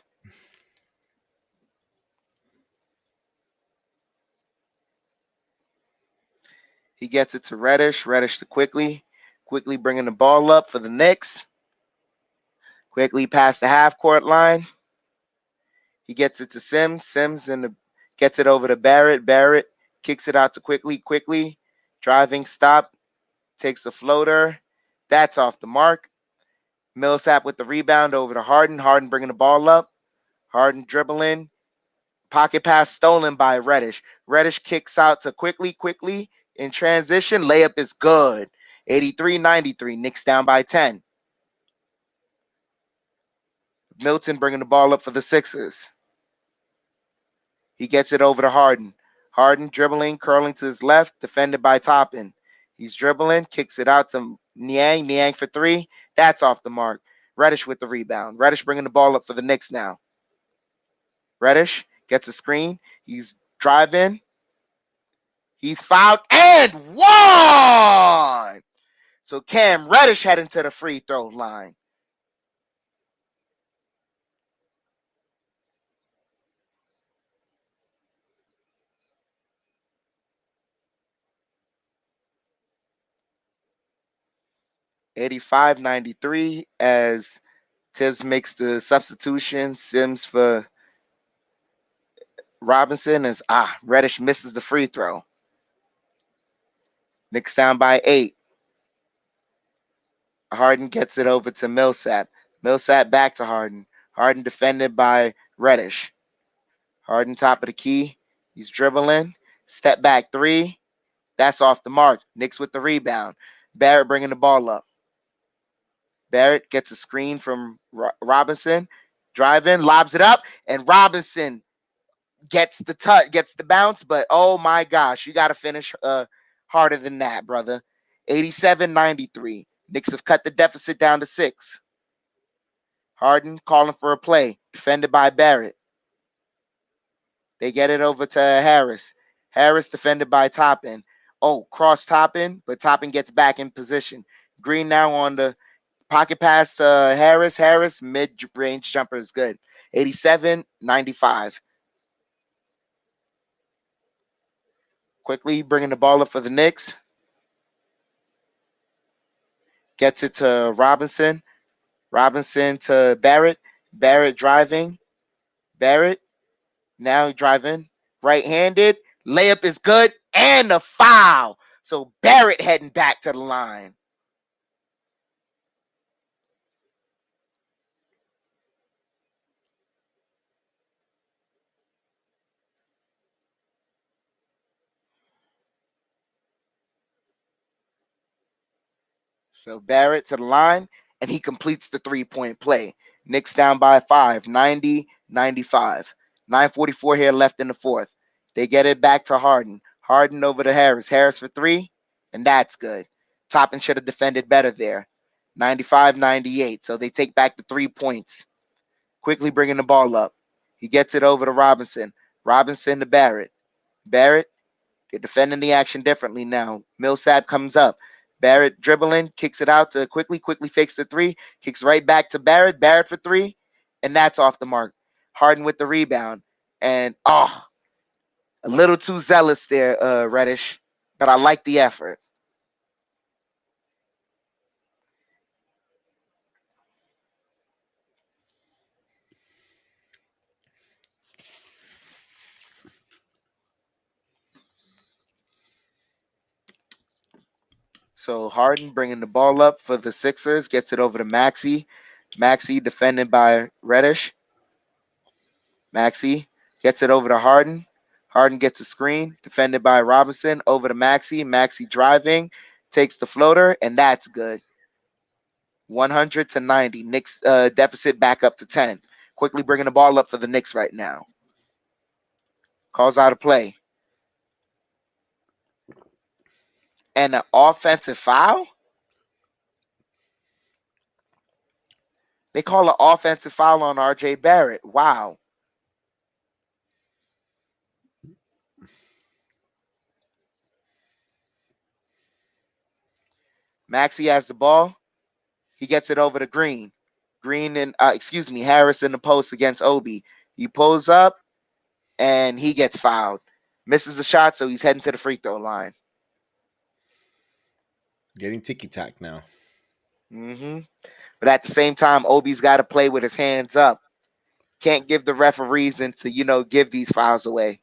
He gets it to Reddish. Reddish to Quickly. Quickly bringing the ball up for the Knicks. Quickly past the half court line. He gets it to Sims. Sims gets it over to Barrett. Barrett kicks it out to Quickly. Quickly driving stop. Takes a floater. That's off the mark. Millsap with the rebound over to Harden. Harden bringing the ball up. Harden dribbling. Pocket pass stolen by Reddish. Reddish kicks out to Quickly in transition. Layup is good. 83-93. Knicks down by 10. Milton bringing the ball up for the Sixers. He gets it over to Harden. Harden dribbling, curling to his left, defended by Toppin. He's dribbling, kicks it out to Niang. Niang for three. That's off the mark. Reddish with the rebound. Reddish bringing the ball up for the Knicks now. Reddish gets a screen. He's driving. He's fouled and one. So Cam Reddish heading to the free throw line. $85.93 as Tibbs makes the substitution. Sims for Robinson as Reddish misses the free throw. Knicks down by 8. Harden gets it over to Millsap. Millsap back to Harden. Harden defended by Reddish. Harden top of the key. He's dribbling. Step back three. That's off the mark. Knicks with the rebound. Barrett bringing the ball up. Barrett gets a screen from Robinson. Driving, lobs it up, and Robinson gets the touch, gets the bounce. But oh my gosh, you got to finish harder than that, brother. 87-93. Knicks have cut the deficit down to 6. Harden calling for a play, defended by Barrett. They get it over to Harris. Harris defended by Toppin. Oh, cross Toppin, but Toppin gets back in position. Green now on the pocket pass to Harris. Harris, mid-range jumper is good. 87-95. Quickly bringing the ball up for the Knicks. Gets it to Robinson. Robinson to Barrett. Barrett driving. Barrett now driving. Right-handed. Layup is good. And a foul. So Barrett heading back to the line. So Barrett to the line, and he completes the three-point play. Knicks down by 5, 90-95. 9:44 here left in the fourth. They get it back to Harden. Harden over to Harris. Harris for three, and that's good. Toppin should have defended better there. 95-98. So they take back the 3 points. Quickly bringing the ball up. He gets it over to Robinson. Robinson to Barrett. Barrett, they're defending the action differently now. Millsap comes up. Barrett dribbling, kicks it out to quickly fakes the 3, kicks right back to Barrett. Barrett for 3, and that's off the mark. Harden with the rebound. And, a little too zealous there, Reddish, but I like the effort. So Harden bringing the ball up for the Sixers, gets it over to Maxey. Maxey defended by Reddish. Maxey gets it over to Harden. Harden gets a screen, defended by Robinson, over to Maxey. Maxey driving, takes the floater, and that's good. 100-90. Knicks deficit back up to 10. Quickly bringing the ball up for the Knicks right now. Calls out a play. And an offensive foul? They call an offensive foul on RJ Barrett. Wow. Maxey has the ball. He gets it over to Green. Harris in the post against Obi. He pulls up and he gets fouled. Misses the shot, so he's heading to the free throw line. Getting ticky-tack now. But at the same time, Obi's got to play with his hands up. Can't give the ref a reason to, give these fouls away.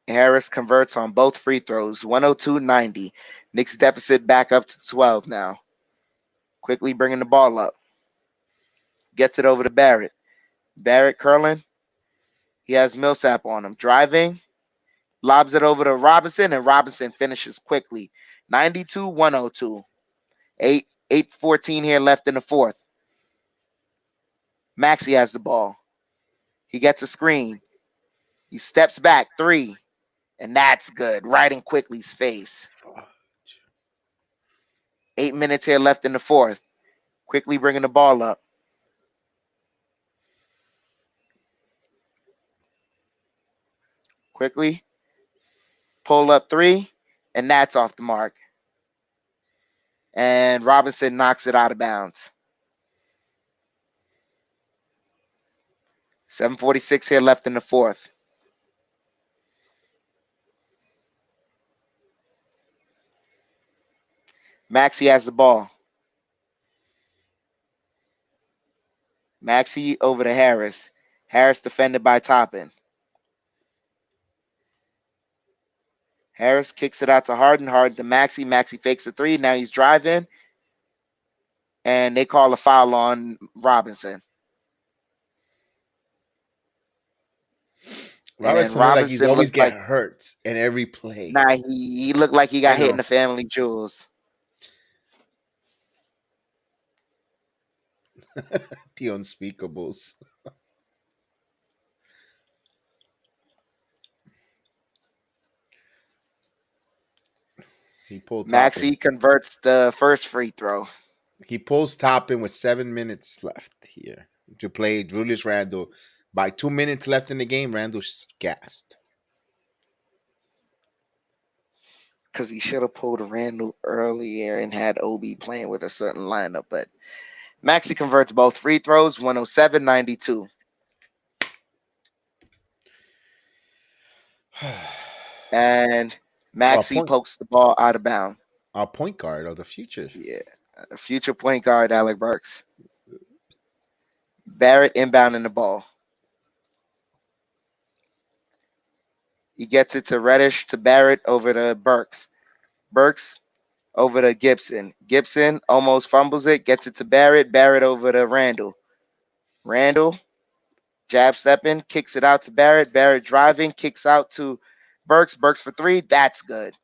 Harris converts on both free throws, 102-90. Knicks deficit back up to 12 now. Quickly bringing the ball up. Gets it over to Barrett. Barrett curling. He has Millsap on him. Driving. Lobs it over to Robinson, and Robinson finishes quickly. 92-102. 8:14 here left in the fourth. Maxey has the ball. He gets a screen. He steps back, 3. And that's good. Right in Quickly's face. 8 minutes here left in the fourth. Quickly bringing the ball up. Quickly. Pull up 3. And that's off the mark. And Robinson knocks it out of bounds. 7:46 here left in the fourth. Maxey has the ball. Maxey over to Harris. Harris defended by Toppin. Harris kicks it out to Harden. Harden to Maxey. Maxey fakes the 3. Now he's driving. And they call a foul on Robinson. Robinson looked like he's always getting hurt in every play. Nah, he looked like he got hit in the family jewels. The unspeakables. He pulled Maxey converts the first free throw. He pulls Toppin with 7 minutes left here to play Julius Randle. By 2 minutes left in the game, Randle's gassed. Because he should have pulled Randle earlier and had Obi playing with a certain lineup. But Maxey converts both free throws, 107-92. And Maxey pokes the ball out of bounds. Our point guard of the future. Yeah, future point guard, Alec Burks. Barrett inbounding the ball. He gets it to Reddish, to Barrett, over to Burks. Burks over to Gibson. Gibson almost fumbles it, gets it to Barrett. Barrett over to Randle. Randle Jab stepping, kicks it out to Barrett. Barrett driving, kicks out to Burks. Burks for three. That's good.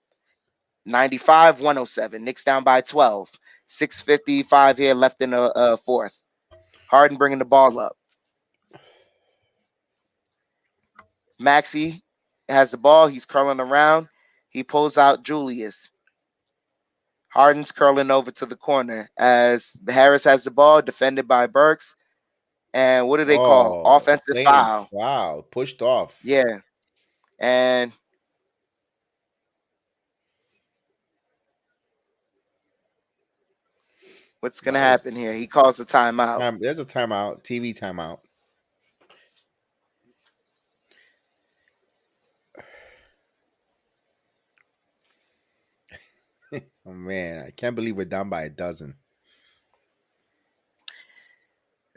95-107. Knicks down by 12. 6:55 here left in the fourth. Harden bringing the ball up. Maxey has the ball. He's curling around. He pulls out Julius. Harden's curling over to the corner as Harris has the ball, defended by Burks. And what do they call? Oh, Offensive playing foul. foul. Pushed off. Yeah. And what's going to That was happen here? He calls a timeout. there's a timeout. TV timeout. Oh man, I can't believe we're down by a dozen.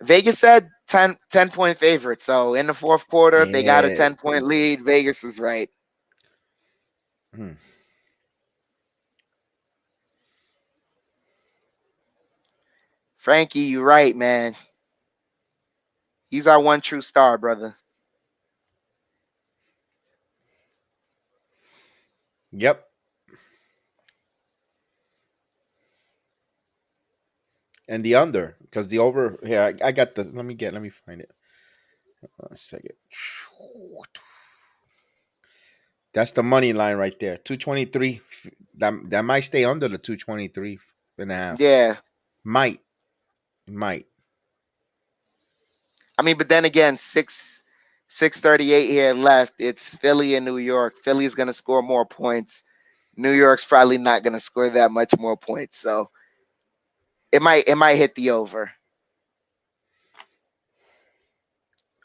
Vegas said 10-point favorite. So in the fourth quarter, they got a Yeah. 10-point lead. Vegas is right. Hmm. Frankie, you're right, man. He's our one true star, brother. Yep. And the under, because the over here, I got the. Let me find it. A second. That's the money line right there. 223. That might stay under the 223 and a half. Yeah. Might. I mean, but then again, 6:38 here left. It's Philly and New York. Philly's gonna score more points. New York's probably not gonna score that much more points. So it might hit the over.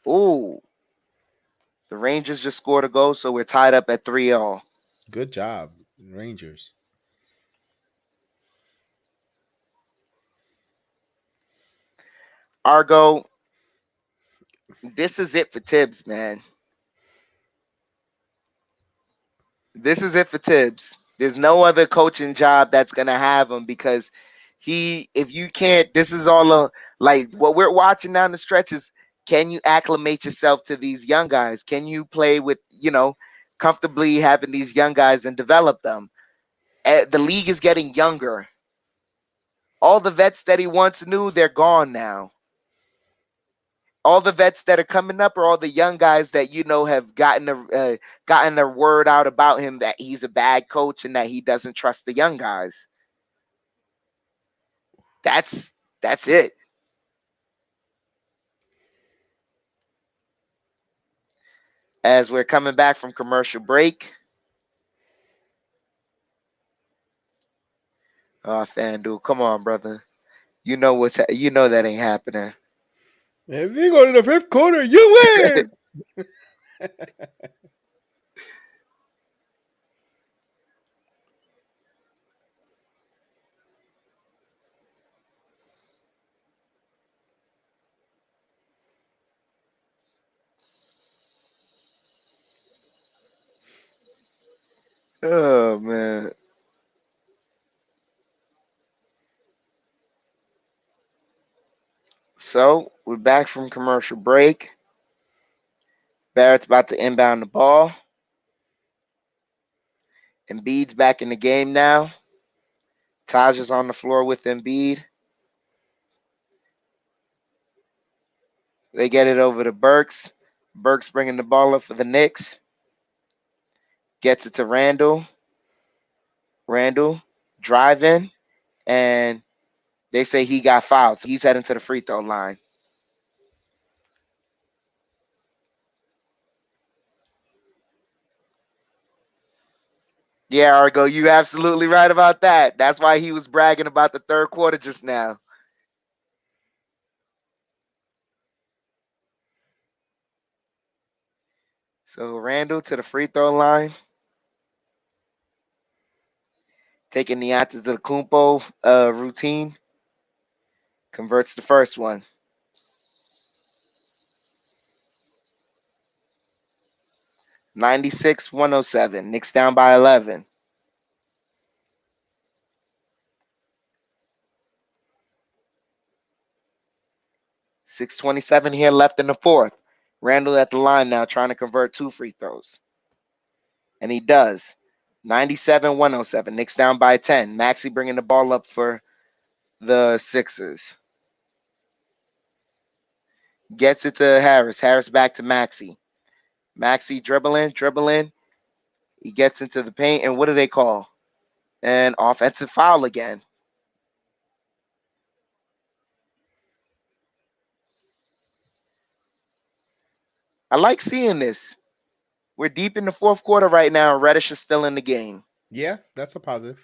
Ooh. The Rangers just scored a goal, so we're tied up at 3-all. Good job, Rangers. Argo, this is it for Tibbs, man. This is it for Tibbs. There's no other coaching job that's gonna have him because if you can't, this is all like what we're watching down the stretch is, can you acclimate yourself to these young guys? Can you play with, comfortably having these young guys and develop them? The league is getting younger. All the vets that he once knew, they're gone now. All the vets that are coming up are all the young guys that have gotten the word out about him that he's a bad coach and that he doesn't trust the young guys. That's it. As we're coming back from commercial break. Oh, FanDuel, come on, brother. You know that ain't happening. If you go to the fifth quarter, you win. Oh man. So we're back from commercial break. Barrett's about to inbound the ball. Embiid's back in the game now. Taj is on the floor with Embiid. They get it over to Burks. Burks bringing the ball up for the Knicks. Gets it to Randall. Randall driving, and they say he got fouled. So he's heading to the free throw line. Yeah, Argo, you absolutely right about that. That's why he was bragging about the third quarter just now. So Randall to the free throw line. Taking the Antetokounmpo routine. Converts the first one. 96-107. Knicks down by 11. 6:27 here left in the fourth. Randall at the line now trying to convert 2 free throws. And he does. 97-107. Knicks down by 10. Maxey bringing the ball up for the Sixers. Gets it to Harris. Harris back to Maxey. Maxey dribbling. He gets into the paint. And what do they call? An offensive foul again. I like seeing this. We're deep in the fourth quarter right now, and Reddish is still in the game. Yeah, that's a positive.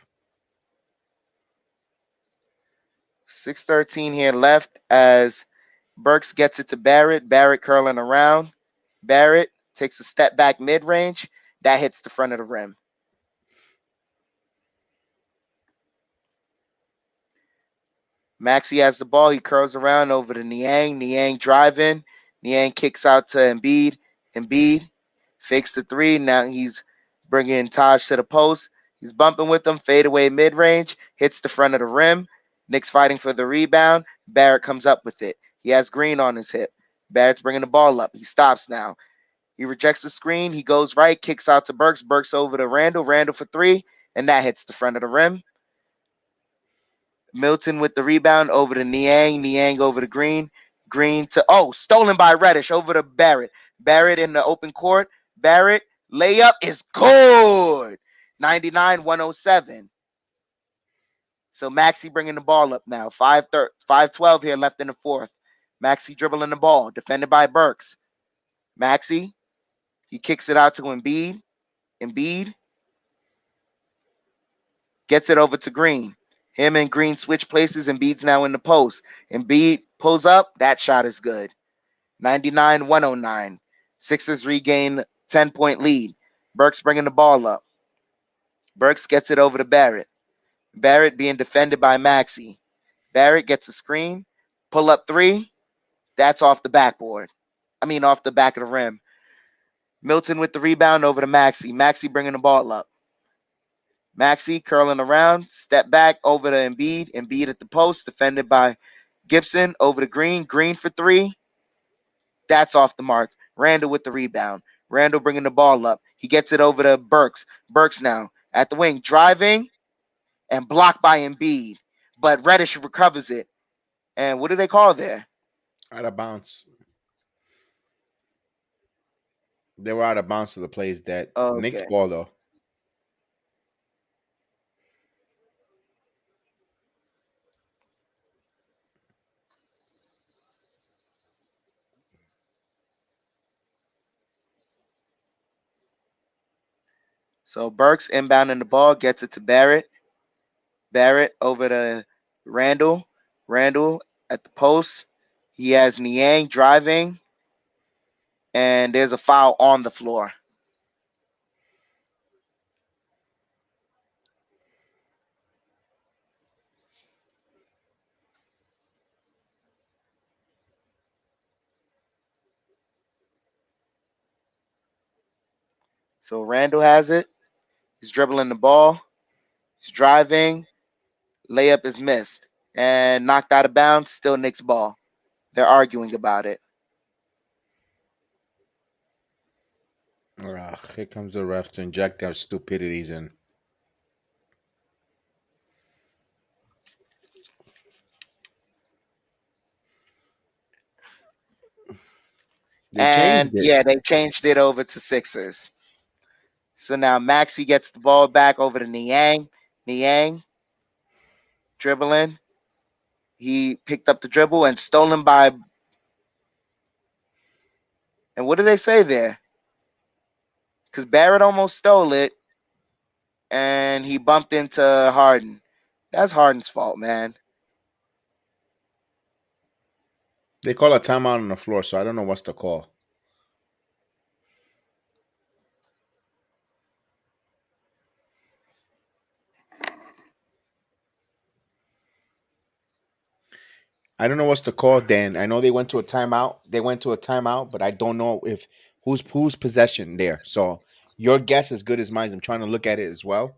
6:13 here left as Burks gets it to Barrett. Barrett curling around. Barrett takes a step back mid-range. That hits the front of the rim. Maxey has the ball. He curls around over to Niang. Niang driving. Niang kicks out to Embiid. Embiid fakes the 3. Now he's bringing Taj to the post. He's bumping with him. Fadeaway mid-range. Hits the front of the rim. Knicks fighting for the rebound. Barrett comes up with it. He has Green on his hip. Barrett's bringing the ball up. He stops now. He rejects the screen. He goes right. Kicks out to Burks. Burks over to Randall. Randall for 3. And that hits the front of the rim. Milton with the rebound over to Niang. Niang over to Green. Green to, stolen by Reddish over to Barrett. Barrett in the open court. Barrett, layup is good. 99-107. So Maxey bringing the ball up now. 5:12 here left in the fourth. Maxey dribbling the ball. Defended by Burks. Maxey, he kicks it out to Embiid. Embiid gets it over to Green. Him and Green switch places. Embiid's now in the post. Embiid pulls up. That shot is good. 99-109. Sixers regain 10-point lead. Burks bringing the ball up. Burks gets it over to Barrett. Barrett being defended by Maxey. Barrett gets a screen. Pull up 3. That's off the backboard. Off the back of the rim. Milton with the rebound over to Maxey. Maxey bringing the ball up. Maxey curling around, step back over to Embiid. Embiid at the post, defended by Gibson over to Green. Green for 3. That's off the mark. Randall with the rebound. Randall bringing the ball up. He gets it over to Burks. Burks now at the wing, driving and blocked by Embiid. But Reddish recovers it. And what do they call there? Out of bounds. They were out of bounds to the plays that Knicks Okay. ball though. So Burks inbounding the ball, gets it to Barrett. Barrett over to Randall. Randall at the post. He has Niang driving. And there's a foul on the floor. So Randall has it. He's dribbling the ball. He's driving. Layup is missed. And knocked out of bounds. Still Knicks ball. They're arguing about it. Here comes the ref to inject their stupidities in. They changed it over to Sixers. So now Maxey gets the ball back over to Niang. Niang dribbling. He picked up the dribble and stolen by. And what did they say there? Because Barrett almost stole it. And he bumped into Harden. That's Harden's fault, man. They call a timeout on the floor, so I don't know what's the call. I don't know what's the call, Dan. I know they went to a timeout. But I don't know if who's possession there. So your guess is good as mine. I'm trying to look at it as well.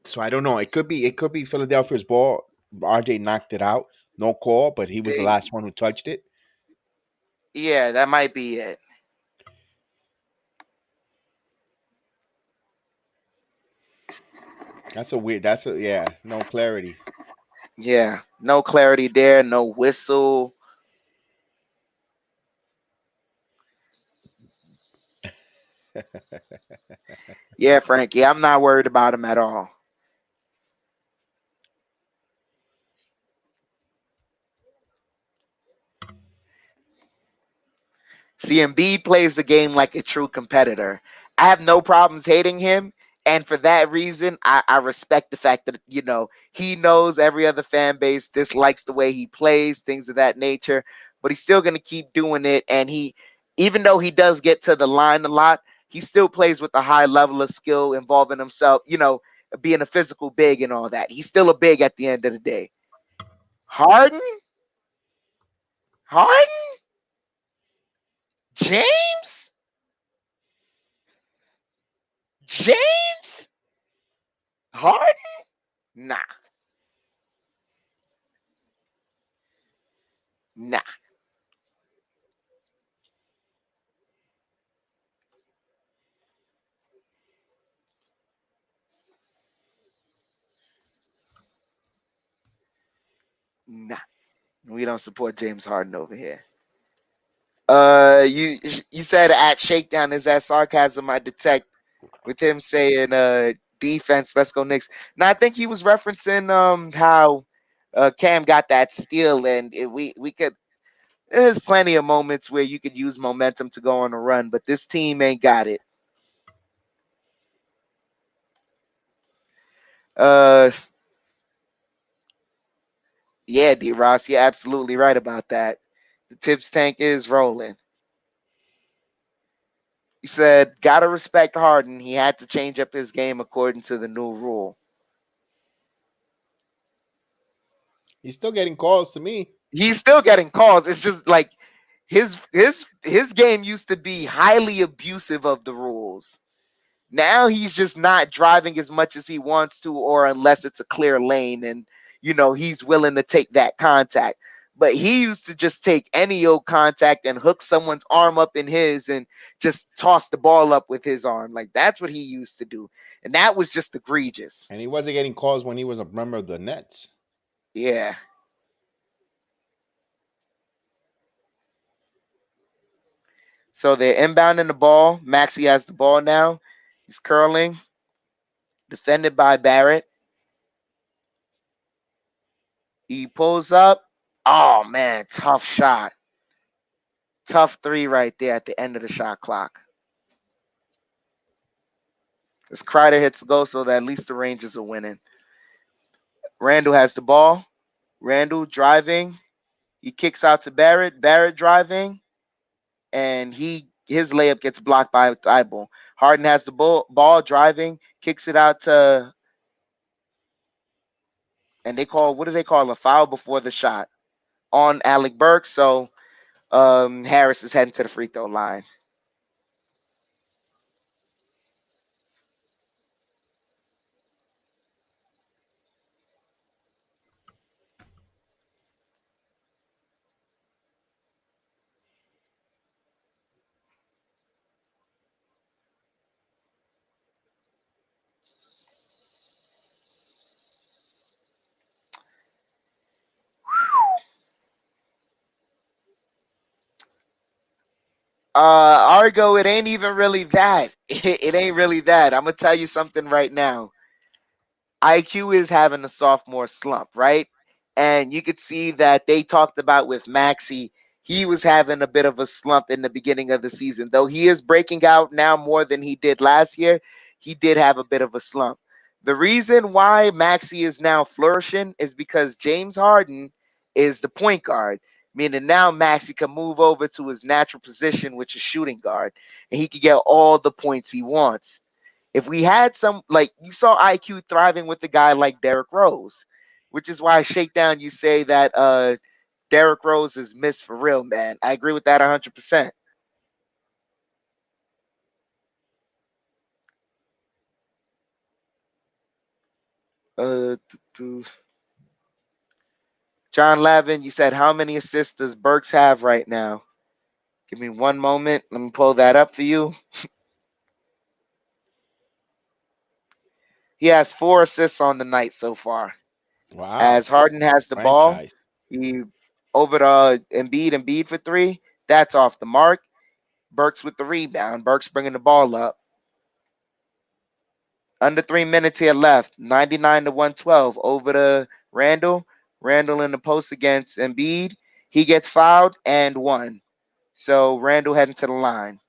So I don't know. It could be Philadelphia's ball. RJ knocked it out. No call, but he was the last one who touched it. Yeah, that might be it. That's a weird. That's a yeah. No clarity. Yeah, no clarity there, no whistle. Yeah, Frankie, I'm not worried about him at all. See, Embiid plays the game like a true competitor. I have no problems hating him. And for that reason, I respect the fact that, he knows every other fan base dislikes the way he plays, things of that nature, but he's still going to keep doing it. And even though he does get to the line a lot, he still plays with a high level of skill involving himself, being a physical big and all that. He's still a big at the end of the day. Harden? Harden? James? James? Harden? Nah, nah, nah. We don't support James Harden over here. You said at Shakedown, is that sarcasm I detect with him saying defense, let's go Knicks. Now I think he was referencing how Cam got that steal, and we could. There's plenty of moments where you could use momentum to go on a run, but this team ain't got it. Uh, yeah, D Ross, you're absolutely right about that. The tips tank is rolling. He said, gotta respect Harden. He had to change up his game according to the new rule. He's still getting calls to me. He's still getting calls. It's just like his game used to be highly abusive of the rules. Now he's just not driving as much as he wants to, or unless it's a clear lane and he's willing to take that contact. But he used to just take any old contact and hook someone's arm up in his and just toss the ball up with his arm. Like that's what he used to do. And that was just egregious. And he wasn't getting calls when he was a member of the Nets. Yeah. So they're inbounding the ball. Maxey has the ball now. He's curling, defended by Barrett. He pulls up. Oh man, tough shot. Tough three right there at the end of the shot clock. As Kreider hits the goal, so that at least the Rangers are winning. Randall has the ball. Randall driving. He kicks out to Barrett. Barrett driving, and his layup gets blocked by Thibault. Harden has the ball driving, kicks it out to, and what do they call a foul before the shot on Alec Burks. So Harris is heading to the free throw line. Argo, it ain't even really that. It ain't really that. I'm gonna tell you something right now. IQ is having a sophomore slump, right? And you could see that they talked about with Maxi, he was having a bit of a slump in the beginning of the season. Though he is breaking out now more than he did last year, he did have a bit of a slump. The reason why Maxi is now flourishing is because James Harden is the point guard, meaning now Maxi can move over to his natural position, which is shooting guard, and he can get all the points he wants. If we had some, like you saw IQ thriving with a guy like Derrick Rose, which is why Shakedown you say that Derrick Rose is missed for real, man. I agree with that 100%. Uh, John Lavin, you said how many assists does Burks have right now? Give me one moment. Let me pull that up for you. He has 4 assists on the night so far. Wow. As Harden has the ball, Franchise. he over to Embiid for 3. That's off the mark. Burks with the rebound. Burks bringing the ball up. Under 3 minutes here left. 99 to 112 over to Randall. Randall in the post against Embiid. He gets fouled and 1. So Randall heading to the line.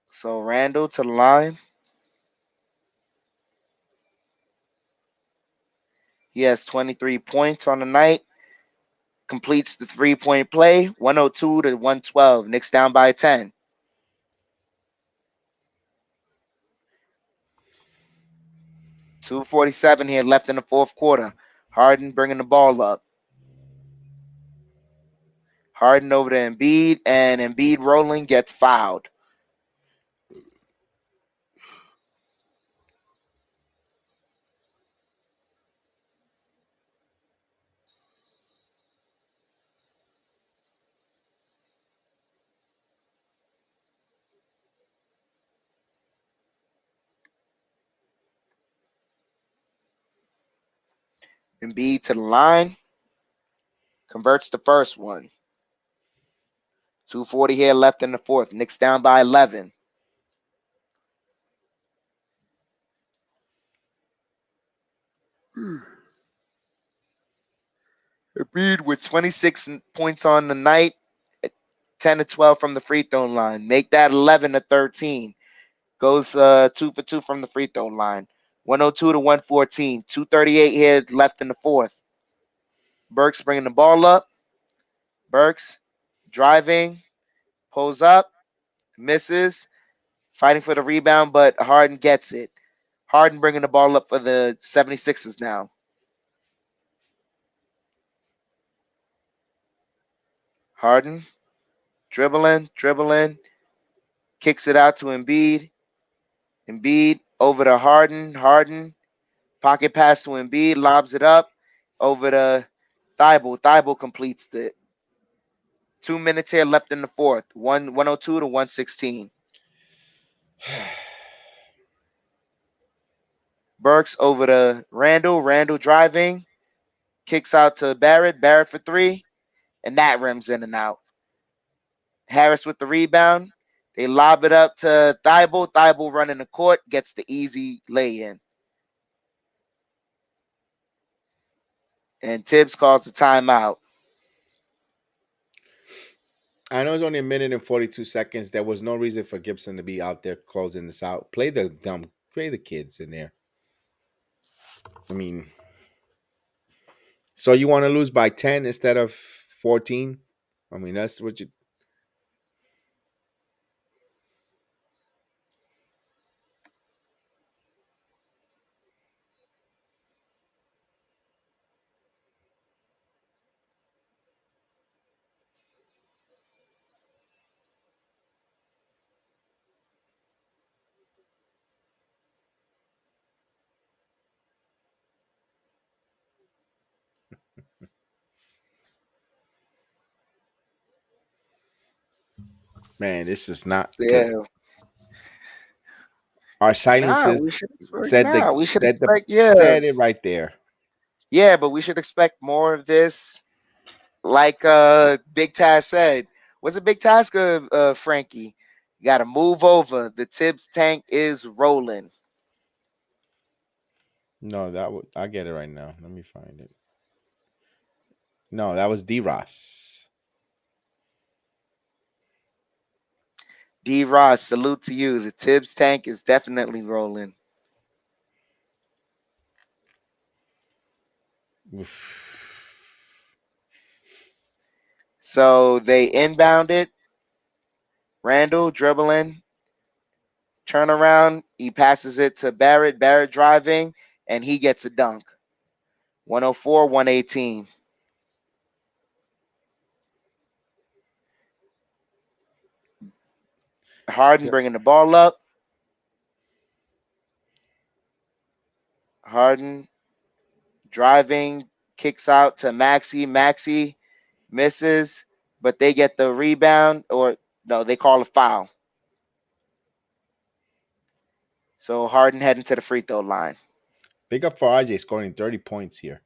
So Randall to the line. He has 23 points on the night. Completes the 3-point play. 102 to 112. Knicks down by 10. .247 here left in the fourth quarter. Harden bringing the ball up. Harden over to Embiid, and Embiid rolling gets fouled. Embiid to the line. Converts the first one. 2:40 here left in the fourth. Knicks down by 11. Embiid with 26 points on the night. 10 to 12 from the free throw line. Make that 11 to 13. Goes 2 for 2 from the free throw line. 102 to 114. 2:38 here left in the fourth. Burks bringing the ball up. Burks driving. Pulls up. Misses. Fighting for the rebound, but Harden gets it. Harden bringing the ball up for the 76ers now. Harden dribbling. Kicks it out to Embiid. Embiid over to Harden. Harden. Pocket pass to Embiid. Lobs it up. Over to Thibault. Thibault completes it. 2 minutes here left in the fourth. 102 to 116. Burks over to Randall. Randall driving. Kicks out to Barrett. Barrett for 3. And that rims in and out. Harris with the rebound. They lob it up to Thibault. Thibault running the court. Gets the easy lay-in. And Tibbs calls the timeout. I know it's only a minute and 42 seconds. There was no reason for Gibson to be out there closing this out. Play the kids in there. I mean, so you want to lose by 10 instead of 14? I mean, that's what you. Man, this is not good. Yeah. Our Nah, silences we should expect. Nah, we should expect. Yeah, said it right there. yeah, but we should expect more of this. Like Big Taz said, what's a big task of Frankie? You got to move over. The Tibbs tank is rolling. No, I get it right now. Let me find it. No, that was D Ross. D Ross, salute to you. The Tibbs tank is definitely rolling. So they inbound it. Randall dribbling, turnaround. He passes it to Barrett. Barrett driving, and he gets a dunk. 104, 118. Harden bringing the ball up. Harden driving, kicks out to Maxey. Maxey misses, but they get the rebound, or no, they call a foul. So Harden heading to the free throw line. Big up for RJ scoring 30 points here.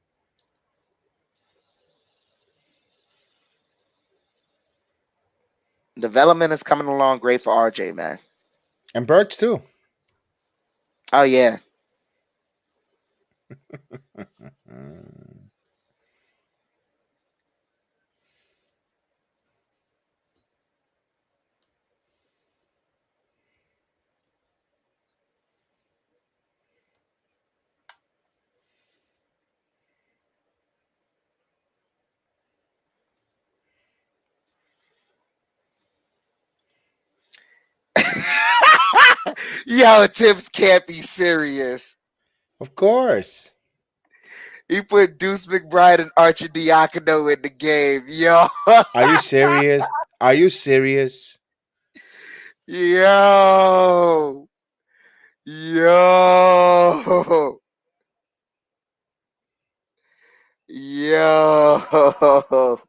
Development is coming along great for RJ, man. And Burks too. Oh yeah. Yo, Tibbs can't be serious. Of course. He put Deuce McBride and Archie Diacono in the game. Yo. Are you serious? Are you serious? Yo. Yo. Yo.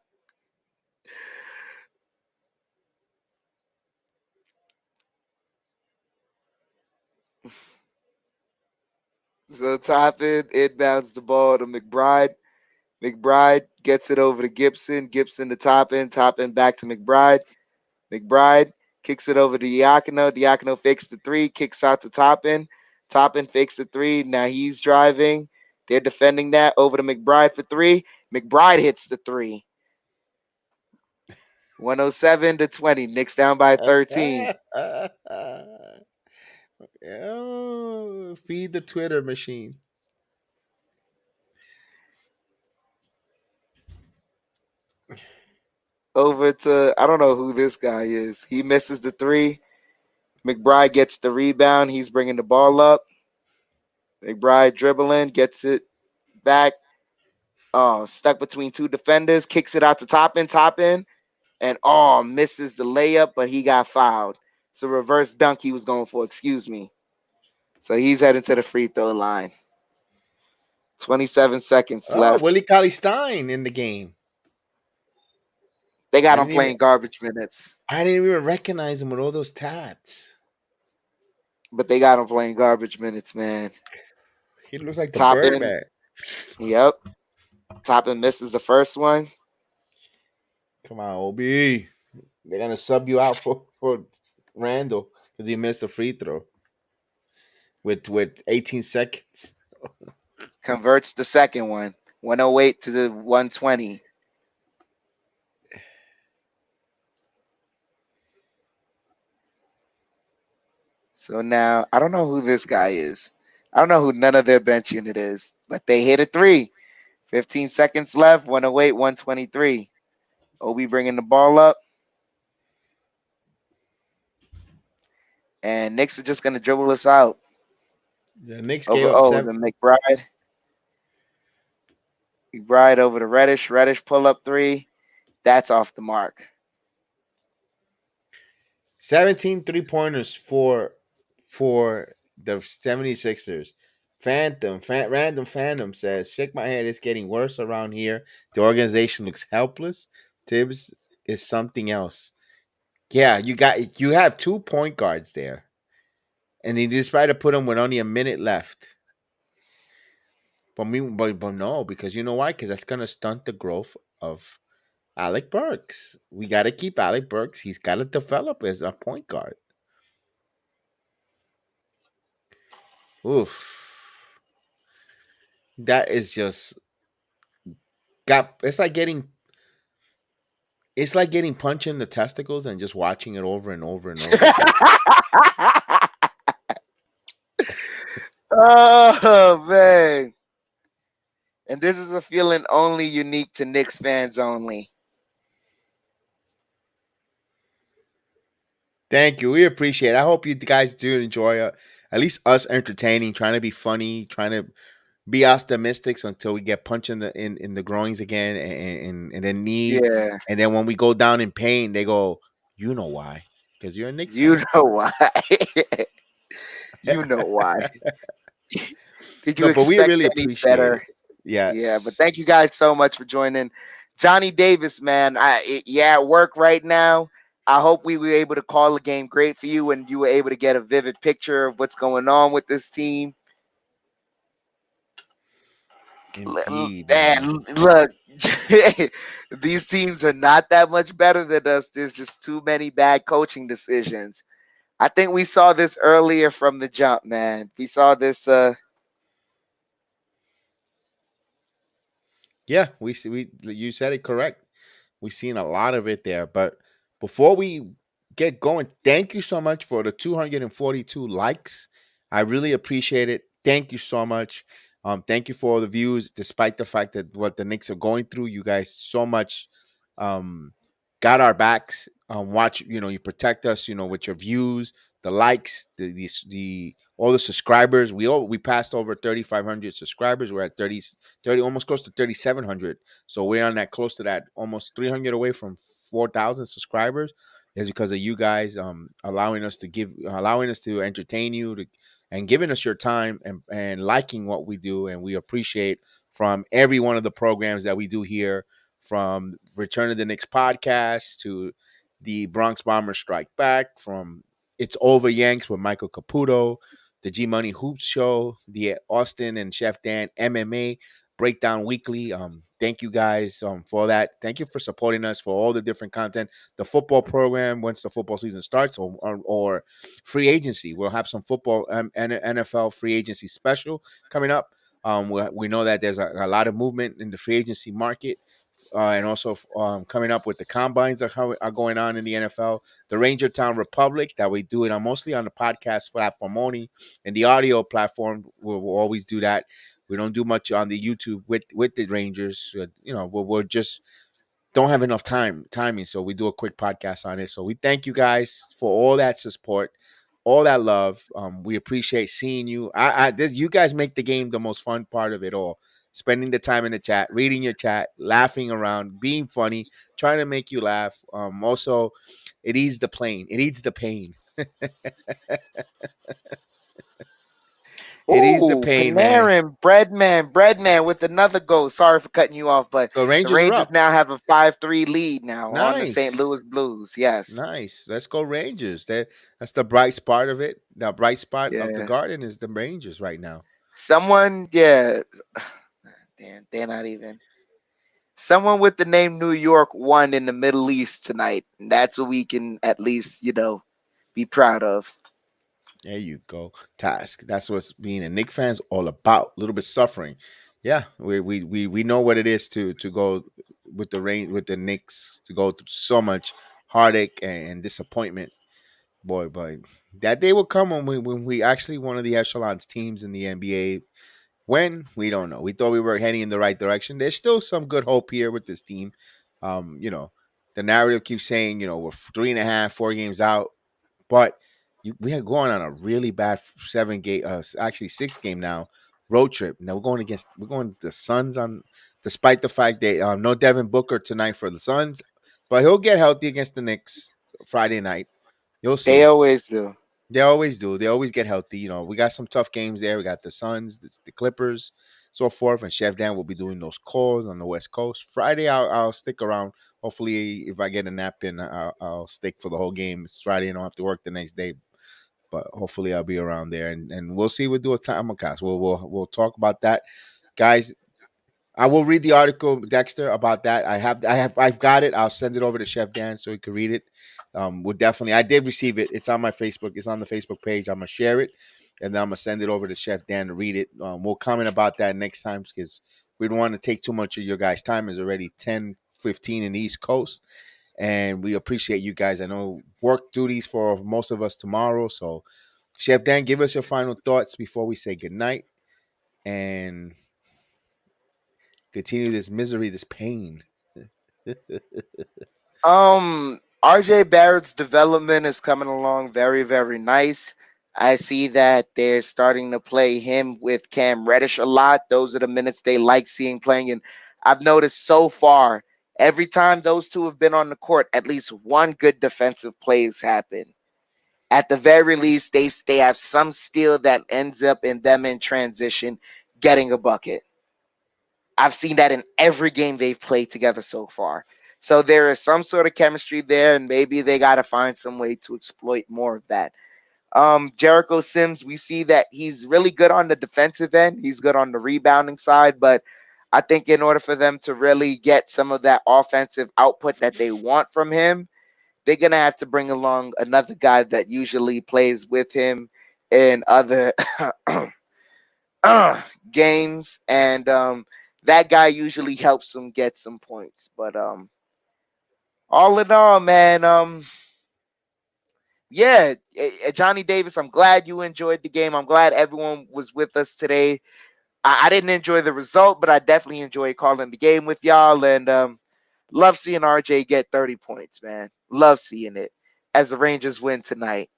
So Toppin inbounds the ball to Mcbride. McBride gets it over to Gibson. Gibson to Toppin. Toppin back to McBride. McBride kicks it over to Diacono. Diacono fakes the three, kicks out to Toppin. Toppin fakes the three. Now he's driving. They're defending that over to McBride for three. McBride hits the three. 107 to 20. Knicks down by 13. Oh, feed the Twitter machine. Over to, I don't know who this guy is. He misses the three. McBride gets the rebound. He's bringing the ball up. McBride dribbling, gets it back. Stuck between two defenders, kicks it out to Toppin. Toppin, and misses the layup, but he got fouled. So reverse dunk he was going for, excuse me. So he's heading to the free throw line. 27 seconds Oh, left. Willie Cauley-Stein in the game. They got him playing garbage minutes. I didn't even recognize him with all those tats. But they got him playing garbage minutes, man. He looks like the Toppin. Birdman. Yep. Toppin misses the first one. Come on, OB. They're gonna sub you out for Randall because he missed a free throw with 18 seconds. Converts the second one. 108 to the 120. So now I don't know who this guy is. I don't know who none of their bench unit is, but they hit a three. 15 seconds left. 108, 123. Obi bringing the ball up. And Knicks are just going to dribble us out. The Knicks Over, gave up the 7. McBride. McBride over to Reddish. Reddish pull up three. That's off the mark. 17 3-pointers for the 76ers. Random Phantom says, shake my head, it's getting worse around here. The organization looks helpless. Tibbs is something else. Yeah, you have 2 point guards there. And he decided to put them with only a minute left. But no, because you know why? Because that's gonna stunt the growth of Alec Burks. We gotta keep Alec Burks. He's gotta develop as a point guard. Oof. That is just it's like getting punched in the testicles and just watching it over and over and over again. Oh, man. And this is a feeling only unique to Knicks fans only. Thank you. We appreciate it. I hope you guys do enjoy at least us entertaining, trying to be funny, trying to be optimistics until we get punched in the groins again and then knee, Yeah, and then when we go down in pain, they go, you know why? Because you're a Knicks you fan. know why. You know why. Could you No, but we expect really any appreciate better? it. Yeah, but Yes. thank you guys so much for joining. Johnny Davis, man. Yeah, at work right now. I hope we were able to call the game great for you and you were able to get a vivid picture of what's going on with this team. Indeed, And man. look, these teams are not that much better than us. There's just too many bad coaching decisions. I think we saw this earlier from the jump, man. We saw this. Yeah, we see, we you said it correct. We've seen a lot of it there. But before we get going, thank you so much for the 242 likes. I really appreciate it. Thank you so much. Thank you for all the views, despite the fact that what the Knicks are going through. You guys so much um, got our backs. Watch, you protect us, with your views, the likes, the all the subscribers. We passed over 3,500 subscribers. We're at 30, almost close to 3,700. So we're on that close to that, almost 300 away from 4,000 subscribers. Is because of you guys allowing us to entertain you and giving us your time and liking what we do, and we appreciate from every one of the programs that we do here, from Return of the Knicks podcast to the Bronx Bombers Strike Back, from It's Over Yanks with Michael Caputo, the G Money Hoops Show, the Austin and Chef Dan MMA Breakdown Weekly. Thank you guys for that. Thank you for supporting us for all the different content. The football program, once the football season starts, or free agency, we'll have some football and NFL free agency special coming up. We know that there's a lot of movement in the free agency market. And also coming up with the combines that are going on in the NFL, the Ranger Town Republic that we do it on mostly on the podcast platform only, and the audio platform we'll always do that. We don't do much on the YouTube with the Rangers. We're just don't have enough timing, so we do a quick podcast on it. So we thank you guys for all that support, all that love. We appreciate seeing you. You guys make the game the most fun part of it all. Spending the time in the chat, reading your chat, laughing around, being funny, trying to make you laugh. Also, it eases the pain. It eats the pain. It eats the Ooh, pain, man. Panarin, Breadman with another goal. Sorry for cutting you off, but So the Rangers are Rangers up. now have a 5-3 lead now on the St. Nice. Louis Blues. Yes. Nice. Let's go Rangers. That's the bright spot of it. The bright spot of the Yeah. garden is the Rangers right now. Someone, yeah. Damn, they're not even. Someone with the name New York won in the Middle East tonight. And that's what we can at least, be proud of. There you go. Task. That's what's being a Knicks fan's all about. A little bit suffering. Yeah, we know what it is to go with the rain with the Knicks, to go through so much heartache and disappointment. Boy, that day will come when we actually one of the echelons teams in the NBA. When, we don't know. We thought we were heading in the right direction. There's still some good hope here with this team. Um, you know, the narrative keeps saying, we're 3.5, 4 games out, but we are going on a really bad 7 game, actually 6 game now road trip. Now we're going to the Suns despite the fact that no Devin Booker tonight for the Suns, but he'll get healthy against the Knicks Friday night. You'll They see. always do. They always do. They always get healthy. We got some tough games there. We got the Suns, the Clippers, so forth. And Chef Dan will be doing those calls on the West Coast. Friday, I'll stick around. Hopefully, if I get a nap in, I'll stick for the whole game. It's Friday, and I don't have to work the next day. But hopefully, I'll be around there, and we'll see. We'll do a time cast. We'll talk about that, guys. I will read the article, Dexter, about that. I've got it. I'll send it over to Chef Dan so he can read it. We'll definitely. I did receive it. It's on my Facebook. It's on the Facebook page. I'm gonna share it, and then I'm gonna send it over to Chef Dan to read it. We'll comment about that next time because we don't want to take too much of your guys' time. It's already 10:15 in the East Coast, and we appreciate you guys. I know work duties for most of us tomorrow, so Chef Dan, give us your final thoughts before we say goodnight and continue this misery, this pain. RJ Barrett's development is coming along very, very nice. I see that they're starting to play him with Cam Reddish a lot. Those are the minutes they like seeing playing. And I've noticed so far, every time those two have been on the court, at least one good defensive plays happen. At the very least, they have some steal that ends up in them in transition getting a bucket. I've seen that in every game they've played together so far. So there is some sort of chemistry there, and maybe they got to find some way to exploit more of that. Jericho Sims, we see that he's really good on the defensive end. He's good on the rebounding side, but I think in order for them to really get some of that offensive output that they want from him, they're gonna have to bring along another guy that usually plays with him in other games, and that guy usually helps them get some points. But all in all, man, yeah, Johnny Davis, I'm glad you enjoyed the game. I'm glad everyone was with us today. I didn't enjoy the result, but I definitely enjoyed calling the game with y'all, and love seeing RJ get 30 points, man. Love seeing it as the Rangers win tonight.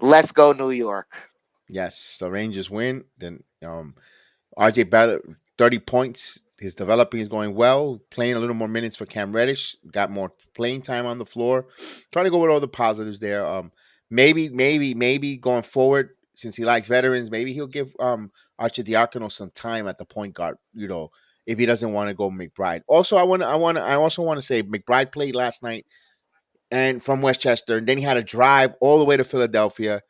Let's go, New York. Yes, the Rangers win. Then RJ Barrett, 30 points. His developing is going well. Playing a little more minutes for Cam Reddish. Got more playing time on the floor. Trying to go with all the positives there. Maybe going forward, since he likes veterans, maybe he'll give Archidiakono some time at the point guard. If he doesn't want to go McBride. Also, I also want to say McBride played last night and from Westchester, and then he had to drive all the way to Philadelphia.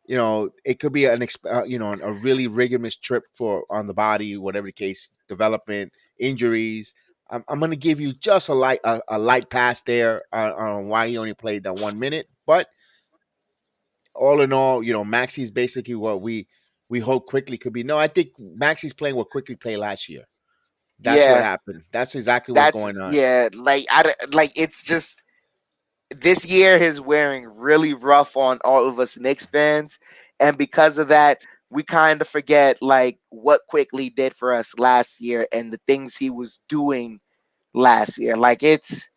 It could be a really rigorous trip for on the body, whatever the case, development, injuries. I'm going to give you just a light pass there on why he only played that 1 minute. But all in all, Maxi's basically what we hope quickly could be. No, I think Maxi's playing what quickly played last year. That's what Yeah, happened. That's exactly what's that's going on. yeah. Like it's just this year is wearing really rough on all of us Knicks fans, and because of that, we kind of forget like what quickly did for us last year and the things he was doing last year. Like it's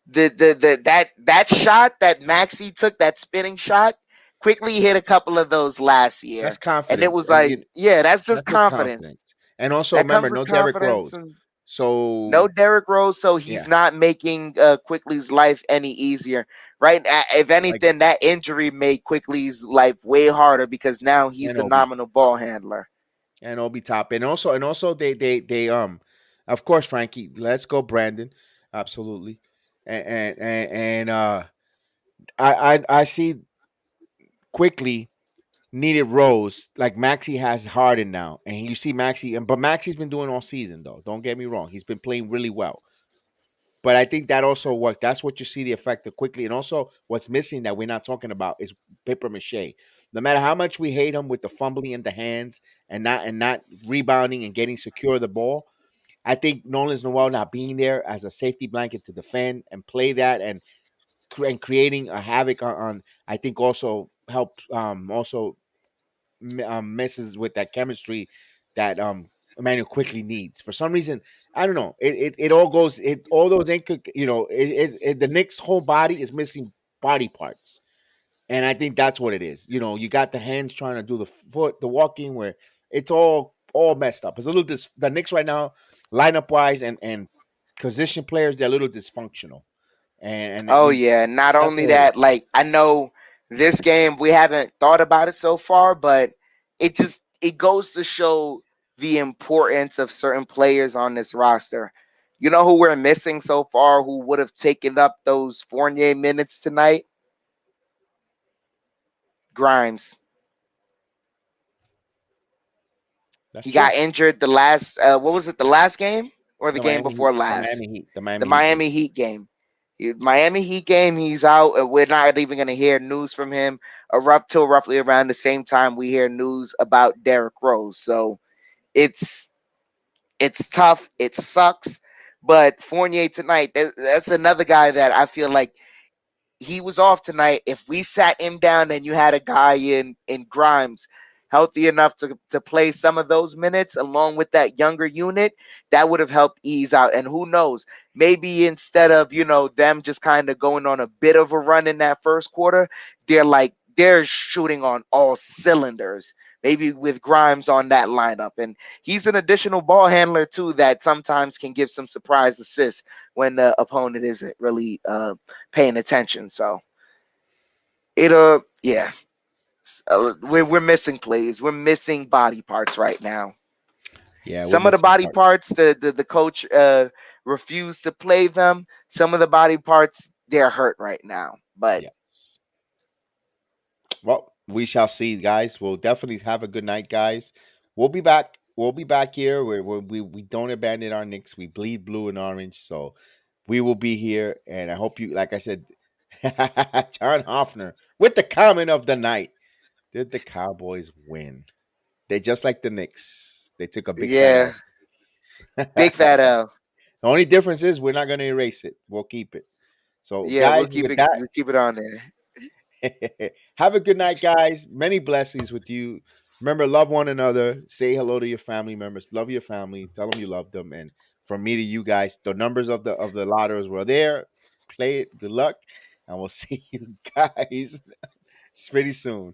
that shot that Maxi took, that spinning shot, quickly hit a couple of those last That's year, and it confidence, was and like, yeah, that's just that's with confidence. confidence. And also That remember, comes with no Derrick confidence, Rose. and So no Derrick Rose, so he's yeah, not making Quickly's life any easier. Right? If like anything, that injury made Quickly's life way harder because now he's and a Obi nominal ball handler. and Obi Top, and also they of course Frankie, let's go Brandon, absolutely, and I see quickly needed Rose like Maxi has Harden now, and you see Maxi, but Maxi's been doing all season though. Don't get me wrong, he's been playing really well. But I think that also worked. That's what you see the effect of quickly. And also what's missing that we're not talking about is paper mache. No matter how much we hate him with the fumbling in the hands and not rebounding and getting secure the ball, I think Nolan's Noel not being there as a safety blanket to defend and play that and creating a havoc on I think also help also messes with that chemistry that Emmanuel quickly needs. For some reason, I don't know. It all goes. All those the Knicks' whole body is missing body parts, and I think that's what it is. You got the hands trying to do the foot, the walking, where it's all messed up. It's a little the Knicks right now, lineup wise and position players, they're a little dysfunctional, Oh and yeah, not that's only all it is. that, like I know this game we haven't thought about it so far, but it goes to show the importance of certain players on this roster. You know who we're missing so far who would have taken up those Fournier minutes tonight? Grimes. That's He true. got injured the last what was it, the last game or the The game Miami before Heat, the last? Miami Heat, the The Miami Heat game. Miami Heat game. Miami Heat game, he's out. We're not even going to hear news from him till roughly around the same time we hear news about Derrick Rose. So it's it's tough. It sucks. But Fournier tonight, that's another guy that I feel like he was off tonight. If we sat him down and you had a guy in Grimes healthy enough to play some of those minutes along with that younger unit, that would have helped ease out. And who knows, maybe instead of them just kind of going on a bit of a run in that first quarter, they're like they're shooting on all cylinders. Maybe with Grimes on that lineup, and he's an additional ball handler too that sometimes can give some surprise assists when the opponent isn't really paying attention. So yeah, we're missing plays, we're missing body parts right now. Yeah, we're Some of the missing body part. parts, the coach refused to play them. Some of the body parts, they're hurt right now. But Yes. Well, we shall see, guys. We'll definitely have a good night, guys. We'll be back. We'll be back here. We don't abandon our Knicks. We bleed blue and orange. So we will be here. And I hope you, like I said, John Hoffner with the comment of the night. Did the Cowboys win? They just like the Knicks. They took a big fat yeah, L. big fat L. The only difference is we're not going to erase it. We'll keep it. So, Yeah, guys, with that, we'll keep it on there. have a good night, guys. Many blessings with you. Remember, love one another. Say hello to your family members. Love your family. Tell them you love them. And from me to you guys, the numbers of the lottos were there. Play it. Good luck, and we'll see you guys pretty soon.